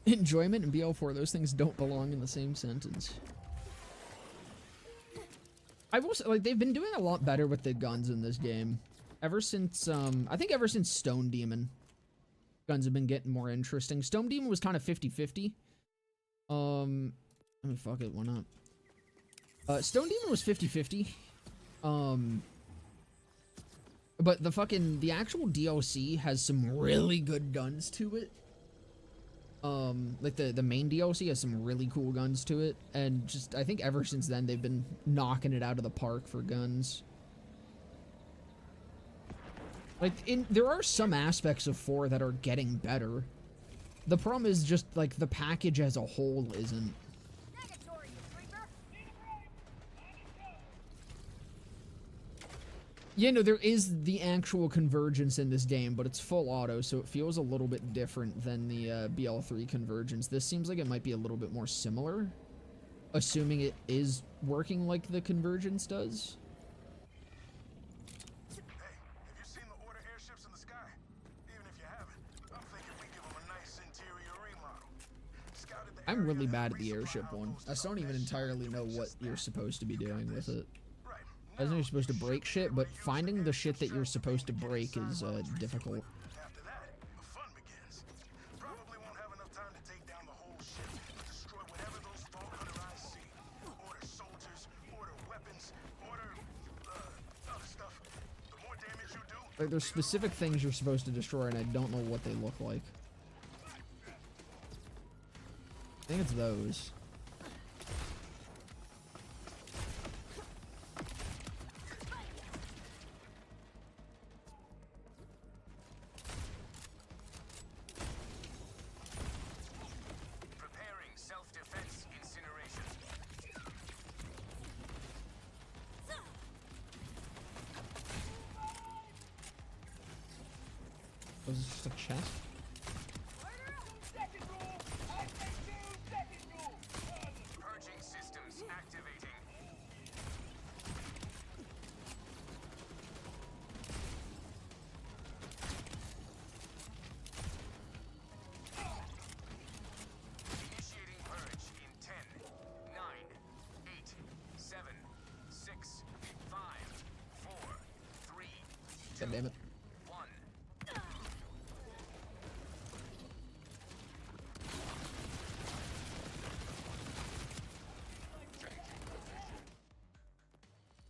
Enjoyment and BL4, those things don't belong in the same sentence. I will say, like, they've been doing a lot better with the guns in this game. Ever since, I think ever since Stone Demon, guns have been getting more interesting. Stone Demon was kind of 50-50. I mean, fuck it, why not? Stone Demon was 50-50. But the actual DLC has some really good guns to it. Like the main DLC has some really cool guns to it, and just I think ever since then they've been knocking it out of the park for guns. Like there are some aspects of 4 that are getting better. The problem is just like the package as a whole isn't. Yeah, no, there is the actual convergence in this game, but it's full auto, so it feels a little bit different than the BL3 convergence. This seems like it might be a little bit more similar, assuming it is working like the convergence does. Hey, have you seen the order airships in the sky? Even if you haven't, I'm thinking we give them a nice interior remodel. Scouted the I'm really area bad and at the airship resupply one. outposts I don't even that entirely know what just you're that. supposed to be You got doing with this. it. Right. I know Now, you're supposed to you break should shit, but be able to use finding the shit that airship you're strap supposed to to break gain is sidearm difficult. After that, the fun begins. Probably won't have enough time to take down the whole ship, but destroy whatever those Vault Hunter eyes see. Order soldiers, order weapons, order other stuff. The more damage you do, Like, there's specific things you're supposed to destroy, and I don't know what they look like. I think it's those. preparing self-defense incineration. Was it just a chest? Purging systems activating. Initiating purge in 10, 9, 8, 7, 6, 5, 4, 3, God damn it.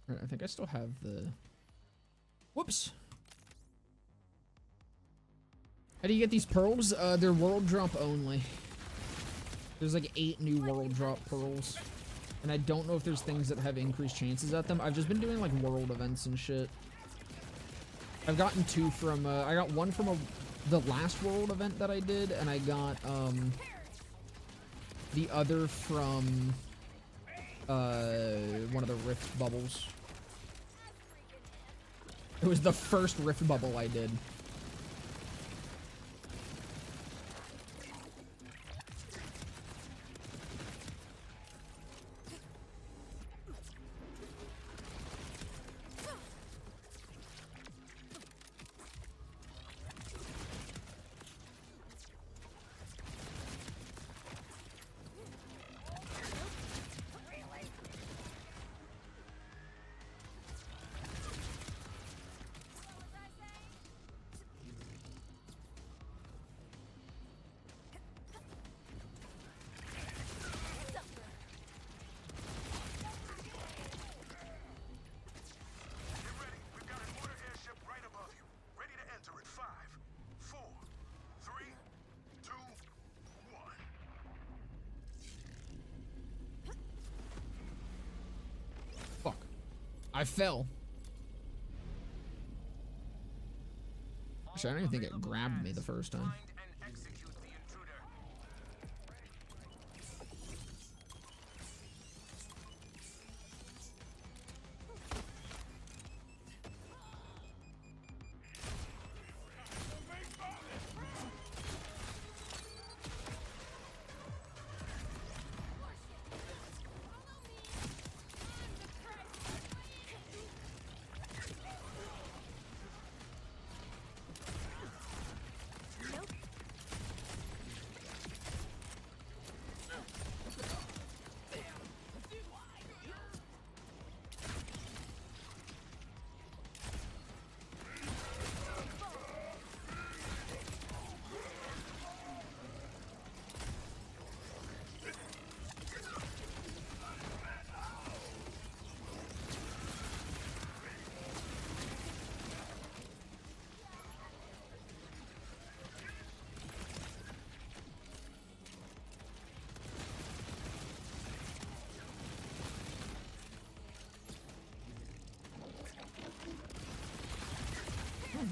Alright, I think I still have the... Whoops! How do you get these pearls? They're world drop only. There's like 8 new world drop pearls. And I don't know if there's things that have increased chances at them. I've just been doing like world events and shit. I've gotten 2 from, I got 1 from the last world event that I did, and I got, the other from, one of the rift bubbles. It was the first rift bubble I did. I fell. Actually, I don't even think it grabbed me the first time.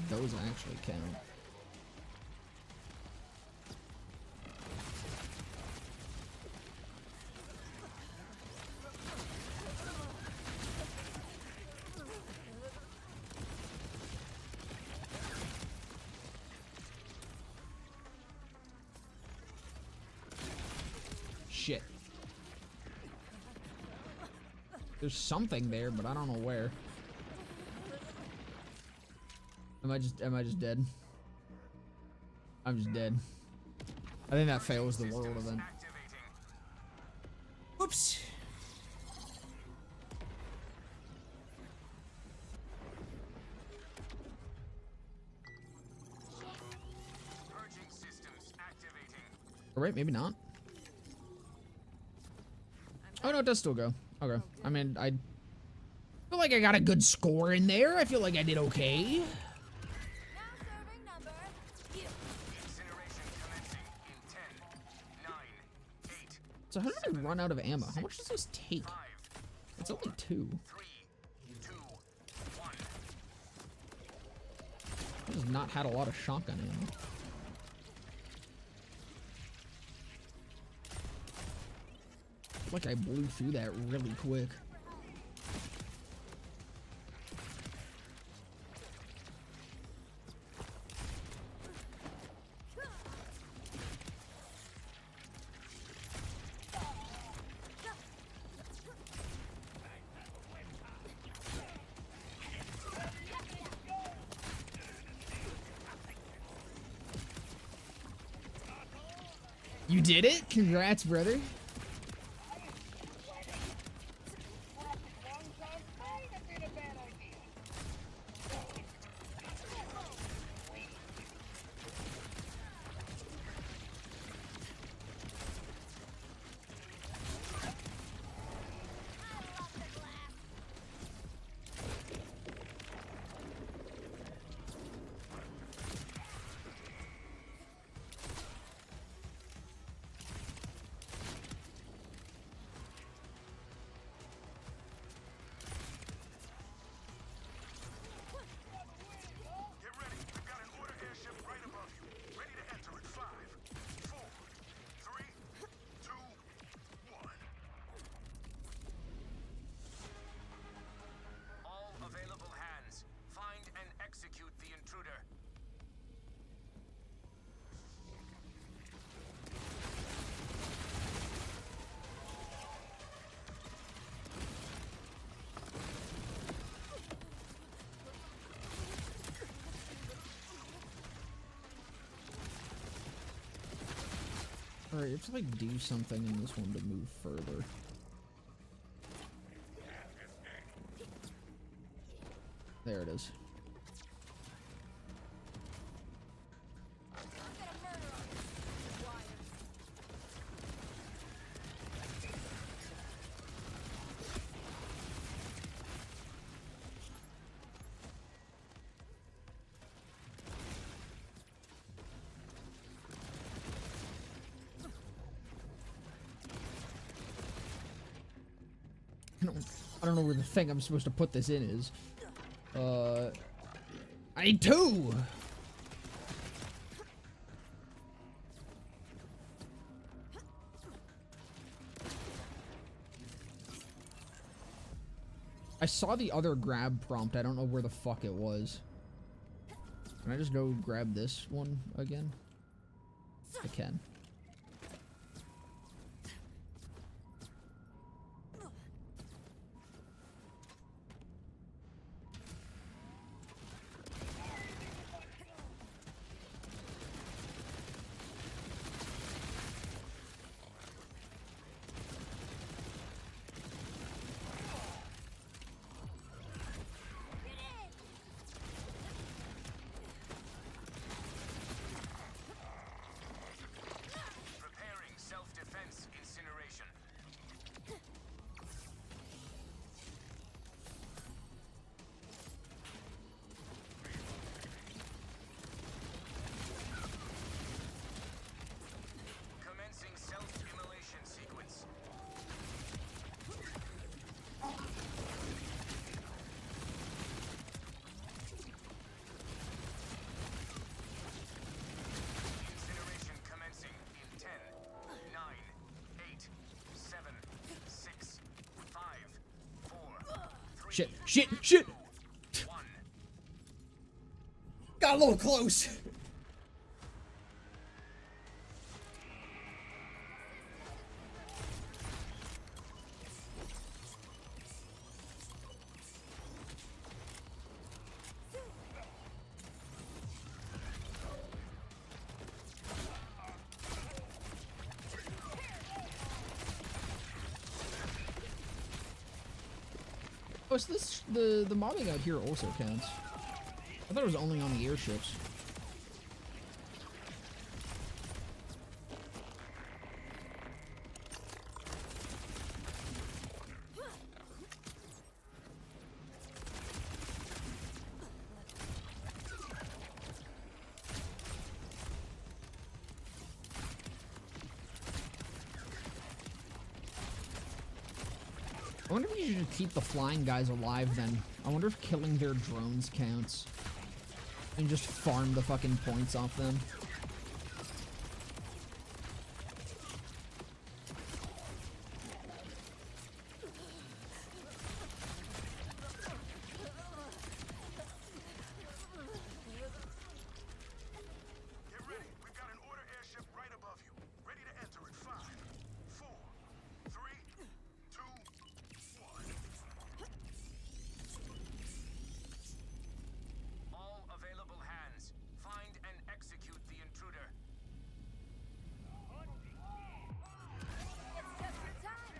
Those actually count. Shit. There's something there, but I don't know where. Am I just dead? I'm just dead. I think that fails the world event. Oops. Alright, maybe not. Oh no, it does still go. Okay. I mean, I feel like I got a good score in there. I feel like I did okay. So how did I run out of ammo? How much does this take? It's only 2. I just not had a lot of shotgun ammo. Like I blew through that really quick. You did it? Congrats, brother. Alright, you have to like do something in this one to move further. There it is. I don't know where the thing I'm supposed to put this in is. I need two! I saw the other grab prompt. I don't know where the fuck it was. Can I just go grab this one again? I can. Preparing self-defense incineration. Commencing self-immolation sequence. Incineration commencing in 10, 9, 8, 7, 6, 5, 4, 3, Shit, shit, shit! 1. Got a little close! Oh, so this the mobbing out here also counts. I thought it was only on the airships. I wonder if you should keep the flying guys alive then. I wonder if killing their drones counts. And just farm the fucking points off them. Get ready. We've got an order airship right above you. Ready to enter in 5, 4, 3, 2, 1. All available hands. Find and execute the intruder. It's just your time.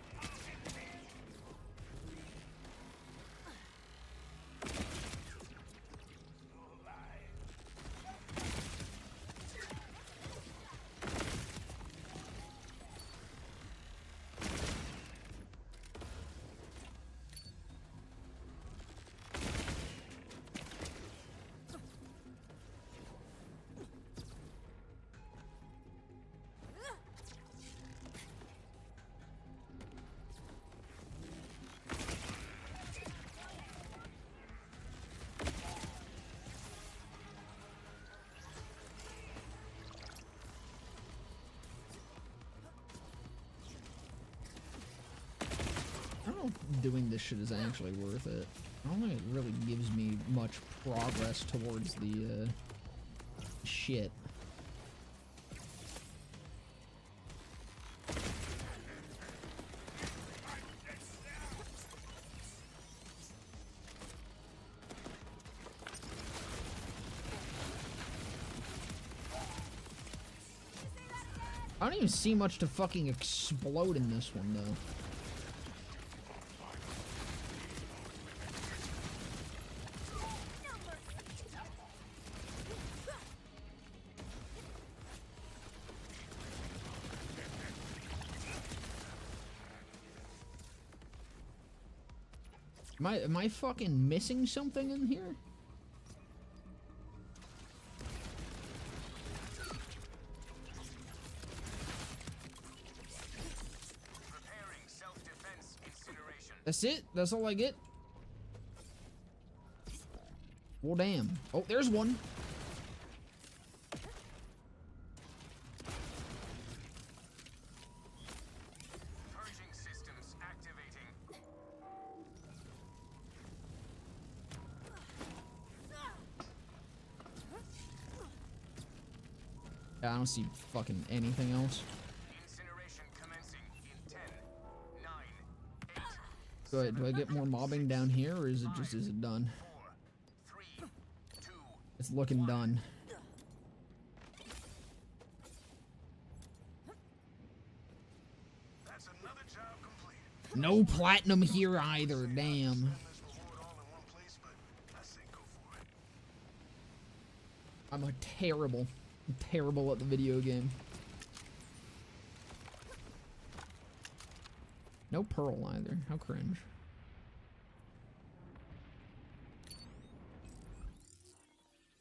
I don't know if doing this shit is actually worth it. I don't think it really gives me much progress towards the, shit. I don't even see much to fucking explode in this one, though. Am I fucking missing something in here? Preparing self-defense incineration. That's it? That's all I get? Well, damn. Oh, there's one. Purging systems activating. Yeah, I don't see fucking anything else. Incineration commencing in 10, 9, 8, Go ahead. Do I get more mobbing down here, or is it done? 4, 3, 2. It's looking done. That's another job complete. No platinum here either, damn. Spend this reward all in one place, but I say go for it. I'm terrible at the video game. No pearl either. How cringe.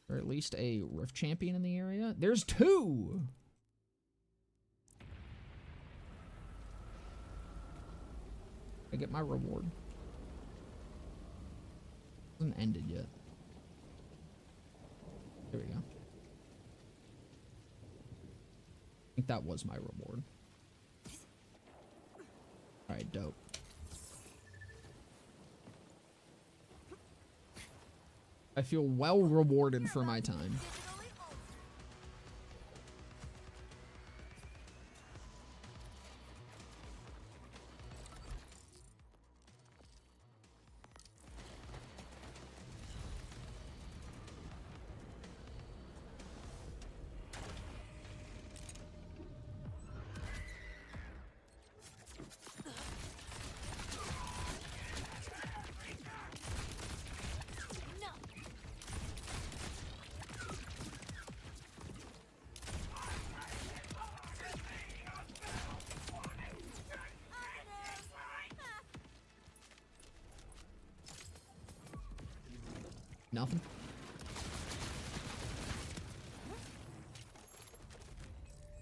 Or at least a Rift champion in the area. There's 2! I get my reward. Hasn't ended yet. There we go. I think that was my reward. Alright, dope. I feel well rewarded for my time. Nothing.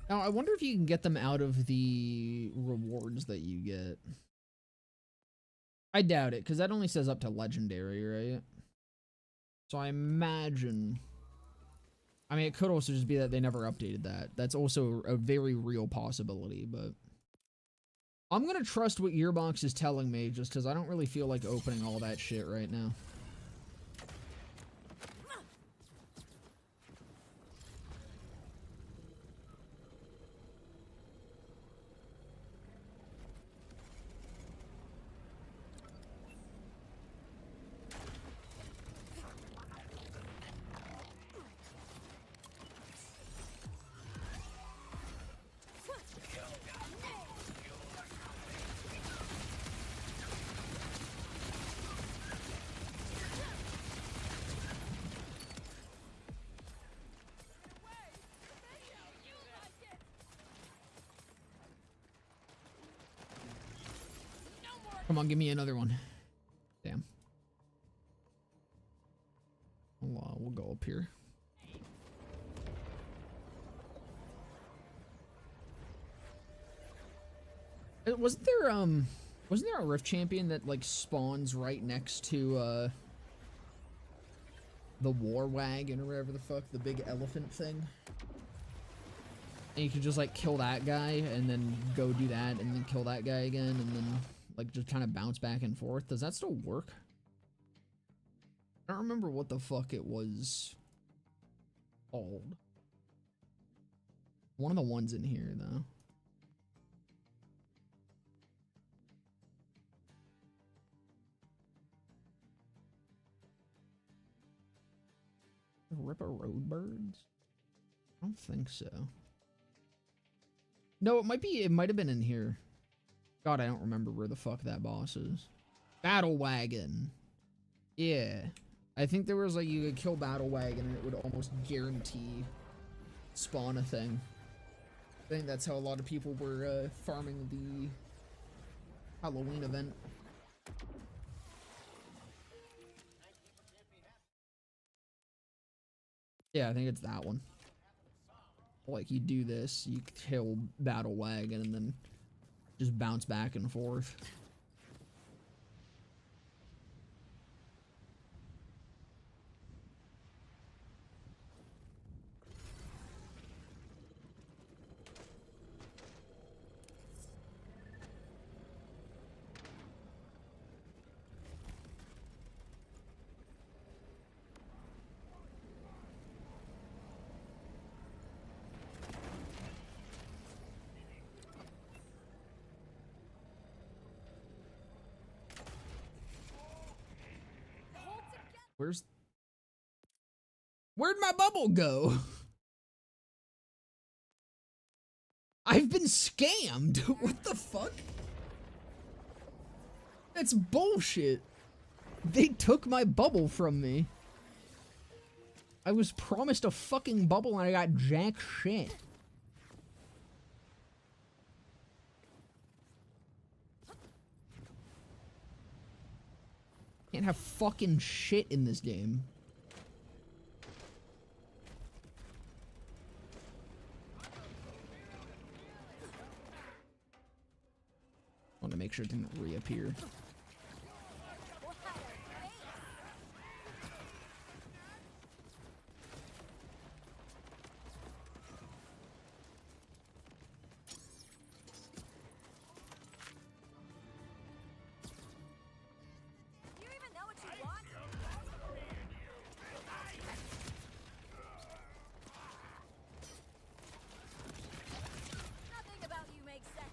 Now, I wonder if you can get them out of the rewards that you get. I doubt it, because that only says up to legendary, right? So I imagine... I mean, it could also just be that they never updated that. That's also a very real possibility, but... I'm gonna trust what Gearbox is telling me, just because I don't really feel like opening all that shit right now. Come on, give me another one. Damn. We'll go up here. Wasn't there a Rift champion that like spawns right next to the war wagon or whatever the fuck, the big elephant thing? And you could just like kill that guy and then go do that and then kill that guy again and then like just kind of bounce back and forth. Does that still work? I don't remember what the fuck it was called. One of the ones in here though. Ripper Roadbirds? I don't think so. No, it might have been in here. God, I don't remember where the fuck that boss is. Battle Wagon. Yeah. I think there was like, you could kill Battle Wagon and it would almost guarantee spawn a thing. I think that's how a lot of people were farming the Halloween event. Yeah, I think it's that one. Like, you do this, you kill Battle Wagon, and then just bounce back and forth. Where'd my bubble go? I've been scammed. What the fuck? That's bullshit. They took my bubble from me. I was promised a fucking bubble and I got jack shit. Can't have fucking shit in this game. I want to make sure it didn't reappear. You even know what you want? Nothing about you makes sense.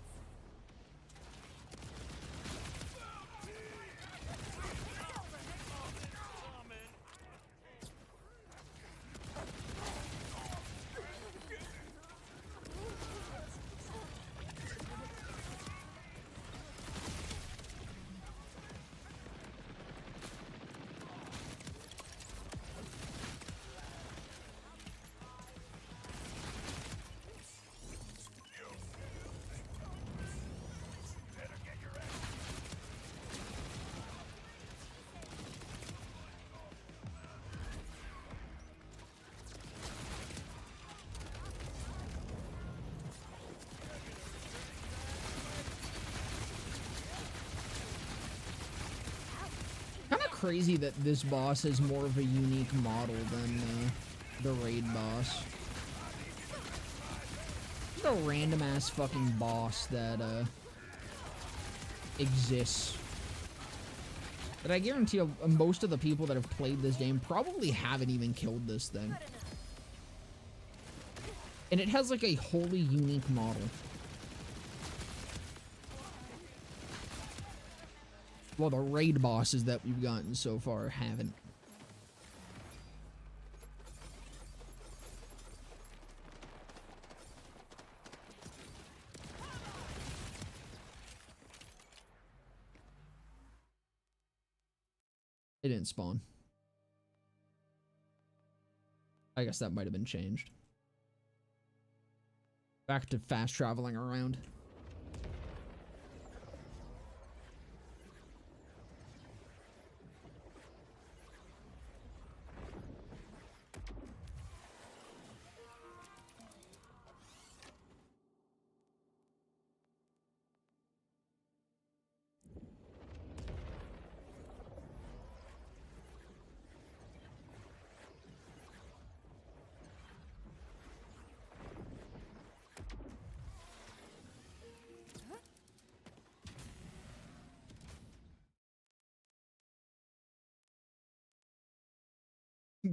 Crazy that this boss is more of a unique model than the raid boss. Just a random ass fucking boss that exists. But I guarantee you, most of the people that have played this game probably haven't even killed this thing. And it has like a wholly unique model. Well, the raid bosses that we've gotten so far haven't. It didn't spawn. I guess that might have been changed. Back to fast traveling around.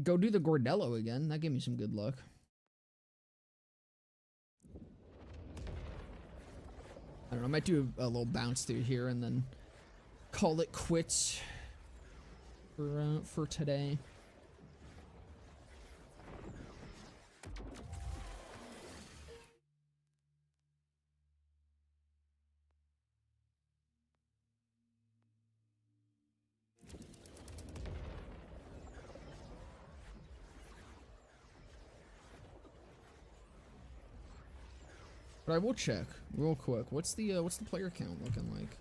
Go do the Gordello again. That gave me some good luck. I don't know. I might do a little bounce through here and then call it quits for today. But I will check real quick. What's the player count looking like?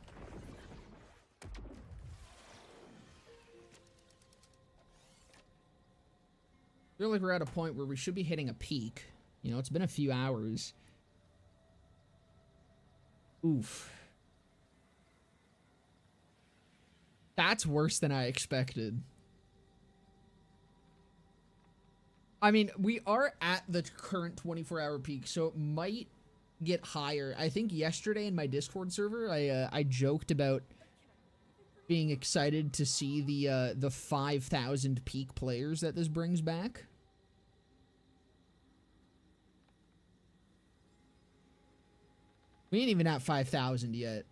I feel like we're at a point where we should be hitting a peak. You know, it's been a few hours. Oof. That's worse than I expected. I mean, we are at the current 24-hour peak, so it might get higher. I think yesterday in my Discord server, I joked about being excited to see the 5,000 peak players that this brings back. We ain't even at 5,000 yet.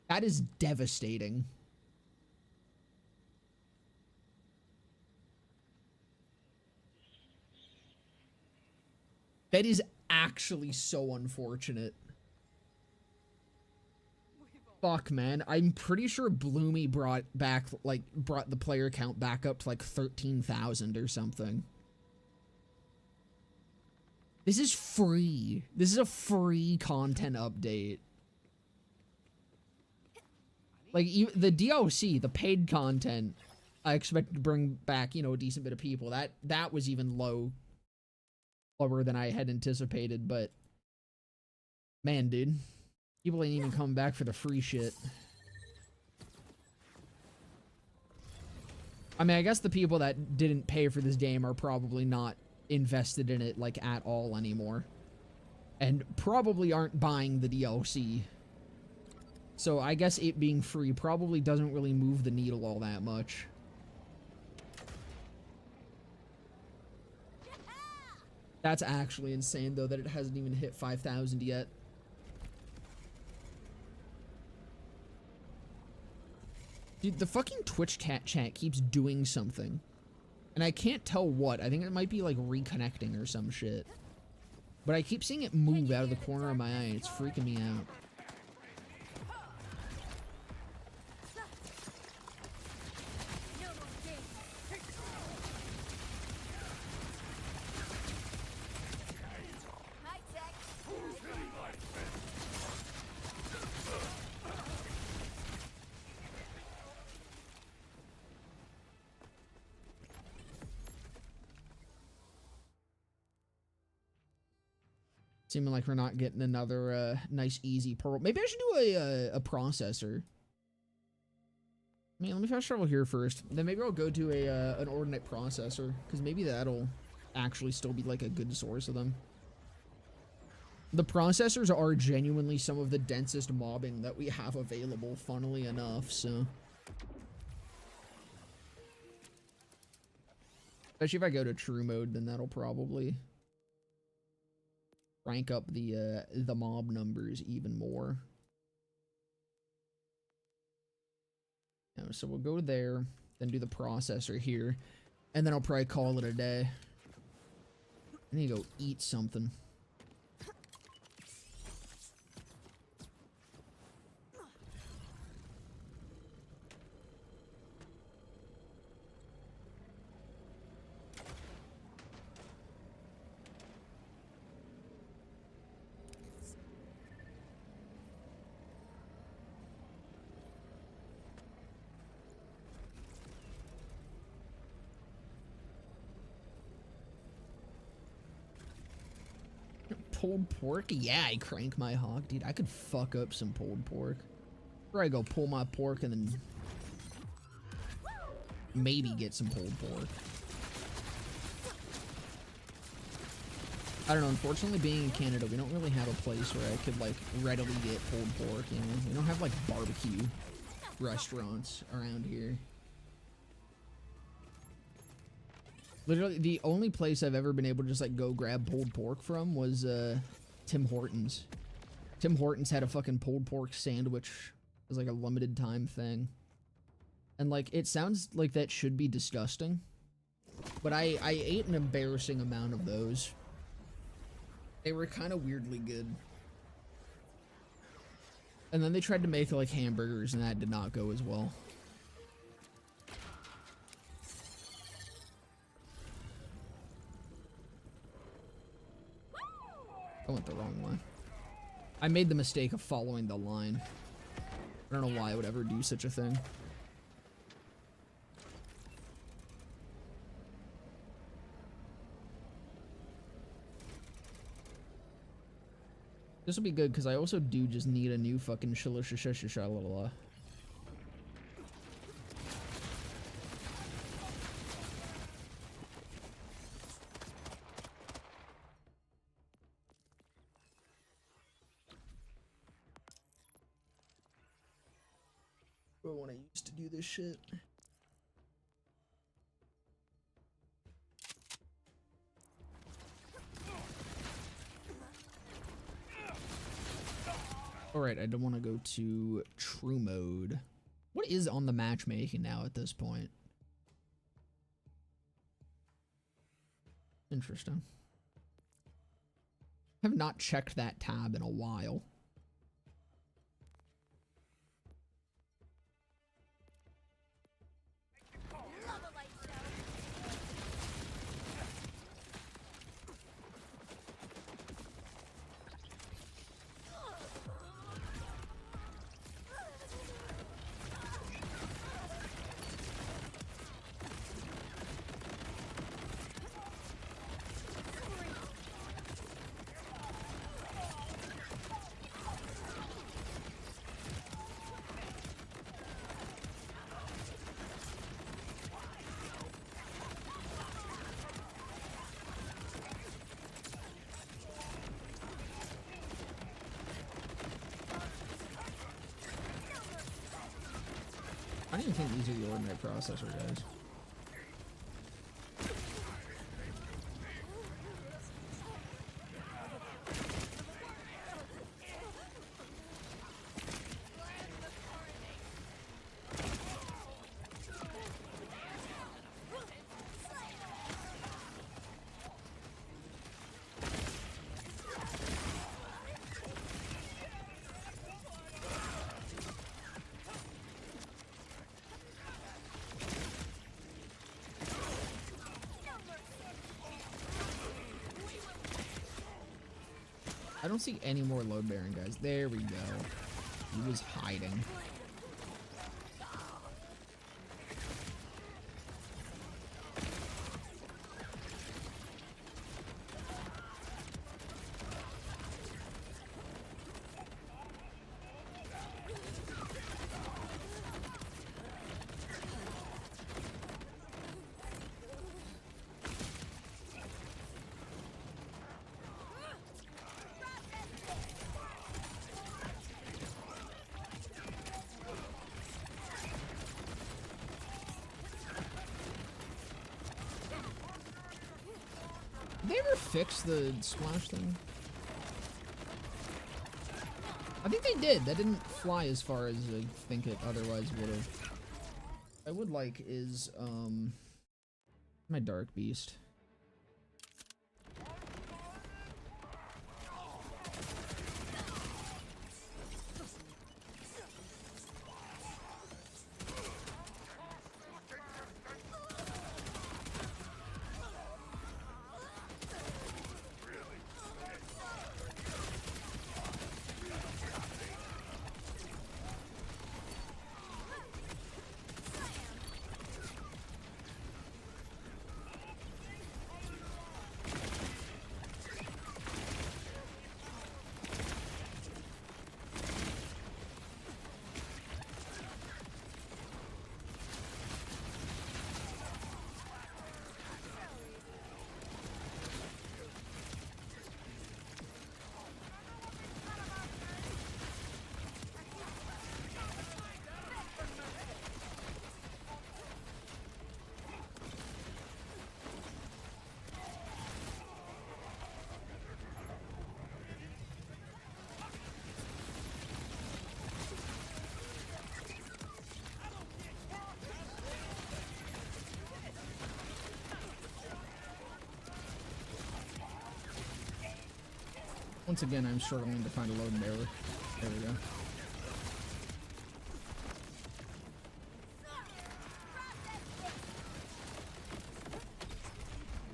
That is devastating. That is actually so unfortunate. Fuck, man. I'm pretty sure Bloomy brought the player count back up to like 13,000 or something. This is free. This is a free content update. Like, the DLC, the paid content, I expect to bring back, you know, a decent bit of people. That was even lower than I had anticipated, but man, dude, people ain't even coming back for the free shit. I mean, I guess the people that didn't pay for this game are probably not invested in it, like, at all anymore, and probably aren't buying the DLC. So I guess it being free probably doesn't really move the needle all that much. That's actually insane, though, that it hasn't even hit 5,000 yet. Dude, the fucking Twitch chat keeps doing something. And I can't tell what. I think it might be, like, reconnecting or some shit. But I keep seeing it move out of the corner of my eye, and it's freaking me out. Seeming like we're not getting another nice easy pearl. Maybe I should do a processor. I mean, let me fast travel here first. Then maybe I'll go to an ordinate processor, because maybe that'll actually still be like a good source of them. The processors are genuinely some of the densest mobbing that we have available, funnily enough, so. Especially if I go to true mode, then that'll probably rank up the mob numbers even more. So we'll go there, then do the processor here, and then I'll probably call it a day. I need to go eat something. Pulled pork? Yeah, I crank my hog. Dude, I could fuck up some pulled pork. Or I go pull my pork and then maybe get some pulled pork. I don't know, unfortunately being in Canada, we don't really have a place where I could like readily get pulled pork, you know? We don't have like barbecue restaurants around here. Literally, the only place I've ever been able to just, like, go grab pulled pork from was, Tim Hortons. Tim Hortons had a fucking pulled pork sandwich. It was, like, a limited time thing. And, like, it sounds like that should be disgusting. But I ate an embarrassing amount of those. They were kind of weirdly good. And then they tried to make, like, hamburgers, and that did not go as well. I went the wrong way. I made the mistake of following the line. I don't know why I would ever do such a thing. This will be good because I also do just need a new fucking shilla. When I used to do this shit. Alright, I don't want to go to true mode. What is on the matchmaking now at this point? Interesting. I have not checked that tab in a while. I don't even think these are the ordinary processor guys. I don't see any more load bearing guys. There we go. He was hiding. Did they ever fix the splash thing? I think they did. That didn't fly as far as I think it otherwise would have. I would like is my Dark Beast. Once again, I'm struggling to find a load and error. There we go.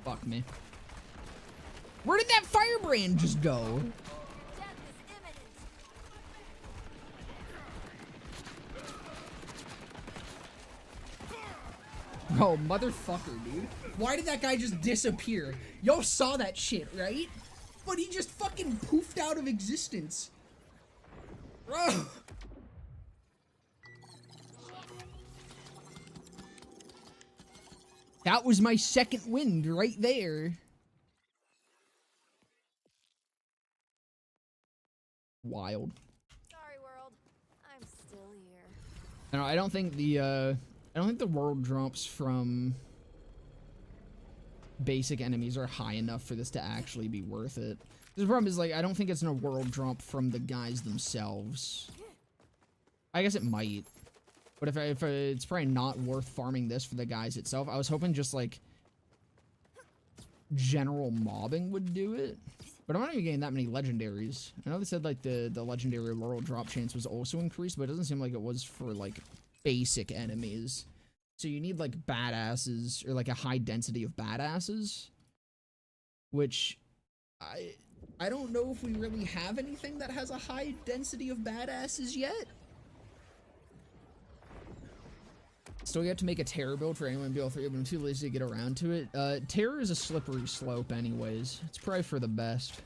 Fuck me. Where did that firebrand just go? Death is imminent. Oh, motherfucker, dude. Why did that guy just disappear? Y'all saw that shit, right? But he just fucking poofed out of existence. Bro. That was my second wind right there. Wild. Sorry, world. I'm still here. No, I don't think the world drops from basic enemies are high enough for this to actually be worth it. The problem is, like, I don't think it's in a world drop from the guys themselves. I guess it might. But if it's probably not worth farming this for the guys itself. I was hoping just, like, general mobbing would do it. But I'm not even getting that many legendaries. I know they said, like, the legendary world drop chance was also increased, but it doesn't seem like it was for, like, basic enemies. So you need, like, badasses, or, like, a high density of badasses. Which, I don't know if we really have anything that has a high density of badasses yet. Still yet to make a terror build for anyone in BL3, but I'm too lazy to get around to it. Terror is a slippery slope anyways. It's probably for the best.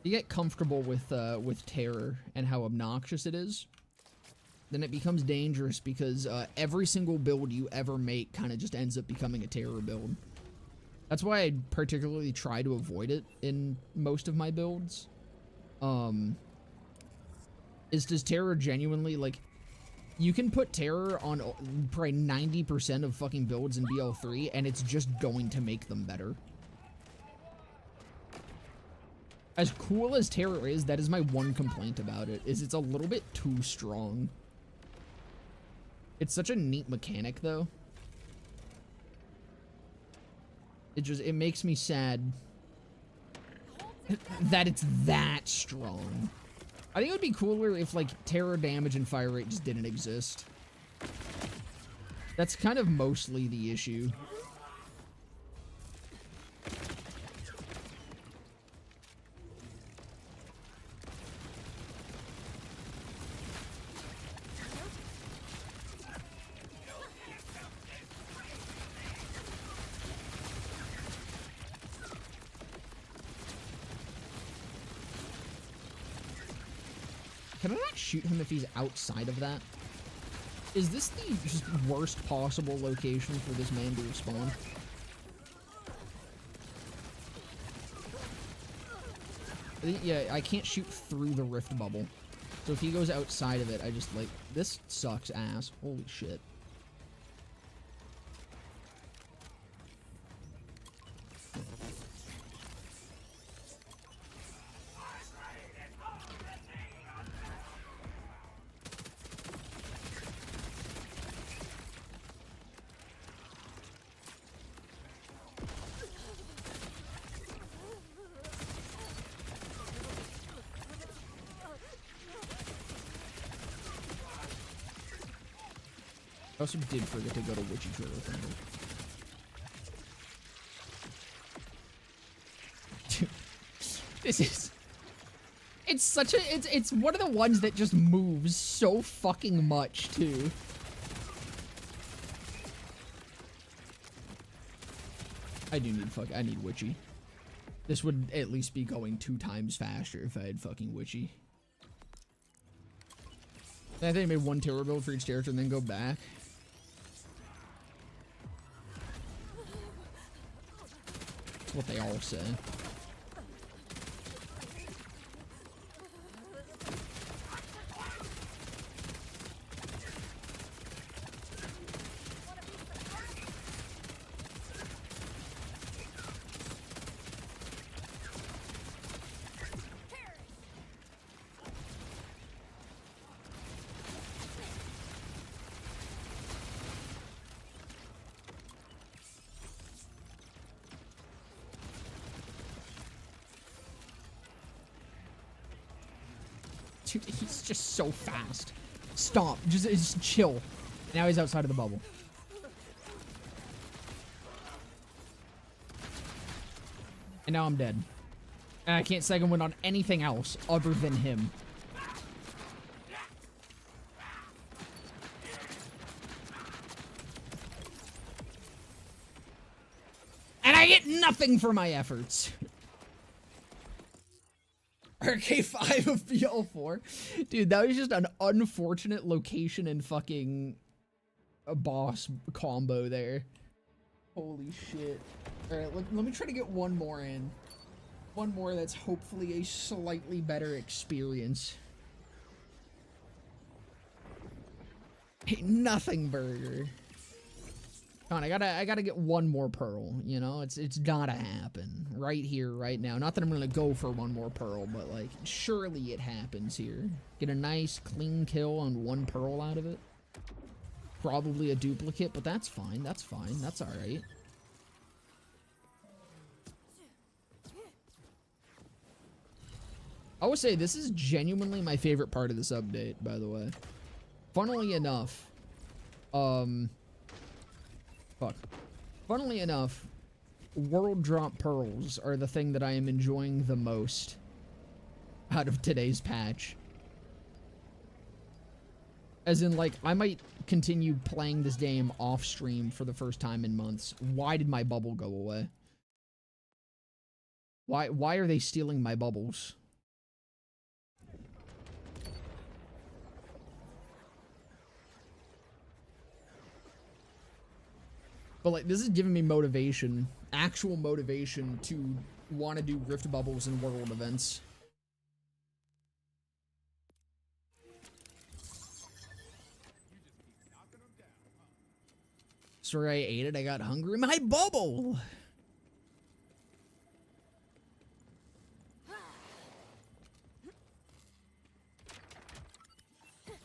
You get comfortable with terror and how obnoxious it is, then it becomes dangerous because every single build you ever make kind of just ends up becoming a terror build. That's why I particularly try to avoid it in most of my builds. Does terror genuinely, like, you can put terror on probably 90% of fucking builds in BL3 and it's just going to make them better. As cool as terror is, that is my one complaint about it, is it's a little bit too strong. It's such a neat mechanic, though. It makes me sad that it's that strong. I think it would be cooler if, like, terror damage and fire rate just didn't exist. That's kind of mostly the issue. Can I not shoot him if he's outside of that? Is this the just worst possible location for this man to respawn? Yeah, I can't shoot through the rift bubble. So if he goes outside of it, I just, like, this sucks ass. Holy shit. I also did forget to go to Witchy Turtle Thunder. Dude, this is... It's such a... It's one of the ones that just moves so fucking much, too. I need Witchy. This would at least be going 2 times faster if I had fucking Witchy. I think I made 1 terror build for each character and then go back. That's what they all say. Dude, he's just so fast. Stop. Just chill. Now he's outside of the bubble. And now I'm dead. And I can't second win on anything else other than him. And I get nothing for my efforts. RK5 of BL4. Dude, that was just an unfortunate location and fucking a boss combo there. Holy shit. Alright, let me try to get one more in. One more that's hopefully a slightly better experience. Hey, nothing burger. Come on, I gotta get one more pearl, you know? It's gotta happen. Right here, right now. Not that I'm gonna go for one more pearl, but like, surely it happens here. Get a nice clean kill on one pearl out of it. Probably a duplicate, but that's fine. That's fine. That's alright. I would say this is genuinely my favorite part of this update, by the way. Funnily enough, Funnily enough, world drop pearls are the thing that I am enjoying the most out of today's patch. As in, like, I might continue playing this game off stream for the first time in months. Why did my bubble go away? Why are they stealing my bubbles? But, like, this is giving me motivation. Actual motivation to want to do rift bubbles and world events. Sorry I ate it. I got hungry. My bubble!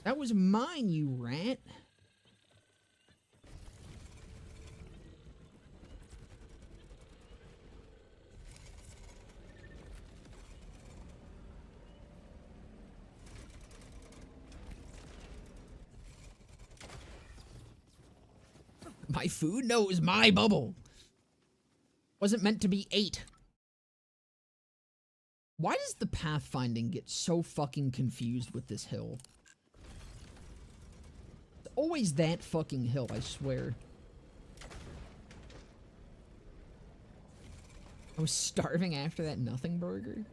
That was mine, you rat. My food? No, it was my bubble. Wasn't meant to be ate. Why does the pathfinding get so fucking confused with this hill? It's always that fucking hill, I swear. I was starving after that nothing burger.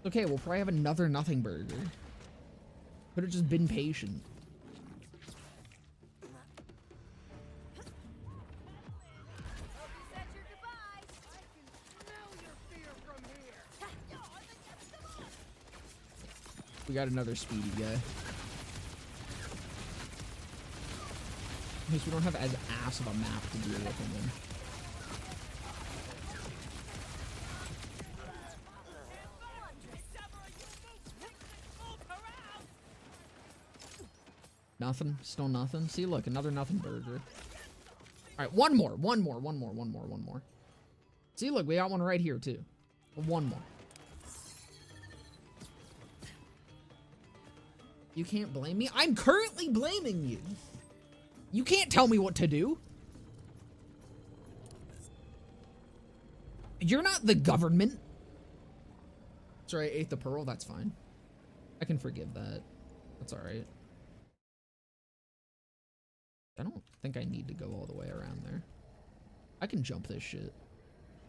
Okay, we'll probably have another nothing burger. Could have just been patient. We got another speedy guy. At least we don't have as ass of a map to deal with him in. Nothing? Still nothing? See, look, another nothing burger. Alright, one more. See, look, we got one right here, too. One more. You can't blame me? I'm currently blaming you. You can't tell me what to do. You're not the government. Sorry, I ate the pearl. That's fine. I can forgive that. That's alright. I don't think I need to go all the way around there. I can jump this shit.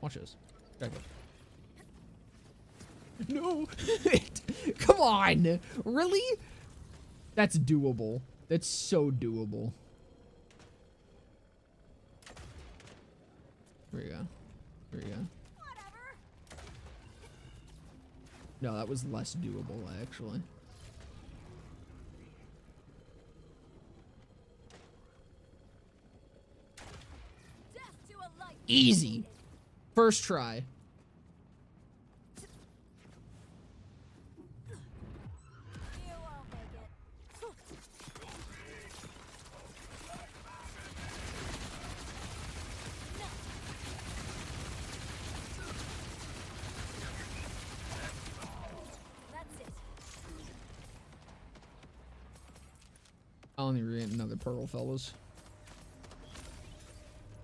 Watch this. Gotta go. No! Come on! Really? That's doable. That's so doable. Here we go. Here we go. Whatever. No, that was less doable, actually. Death to a light. Easy. First try. You won't make it. That's it. I don't think we're getting another pearl, fellas.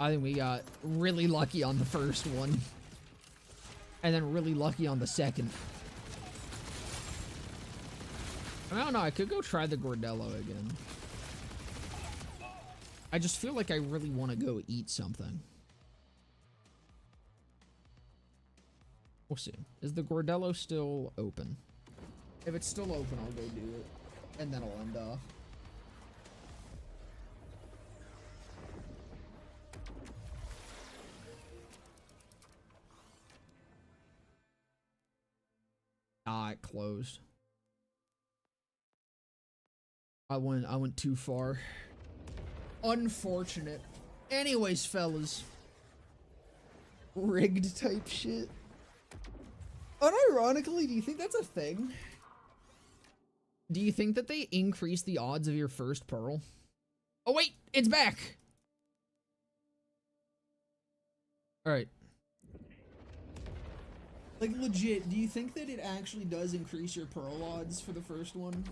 I think we got really lucky on the first one. And then really lucky on the second. I don't know, I could go try the Gordello again. I just feel like I really want to go eat something. We'll see. Is the Gordello still open? If it's still open, I'll go do it. And then I'll end off. Ah, it closed. I went too far. Unfortunate. Anyways, fellas. Rigged type shit. Unironically, do you think that's a thing? Do you think that they increase the odds of your first pearl? Oh wait, it's back! Alright. Like, legit, do you think that it actually does increase your pearl odds for the first one?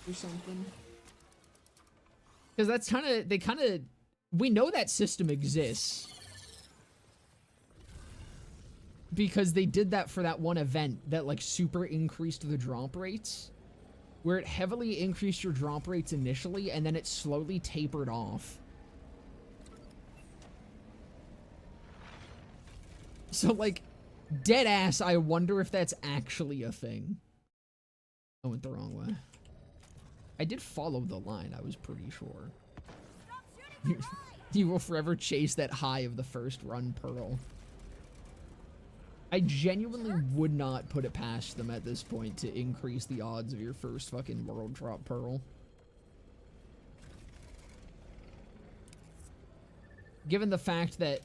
Or something? Because that's we know that system exists. Because they did that for that one event that, like, super increased the drop rates. Where it heavily increased your drop rates initially, and then it slowly tapered off. So, like, dead ass, I wonder if that's actually a thing. I went the wrong way. I did follow the line, I was pretty sure. You will forever chase that high of the first run pearl. I genuinely would not put it past them at this point to increase the odds of your first fucking world drop pearl. Given the fact that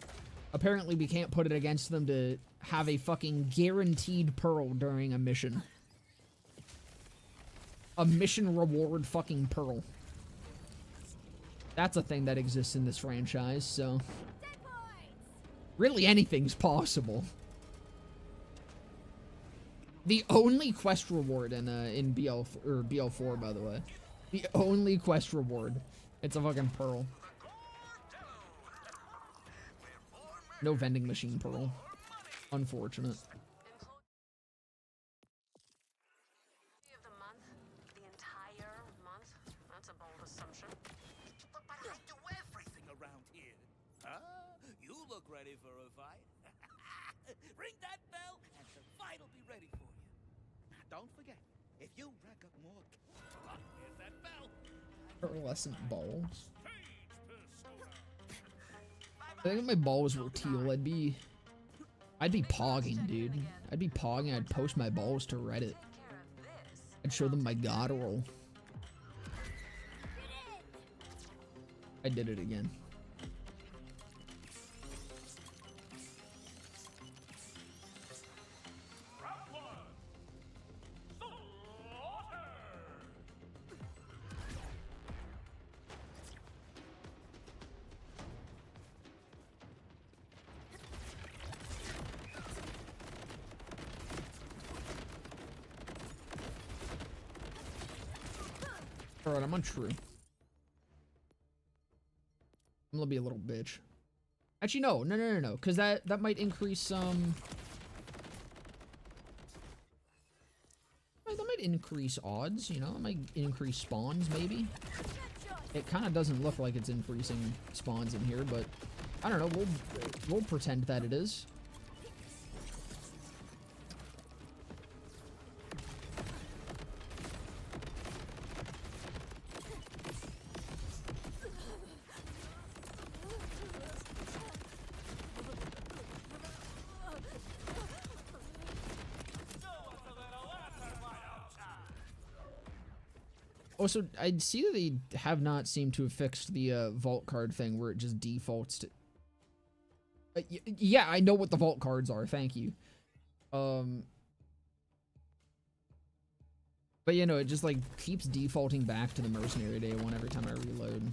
apparently we can't put it against them to have a fucking guaranteed pearl during a mission. A mission reward fucking pearl. That's a thing that exists in this franchise, so... really anything's possible. The only quest reward in BL4, by the way. The only quest reward. It's a fucking pearl. No vending machine pearl. Unfortunate. Of the month, the entire month. That's a bold assumption. But I do everything around here. Ah, you look ready for a fight. Ring that bell, and the fight will be ready for you. Now, don't forget, if you rack up more, here's that bell. Pearlescent balls. I think if my balls were teal, I'd be pogging, dude. I'd be pogging. I'd post my balls to Reddit. I'd show them my god roll. I did it again. Alright, I'm on true. I'm gonna be a little bitch. Actually, no, because that might increase that might increase odds, you know? It might increase spawns, maybe. It kind of doesn't look like it's increasing spawns in here, but I don't know. We'll pretend that it is. Also, I see that they have not seemed to have fixed the vault card thing where it just defaults to... yeah, I know what the vault cards are, thank you. But you know, it just like keeps defaulting back to the mercenary day one every time I reload.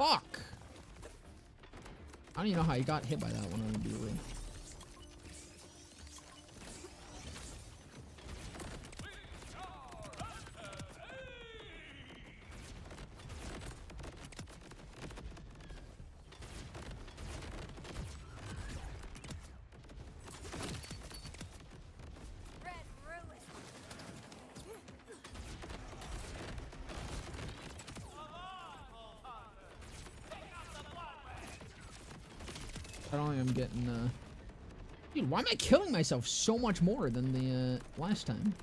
Fuck! I don't even know how you got hit by that one on the B-Ray. Red ruin. I don't think I'm getting, Dude, why am I killing myself so much more than the, last time?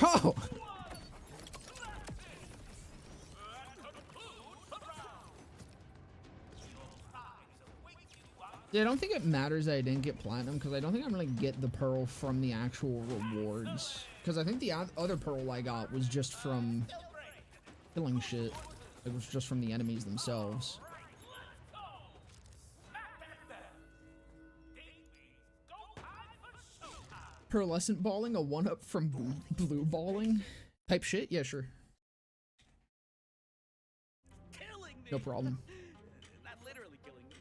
Bro! Yeah, I don't think it matters that I didn't get platinum because I don't think I'm gonna get the pearl from the actual rewards. Because I think the other pearl I got was just from killing shit. It was just from the enemies themselves. Pearlescent balling, a one-up from blue balling? Type shit? Yeah, sure. Killing me. No problem. Not literally killing me.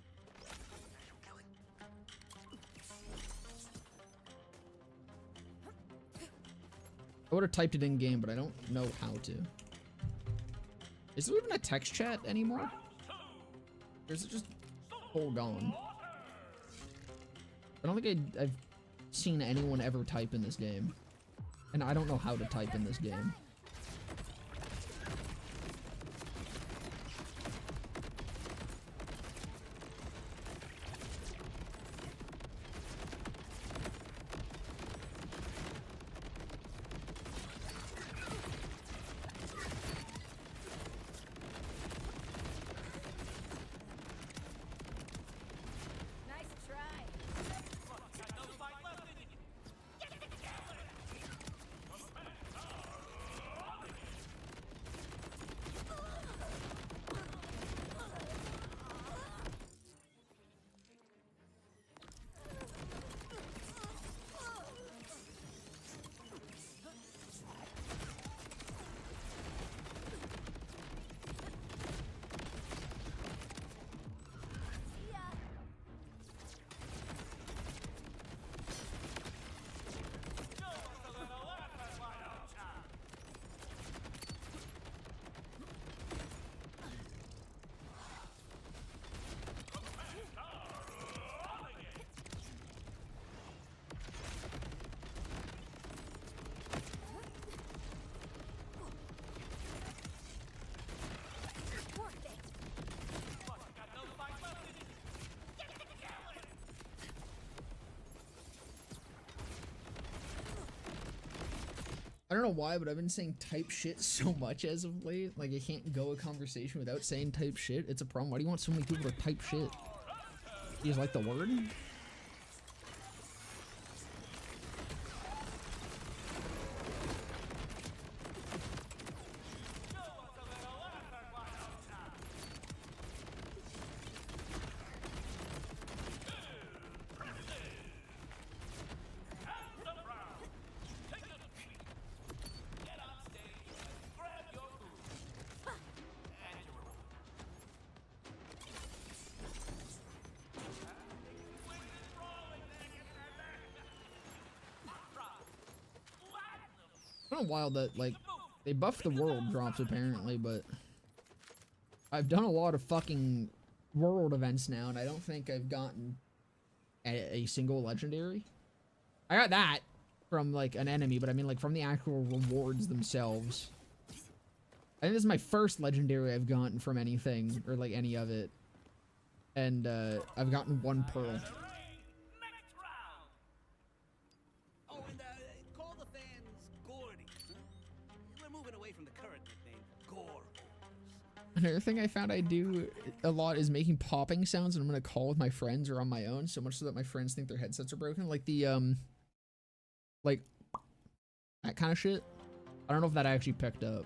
I would have typed it in game, but I don't know how to. Is there even a text chat anymore? Or is it just full gone? I don't think I've seen anyone ever type in this game. And I don't know how to type in this game. Nice try. Yeah. Worth it. I don't know why, but I've been saying type shit so much as of late. Like, I can't go a conversation without saying type shit. It's a problem. Why do you want so many people to type shit? You just like the word? It's been a while that, like, they buffed the world drops apparently, but I've done a lot of fucking world events now, and I don't think I've gotten a single legendary. I got that from, like, an enemy, but I mean, like, from the actual rewards themselves. I think this is my first legendary I've gotten from anything, or, like, any of it. And, I've gotten one pearl. Next round. Oh, and call the fans Gordy. We're moving away from the current nickname, Gore. Another thing I found I do a lot is making popping sounds, and I'm gonna call with my friends or on my own, so much so that my friends think their headsets are broken. Like the like That kind of shit. I don't know if that actually picked up.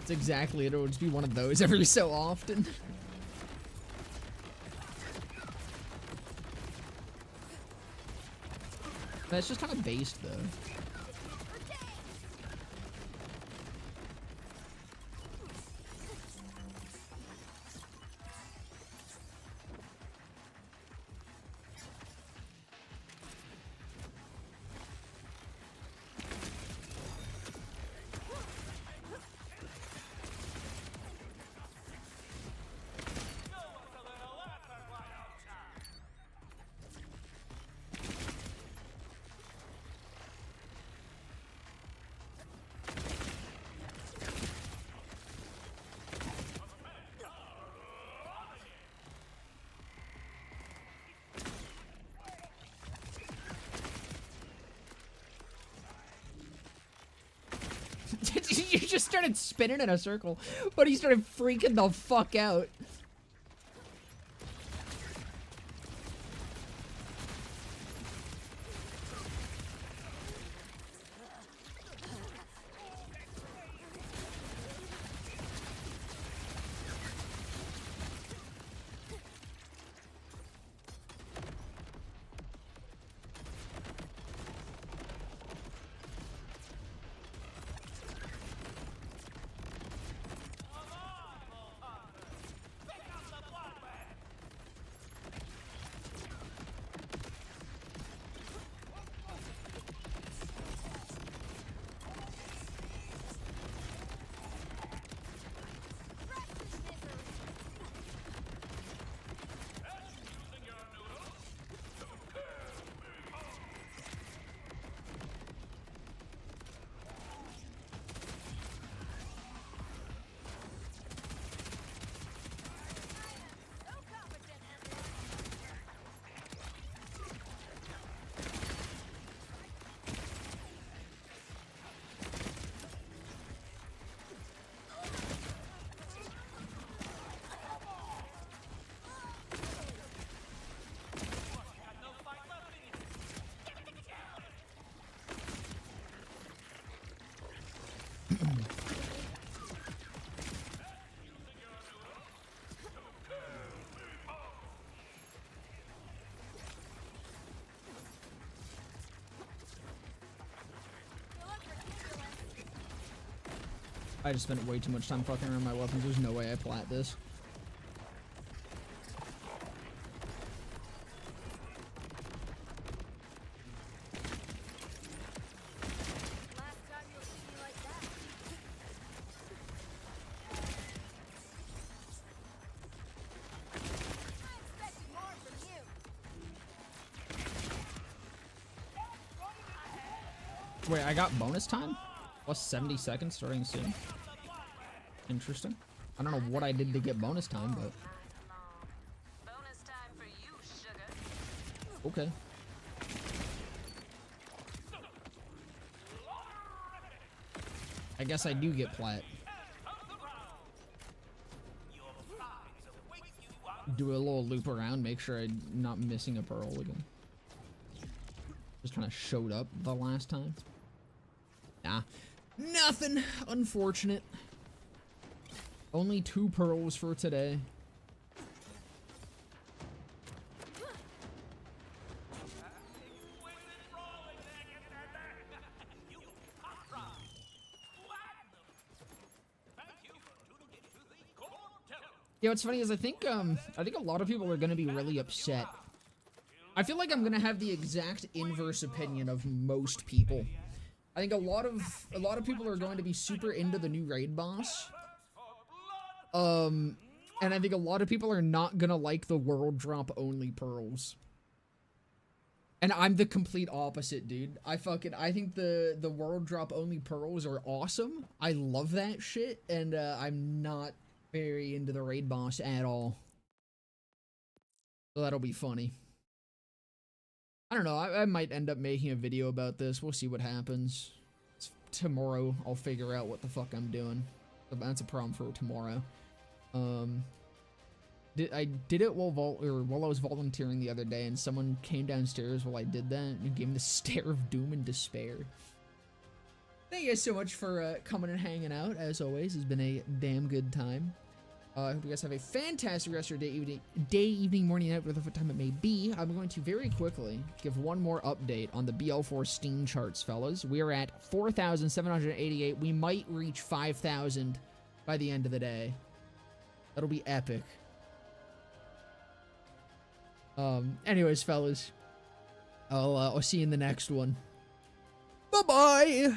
That's exactly it. It would just be one of those every so often. That's just kind of based though. You just started spinning in a circle, but he started freaking the fuck out. I just spent way too much time fucking around my weapons. There's no way I plat this. Last time you'll see me like that. I expected more from you. Wait, I got bonus time? Plus 70 seconds starting soon. Interesting. I don't know what I did to get bonus time, but Bonus time for you, sugar. okay. I guess I do get plat. Do a little loop around, make sure I'm not missing a pearl again. Just kind of showed up the last time. Nah, nothing. Unfortunate. Only 2 pearls for today. Yeah, what's funny is I think a lot of people are gonna be really upset. I feel like I'm gonna have the exact inverse opinion of most people. I think a lot of people are going to be super into the new raid boss. And I think a lot of people are not gonna like the world drop only pearls. And I'm the complete opposite, dude. I think the world drop only pearls are awesome. I love that shit, and I'm not very into the raid boss at all. So that'll be funny. I don't know, I might end up making a video about this. We'll see what happens. Tomorrow, I'll figure out what the fuck I'm doing. That's a problem for tomorrow. I did it while I was volunteering the other day, and someone came downstairs while I did that and gave me the stare of doom and despair. Thank you guys so much for coming and hanging out. As always, it's been a damn good time. I hope you guys have a fantastic rest of your day, evening, morning, night, whatever time it may be. I'm going to very quickly give one more update on the BL4 Steam charts, fellas. We are at 4,788. We might reach 5,000 by the end of the day. That'll be epic. Anyways, fellas, I'll see you in the next one. Bye-bye!